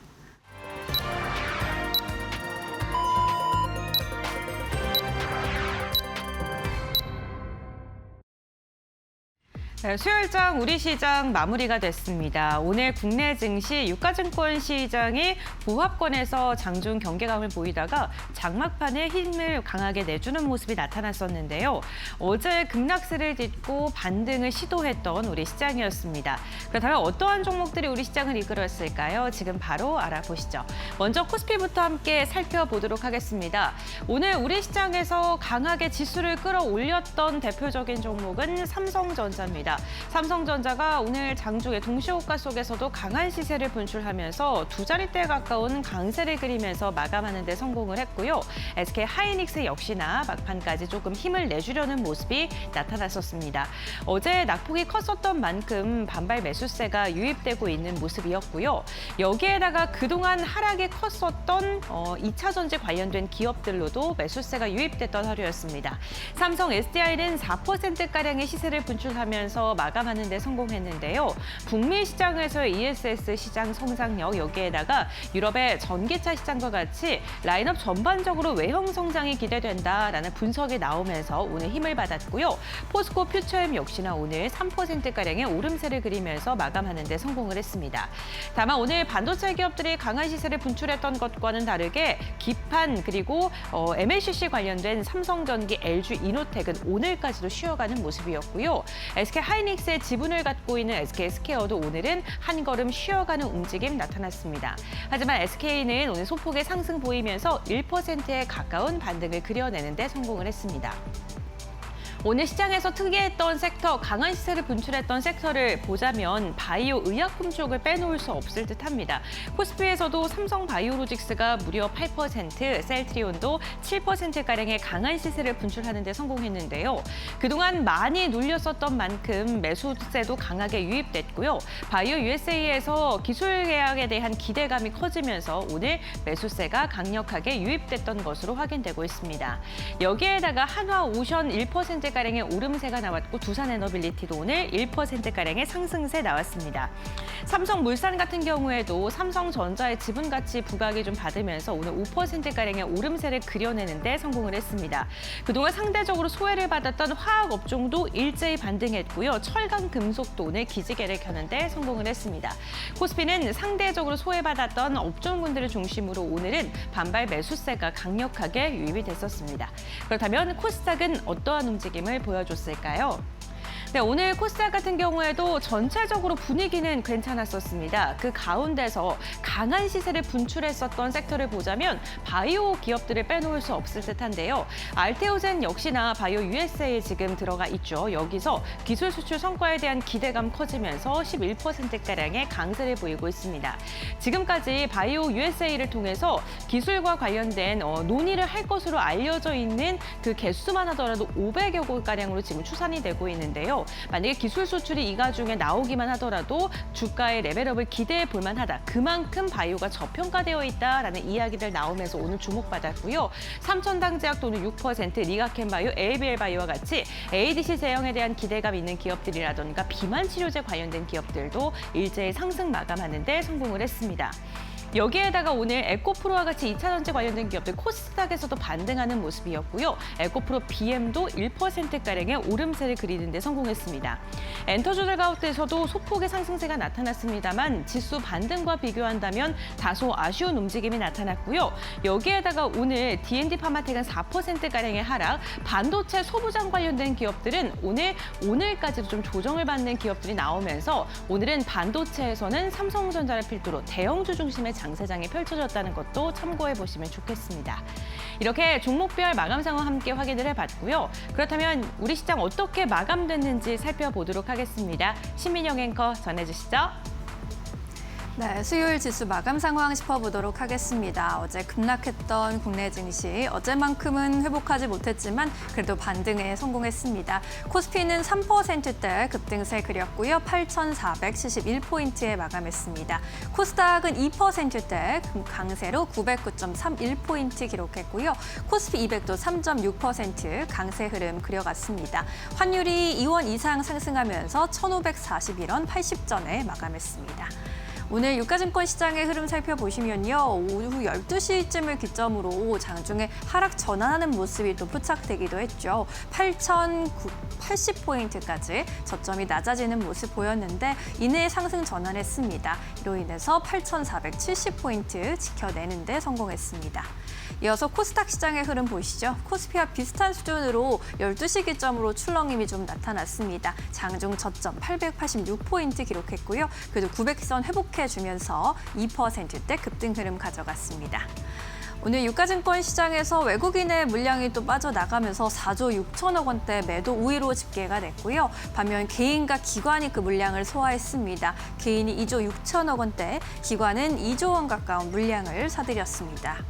네, 수요일장 우리 시장 마무리가 됐습니다. 오늘 국내 증시 유가증권 시장이 보합권에서 장중 경계감을 보이다가 장막판에 힘을 강하게 내주는 모습이 나타났었는데요. 어제 급락세를 딛고 반등을 시도했던 우리 시장이었습니다. 그렇다면 어떠한 종목들이 우리 시장을 이끌었을까요? 지금 바로 알아보시죠. 먼저 코스피부터 함께 살펴보도록 하겠습니다. 오늘 우리 시장에서 강하게 지수를 끌어올렸던 대표적인 종목은 삼성전자입니다. 삼성전자가 오늘 장중에 동시호가 속에서도 강한 시세를 분출하면서 두 자릿대에 가까운 강세를 그리면서 마감하는 데 성공을 했고요. SK 하이닉스 역시나 막판까지 조금 힘을 내주려는 모습이 나타났었습니다. 어제 낙폭이 컸었던 만큼 반발 매수세가 유입되고 있는 모습이었고요. 여기에다가 그동안 하락이 컸었던 2차 전지 관련된 기업들로도 매수세가 유입됐던 하루였습니다. 삼성 SDI는 4%가량의 시세를 분출하면서 마감하는 데 성공했는데요. 북미 시장에서의 ESS 시장 성장력, 여기에다가 유럽의 전기차 시장과 같이 라인업 전반적으로 외형 성장이 기대된다라는 분석이 나오면서 오늘 힘을 받았고요. 포스코 퓨처엠 역시나 오늘 3%가량의 오름세를 그리면서 마감하는 데 성공을 했습니다. 다만 오늘 반도체 기업들이 강한 시세를 분출했던 것과는 다르게 기판 그리고 MLCC 관련된 삼성전기, LG이노텍은 오늘까지도 쉬어가는 모습이었고요. SK 하이닉스의 지분을 갖고 있는 SK 스퀘어도 오늘은 한 걸음 쉬어가는 움직임 나타났습니다. 하지만 SK는 오늘 소폭의 상승 보이면서 1%에 가까운 반등을 그려내는 데 성공을 했습니다. 오늘 시장에서 특이했던 섹터, 강한 시세를 분출했던 섹터를 보자면 바이오 의약품 쪽을 빼놓을 수 없을 듯합니다. 코스피에서도 삼성 바이오로직스가 무려 8%, 셀트리온도 7%가량의 강한 시세를 분출하는 데 성공했는데요. 그동안 많이 눌렸었던 만큼 매수세도 강하게 유입됐고요. 바이오 USA에서 기술 계약에 대한 기대감이 커지면서 오늘 매수세가 강력하게 유입됐던 것으로 확인되고 있습니다. 여기에다가 한화오션 1%가량의 오름세가 나왔고 두산에너빌리티도 오늘 1%가량의 상승세 나왔습니다. 삼성물산 같은 경우에도 삼성전자의 지분가치 부각이 좀 받으면서 오늘 5%가량의 오름세를 그려내는 데 성공을 했습니다. 그동안 상대적으로 소외를 받았던 화학업종도 일제히 반등했고요. 철강, 금속도 오늘 기지개를 켜는 데 성공을 했습니다. 코스피는 상대적으로 소외받았던 업종군들을 중심으로 오늘은 반발 매수세가 강력하게 유입이 됐었습니다. 그렇다면 코스닥은 어떠한 움직임을 보여줬을까요? 네, 오늘 코스닥 같은 경우에도 전체적으로 분위기는 괜찮았었습니다. 그 가운데서 강한 시세를 분출했었던 섹터를 보자면 바이오 기업들을 빼놓을 수 없을 듯한데요. 알테오젠 역시나 바이오 USA에 지금 들어가 있죠. 여기서 기술 수출 성과에 대한 기대감 커지면서 11%가량의 강세를 보이고 있습니다. 지금까지 바이오 USA를 통해서 기술과 관련된 논의를 할 것으로 알려져 있는 그 개수만 하더라도 500여 곳가량으로 지금 추산이 되고 있는데요. 만약에 기술 수출이 이가 중에 나오기만 하더라도 주가의 레벨업을 기대해 볼 만하다. 그만큼 바이오가 저평가되어 있다라는 이야기들 나오면서 오늘 주목받았고요. 삼천당제약 또는 6%, 리가켄바이오, ABL바이오와 같이 ADC 제형에 대한 기대감 있는 기업들이라던가 비만 치료제 관련된 기업들도 일제히 상승 마감하는 데 성공을 했습니다. 여기에다가 오늘 에코프로와 같이 2차전지 관련된 기업들 코스닥에서도 반등하는 모습이었고요. 에코프로 BM도 1%가량의 오름세를 그리는 데 성공했습니다. 엔터주들 가운데서도 소폭의 상승세가 나타났습니다만 지수 반등과 비교한다면 다소 아쉬운 움직임이 나타났고요. 여기에다가 오늘 D&D 파마텍은 4%가량의 하락, 반도체 소부장 관련된 기업들은 오늘까지도 좀 조정을 받는 기업들이 나오면서 오늘은 반도체에서는 삼성전자를 필두로 대형주 중심의 장세장이 펼쳐졌다는 것도 참고해 보시면 좋겠습니다. 이렇게 종목별 마감 상황 함께 확인을 해봤고요. 그렇다면 우리 시장 어떻게 마감됐는지 살펴보도록 하겠습니다. 신민영 앵커 전해주시죠. 네, 수요일 지수 마감 상황 짚어보도록 하겠습니다. 어제 급락했던 국내 증시, 어제만큼은 회복하지 못했지만 그래도 반등에 성공했습니다. 코스피는 3%대 급등세 그렸고요. 8,471포인트에 마감했습니다. 코스닥은 2%대 강세로 909.31포인트 기록했고요. 코스피 200도 3.6% 강세 흐름 그려갔습니다. 환율이 2원 이상 상승하면서 1,541원 80전에 마감했습니다. 오늘 유가증권 시장의 흐름 살펴보시면요. 오후 12시쯤을 기점으로 장중에 하락 전환하는 모습이 또 포착되기도 했죠. 8,080포인트까지 저점이 낮아지는 모습 보였는데 이내 상승 전환했습니다. 이로 인해서 8,470포인트 지켜내는 데 성공했습니다. 이어서 코스닥 시장의 흐름 보시죠. 코스피와 비슷한 수준으로 12시 기점으로 출렁임이 좀 나타났습니다. 장중 저점 886포인트 기록했고요. 그래도 900선 회복해주면서 2%대 급등 흐름 가져갔습니다. 오늘 유가증권 시장에서 외국인의 물량이 또 빠져나가면서 4조 6천억 원대 매도 우위로 집계가 됐고요. 반면 개인과 기관이 그 물량을 소화했습니다. 개인이 2조 6천억 원대, 기관은 2조 원 가까운 물량을 사들였습니다.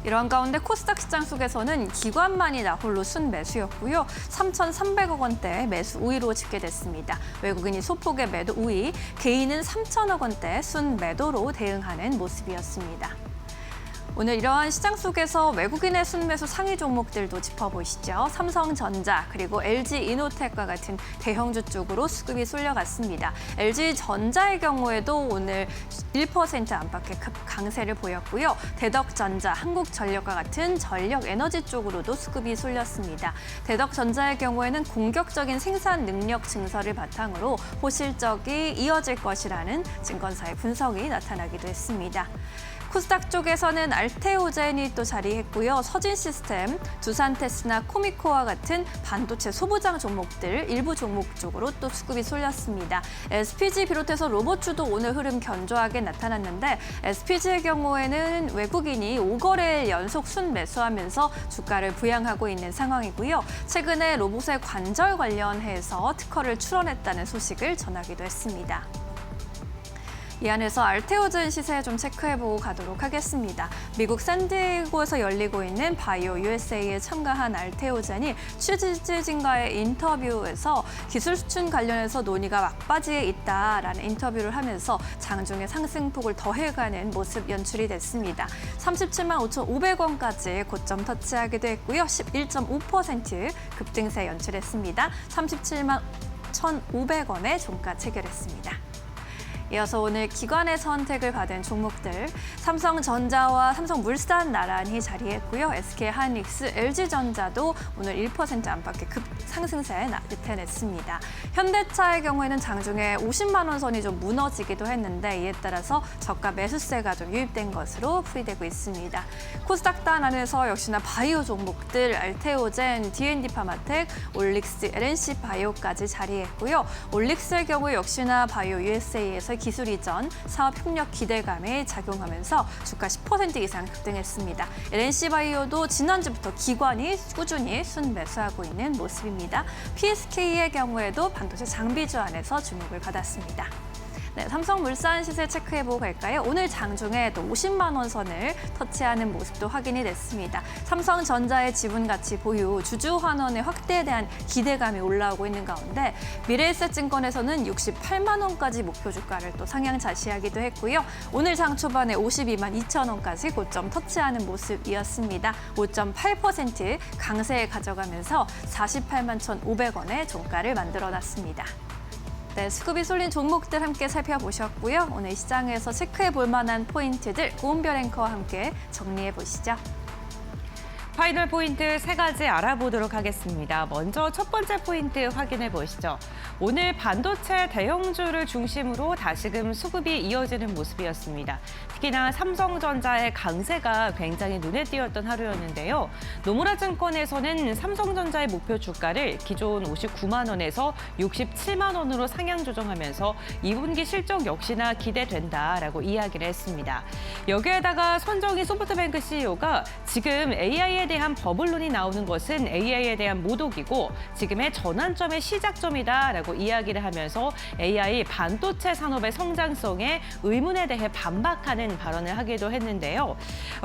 이러한 가운데 코스닥 시장 속에서는 기관만이 나홀로 순매수였고요. 3,300억 원대 매수 우위로 집계됐습니다. 외국인이 소폭의 매도 우위, 개인은 3천억 원대 순매도로 대응하는 모습이었습니다. 오늘 이러한 시장 속에서 외국인의 순매수 상위 종목들도 짚어보시죠. 삼성전자 그리고 LG이노텍과 같은 대형주 쪽으로 수급이 쏠려갔습니다. LG전자의 경우에도 오늘 1% 안팎의 강세를 보였고요. 대덕전자, 한국전력과 같은 전력에너지 쪽으로도 수급이 쏠렸습니다. 대덕전자의 경우에는 공격적인 생산 능력 증설을 바탕으로 호실적이 이어질 것이라는 증권사의 분석이 나타나기도 했습니다. 코스닥 쪽에서는 알테오젠이 또 자리했고요. 서진시스템, 두산테스나 코미코와 같은 반도체 소부장 종목들 일부 종목 쪽으로 또 수급이 쏠렸습니다. SPG 비롯해서 로봇주도 오늘 흐름 견조하게 나타났는데 SPG의 경우에는 외국인이 5거래일 연속 순매수하면서 주가를 부양하고 있는 상황이고요. 최근에 로봇의 관절 관련해서 특허를 출원했다는 소식을 전하기도 했습니다. 이 안에서 알테오젠 시세 좀 체크해보고 가도록 하겠습니다. 미국 샌디에고에서 열리고 있는 바이오 USA에 참가한 알테오젠이 취재진과의 인터뷰에서 기술 수출 관련해서 논의가 막바지에 있다라는 인터뷰를 하면서 장중에 상승폭을 더해가는 모습 연출이 됐습니다. 37만 5,500원까지 고점 터치하기도 했고요. 11.5% 급등세 연출했습니다. 37만 1,500원에 종가 체결했습니다. 이어서 오늘 기관의 선택을 받은 종목들, 삼성전자와 삼성물산 나란히 자리했고요. SK하이닉스, LG전자도 오늘 1% 안팎의 상승세 나타냈습니다. 현대차의 경우에는 장중에 50만 원 선이 좀 무너지기도 했는데 이에 따라서 저가 매수세가 좀 유입된 것으로 풀이되고 있습니다. 코스닥단 안에서 역시나 바이오 종목들 알테오젠, D&D 파마텍, 올릭스, LNC 바이오까지 자리했고요. 올릭스의 경우 역시나 바이오 USA에서 기술 이전, 사업 협력 기대감이 작용하면서 주가 10% 이상 급등했습니다. LNC 바이오도 지난주부터 기관이 꾸준히 순매수하고 있는 모습입니다. PSK의 경우에도 반도체 장비주 안에서 주목을 받았습니다. 네, 삼성물산 시세 체크해보고 갈까요? 오늘 장중에 또 50만 원 선을 터치하는 모습도 확인이 됐습니다. 삼성전자의 지분가치 보유, 주주환원의 확대에 대한 기대감이 올라오고 있는 가운데 미래에셋증권에서는 68만 원까지 목표 주가를 또 상향 자시하기도 했고요. 오늘 장 초반에 52만 2천 원까지 고점 터치하는 모습이었습니다. 5.8% 강세에 가져가면서 48만 1,500원의 종가를 만들어놨습니다. 네, 수급이 쏠린 종목들 함께 살펴보셨고요. 오늘 시장에서 체크해 볼 만한 포인트들 고은별 앵커와 함께 정리해 보시죠. 파이널 포인트 3가지 알아보도록 하겠습니다. 먼저 첫 번째 포인트 확인해 보시죠. 오늘 반도체 대형주를 중심으로 다시금 수급이 이어지는 모습이었습니다. 특히나 삼성전자의 강세가 굉장히 눈에 띄었던 하루였는데요. 노무라 증권에서는 삼성전자의 목표 주가를 기존 59만 원에서 67만 원으로 상향 조정하면서 2분기 실적 역시나 기대된다라고 이야기를 했습니다. 여기에다가 손정희 소프트뱅크 CEO가 지금 AI에 대한 버블론이 나오는 것은 AI에 대한 모독이고 지금의 전환점의 시작점이다라고 이야기를 하면서 AI 반도체 산업의 성장성에 의문에 대해 반박하는 발언을 하기도 했는데요.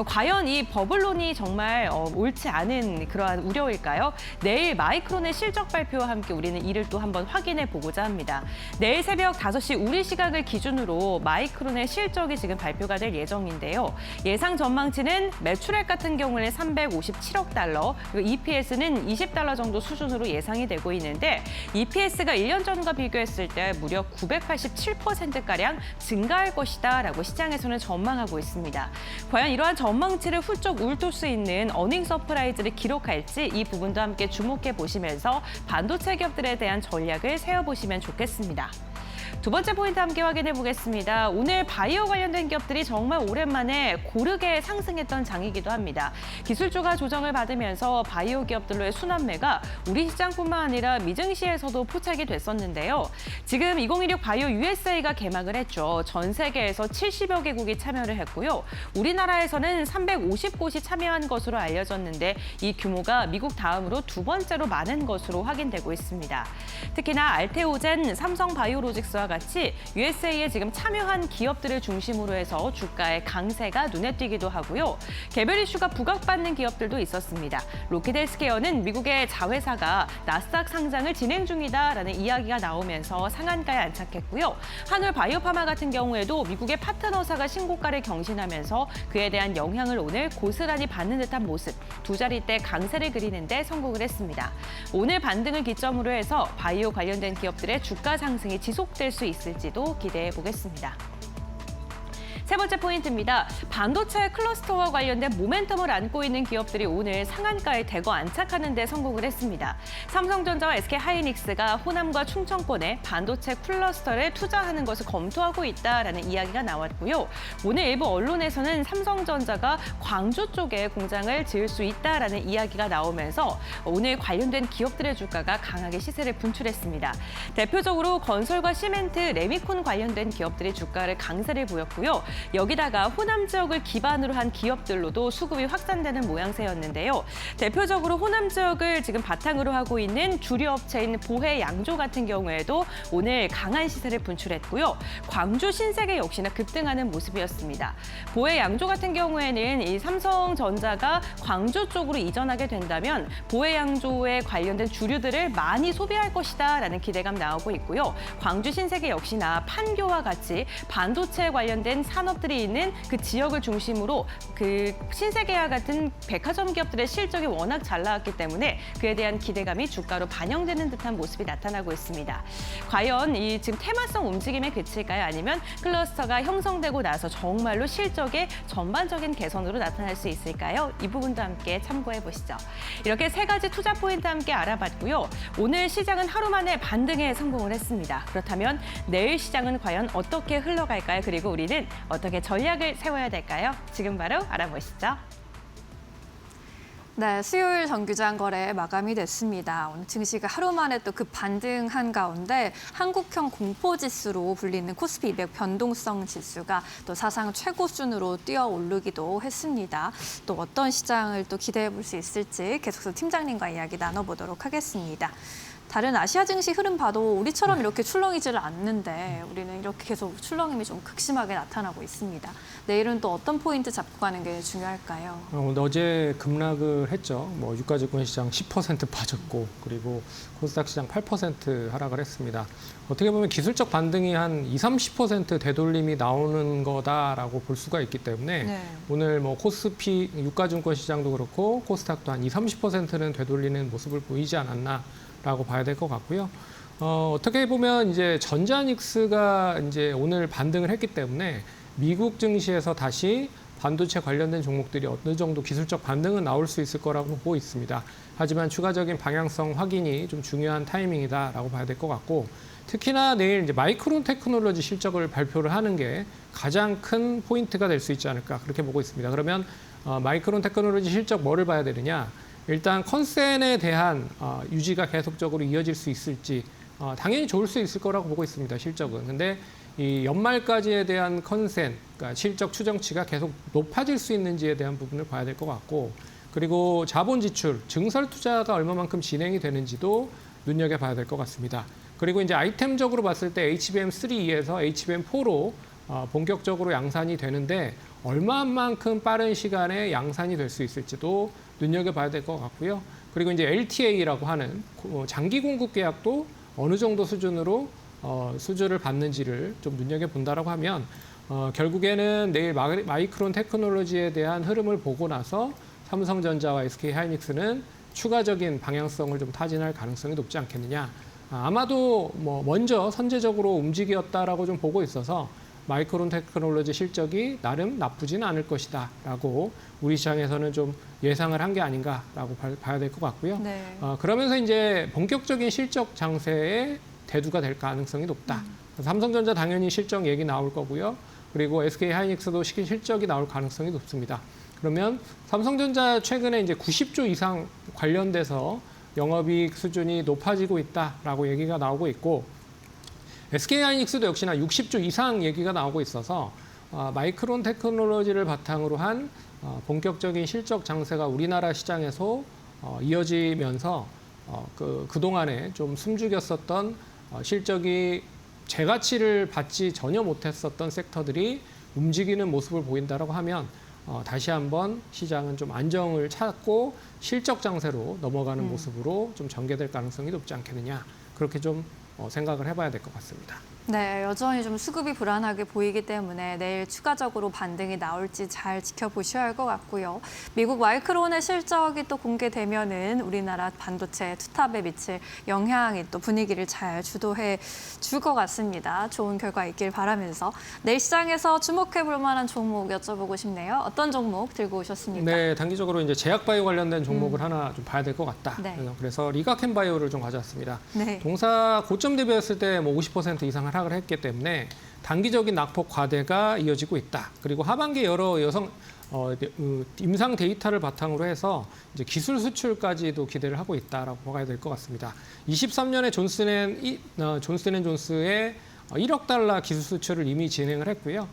과연 이 버블론이 정말 옳지 않은 그러한 우려일까요? 내일 마이크론의 실적 발표와 함께 우리는 이를 또 한번 확인해 보고자 합니다. 내일 새벽 5시 우리 시각을 기준으로 마이크론의 실적이 지금 발표가 될 예정인데요. 예상 전망치는 매출액 같은 경우는 357억 달러, 그리고 EPS는 20달러 정도 수준으로 예상이 되고 있는데 EPS가 1년 전과 비교했을 때 무려 987%가량 증가할 것이다라고 시장에서는 전망하고 있습니다. 과연 이러한 전망치를 훌쩍 울릴 수 있는 어닝 서프라이즈를 기록할지 이 부분도 함께 주목해 보시면서 반도체 기업들에 대한 전략을 세워보시면 좋겠습니다. 두 번째 포인트 함께 확인해 보겠습니다. 오늘 바이오 관련된 기업들이 정말 오랜만에 고르게 상승했던 장이기도 합니다. 기술주가 조정을 받으면서 바이오 기업들로의 순환매가 우리 시장뿐만 아니라 미증시에서도 포착이 됐었는데요. 지금 2016 바이오 USA가 개막을 했죠. 전 세계에서 70여 개국이 참여를 했고요. 우리나라에서는 350곳이 참여한 것으로 알려졌는데 이 규모가 미국 다음으로 두 번째로 많은 것으로 확인되고 있습니다. 특히나 알테오젠, 삼성바이오로직스와 같이 USA에 지금 참여한 기업들을 중심으로 해서 주가의 강세가 눈에 띄기도 하고요. 개별 이슈가 부각받는 기업들도 있었습니다. 로키드헬스케어는 미국의 자회사가 나스닥 상장을 진행 중이다라는 이야기가 나오면서 상한가에 안착했고요. 한올 바이오파마 같은 경우에도 미국의 파트너사가 신고가를 경신하면서 그에 대한 영향을 오늘 고스란히 받는 듯한 모습, 두 자릿대 강세를 그리는 데 성공을 했습니다. 오늘 반등을 기점으로 해서 바이오 관련된 기업들의 주가 상승이 지속될 수 있을지도 기대해 보겠습니다. 세 번째 포인트입니다. 반도체 클러스터와 관련된 모멘텀을 안고 있는 기업들이 오늘 상한가에 대거 안착하는 데 성공을 했습니다. 삼성전자와 SK하이닉스가 호남과 충청권에 반도체 클러스터를 투자하는 것을 검토하고 있다라는 이야기가 나왔고요. 오늘 일부 언론에서는 삼성전자가 광주 쪽에 공장을 지을 수 있다라는 이야기가 나오면서 오늘 관련된 기업들의 주가가 강하게 시세를 분출했습니다. 대표적으로 건설과 시멘트, 레미콘 관련된 기업들이 주가를 강세를 보였고요. 여기다가 호남 지역을 기반으로 한 기업들로도 수급이 확산되는 모양새였는데요. 대표적으로 호남 지역을 지금 바탕으로 하고 있는 주류 업체인 보혜 양조 같은 경우에도 오늘 강한 시세를 분출했고요. 광주 신세계 역시나 급등하는 모습이었습니다. 보혜 양조 같은 경우에는 이 삼성전자가 광주 쪽으로 이전하게 된다면 보혜 양조에 관련된 주류들을 많이 소비할 것이다라는 기대감 나오고 있고요. 광주 신세계 역시나 판교와 같이 반도체에 관련된 산업 산업들이 있는 그 지역을 중심으로 그 신세계와 같은 백화점 기업들의 실적이 워낙 잘 나왔기 때문에 그에 대한 기대감이 주가로 반영되는 듯한 모습이 나타나고 있습니다. 과연 이 지금 테마성 움직임에 그칠까요? 아니면 클러스터가 형성되고 나서 정말로 실적의 전반적인 개선으로 나타날 수 있을까요? 이 부분도 함께 참고해 보시죠. 이렇게 세 가지 투자 포인트 함께 알아봤고요. 오늘 시장은 하루 만에 반등에 성공을 했습니다. 그렇다면 내일 시장은 과연 어떻게 흘러갈까요? 그리고 우리는 어떻게 전략을 세워야 될까요? 지금 바로 알아보시죠. 네, 수요일 정규장 거래 마감이 됐습니다. 오늘 증시가 하루 만에 또 급 반등한 가운데 한국형 공포지수로 불리는 코스피 200 변동성 지수가 또 사상 최고 순으로 뛰어오르기도 했습니다. 또 어떤 시장을 또 기대해 볼 수 있을지 계속해서 팀장님과 이야기 나눠보도록 하겠습니다. 다른 아시아 증시 흐름 봐도 우리처럼 이렇게 출렁이지를 않는데 우리는 이렇게 계속 출렁임이 좀 극심하게 나타나고 있습니다. 내일은 또 어떤 포인트 잡고 가는 게 중요할까요? 어제 급락을 했죠. 유가증권 시장 10% 빠졌고 그리고 코스닥 시장 8% 하락을 했습니다. 어떻게 보면 기술적 반등이 한 20-30% 되돌림이 나오는 거다라고 볼 수가 있기 때문에 네. 오늘 코스피 유가증권 시장도 그렇고 코스닥도 한 20-30%는 되돌리는 모습을 보이지 않았나. 라고 봐야 될 것 같고요. 어떻게 보면 이제 전자닉스가 이제 오늘 반등을 했기 때문에 미국 증시에서 다시 반도체 관련된 종목들이 어느 정도 기술적 반등은 나올 수 있을 거라고 보고 있습니다. 하지만 추가적인 방향성 확인이 좀 중요한 타이밍이다라고 봐야 될 것 같고 특히나 내일 이제 마이크론 테크놀로지 실적을 발표를 하는 게 가장 큰 포인트가 될 수 있지 않을까 그렇게 보고 있습니다. 그러면 마이크론 테크놀로지 실적 뭐를 봐야 되느냐? 일단 컨센에 대한 유지가 계속적으로 이어질 수 있을지 당연히 좋을 수 있을 거라고 보고 있습니다. 실적은. 근데 이 연말까지에 대한 컨센, 그러니까 실적 추정치가 계속 높아질 수 있는지에 대한 부분을 봐야 될 것 같고 그리고 자본 지출, 증설 투자가 얼마만큼 진행이 되는지도 눈여겨봐야 될 것 같습니다. 그리고 이제 아이템적으로 봤을 때 HBM3에서 HBM4로 본격적으로 양산이 되는데 얼마만큼 빠른 시간에 양산이 될 수 있을지도 눈여겨봐야 될 것 같고요. 그리고 이제 LTA라고 하는 장기 공급 계약도 어느 정도 수준으로 수주를 받는지를 좀 눈여겨본다라고 하면 결국에는 내일 마이크론 테크놀로지에 대한 흐름을 보고 나서 삼성전자와 SK하이닉스는 추가적인 방향성을 좀 타진할 가능성이 높지 않겠느냐. 아마도 먼저 선제적으로 움직였다라고 좀 보고 있어서 마이크론 테크놀로지 실적이 나름 나쁘지는 않을 것이다라고 우리 시장에서는 좀 예상을 한 게 아닌가라고 봐야 될 것 같고요. 네. 그러면서 이제 본격적인 실적 장세에 대두가 될 가능성이 높다. 삼성전자 당연히 실적 얘기 나올 거고요. 그리고 SK하이닉스도 실적이 나올 가능성이 높습니다. 그러면 삼성전자 최근에 이제 90조 이상 관련돼서 영업이익 수준이 높아지고 있다라고 얘기가 나오고 있고 SK하이닉스도 역시나 60조 이상 얘기가 나오고 있어서 마이크론 테크놀로지를 바탕으로 한 본격적인 실적 장세가 우리나라 시장에서 이어지면서 그동안에 좀 숨죽였었던 실적이 재가치를 받지 전혀 못했었던 섹터들이 움직이는 모습을 보인다라고 하면 다시 한번 시장은 좀 안정을 찾고 실적 장세로 넘어가는 모습으로 좀 전개될 가능성이 높지 않겠느냐 그렇게 좀 생각을 해봐야 될 것 같습니다. 네, 여전히 좀 수급이 불안하게 보이기 때문에 내일 추가적으로 반등이 나올지 잘 지켜보셔야 할 것 같고요. 미국 마이크론의 실적이 또 공개되면은 우리나라 반도체 투탑에 미칠 영향이 또 분위기를 잘 주도해 줄 것 같습니다. 좋은 결과 있길 바라면서 내일 시장에서 주목해 볼 만한 종목 여쭤보고 싶네요. 어떤 종목 들고 오셨습니까? 네, 단기적으로 이제 제약바이오 관련된 종목을 하나 좀 봐야 될 것 같다. 네. 그래서 리가켄바이오를 좀 가져왔습니다. 네. 동사 고점 대비했을 때 50% 이상을 하락을 했기 때문에 단기적인 낙폭 과대가 이어지고 있다. 그리고 하반기 여러 임상 데이터를 바탕으로 해서 이제 기술 수출까지도 기대를 하고 있다라고 봐야 될 것 같습니다. 23년에 존슨앤존스의 1억 달러 기술 수출을 이미 진행을 했고요.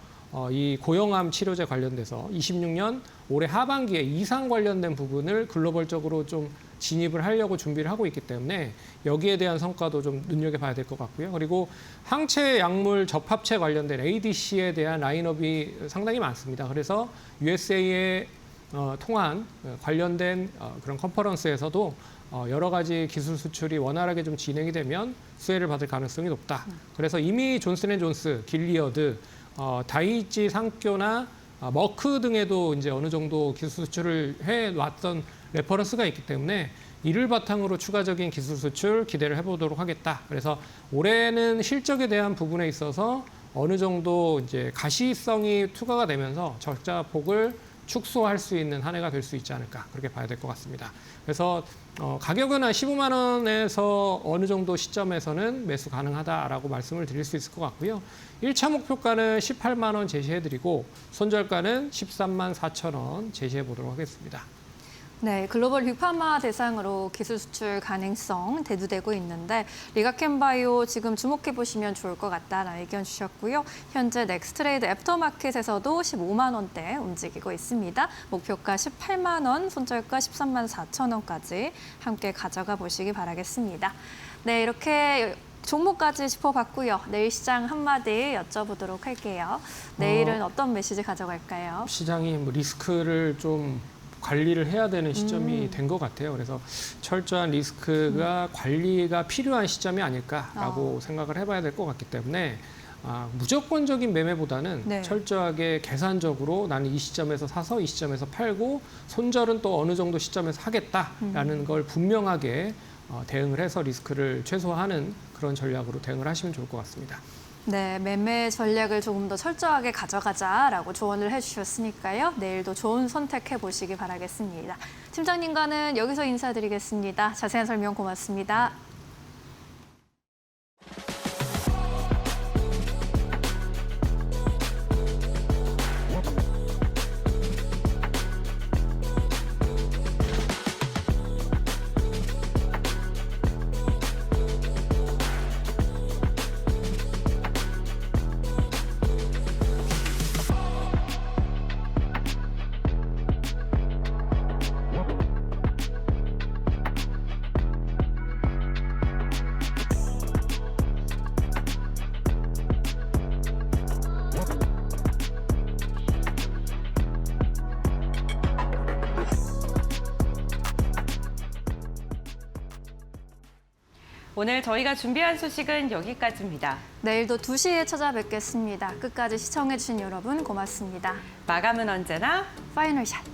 이 고형암 치료제 관련돼서 26년 올해 하반기에 이상 관련된 부분을 글로벌적으로 좀 진입을 하려고 준비를 하고 있기 때문에 여기에 대한 성과도 좀 눈여겨봐야 될 것 같고요. 그리고 항체 약물 접합체 관련된 ADC에 대한 라인업이 상당히 많습니다. 그래서 USA에 통한 관련된 그런 컨퍼런스에서도 여러 가지 기술 수출이 원활하게 좀 진행이 되면 수혜를 받을 가능성이 높다. 그래서 이미 존슨앤존스, 길리어드, 다이치 상교나 머크 등에도 이제 어느 정도 기술 수출을 해왔던 레퍼런스가 있기 때문에 이를 바탕으로 추가적인 기술 수출 기대를 해보도록 하겠다. 그래서 올해는 실적에 대한 부분에 있어서 어느 정도 이제 가시성이 투과가 되면서 적자폭을 축소할 수 있는 한 해가 될 수 있지 않을까 그렇게 봐야 될 것 같습니다. 그래서 가격은 한 15만 원에서 어느 정도 시점에서는 매수 가능하다라고 말씀을 드릴 수 있을 것 같고요. 1차 목표가는 18만 원 제시해드리고 손절가는 13만 4천 원 제시해 보도록 하겠습니다. 네, 글로벌 빅파마 대상으로 기술 수출 가능성 대두되고 있는데 리가켄바이오 지금 주목해 보시면 좋을 것 같다라는 의견 주셨고요. 현재 넥스트레이드 애프터마켓에서도 15만 원대 움직이고 있습니다. 목표가 18만 원, 손절가 13만 4천 원까지 함께 가져가 보시기 바라겠습니다. 네, 이렇게 종목까지 짚어봤고요. 내일 시장 한마디 여쭤보도록 할게요. 내일은 어떤 메시지 가져갈까요? 시장이 뭐 리스크를 좀 관리를 해야 되는 시점이 된 것 같아요. 그래서 철저한 리스크가 관리가 필요한 시점이 아닐까라고 생각을 해봐야 될 것 같기 때문에 무조건적인 매매보다는 네. 철저하게 계산적으로 나는 이 시점에서 사서 이 시점에서 팔고 손절은 또 어느 정도 시점에서 하겠다라는 걸 분명하게 대응을 해서 리스크를 최소화하는 그런 전략으로 대응을 하시면 좋을 것 같습니다. 네, 매매 전략을 조금 더 철저하게 가져가자라고 조언을 해주셨으니까요. 내일도 좋은 선택해 보시기 바라겠습니다. 팀장님과는 여기서 인사드리겠습니다. 자세한 설명 고맙습니다. 오늘 저희가 준비한 소식은 여기까지입니다. 내일도 2시에 찾아뵙겠습니다. 끝까지 시청해주신 여러분 고맙습니다. 마감은 언제나 파이널 샷.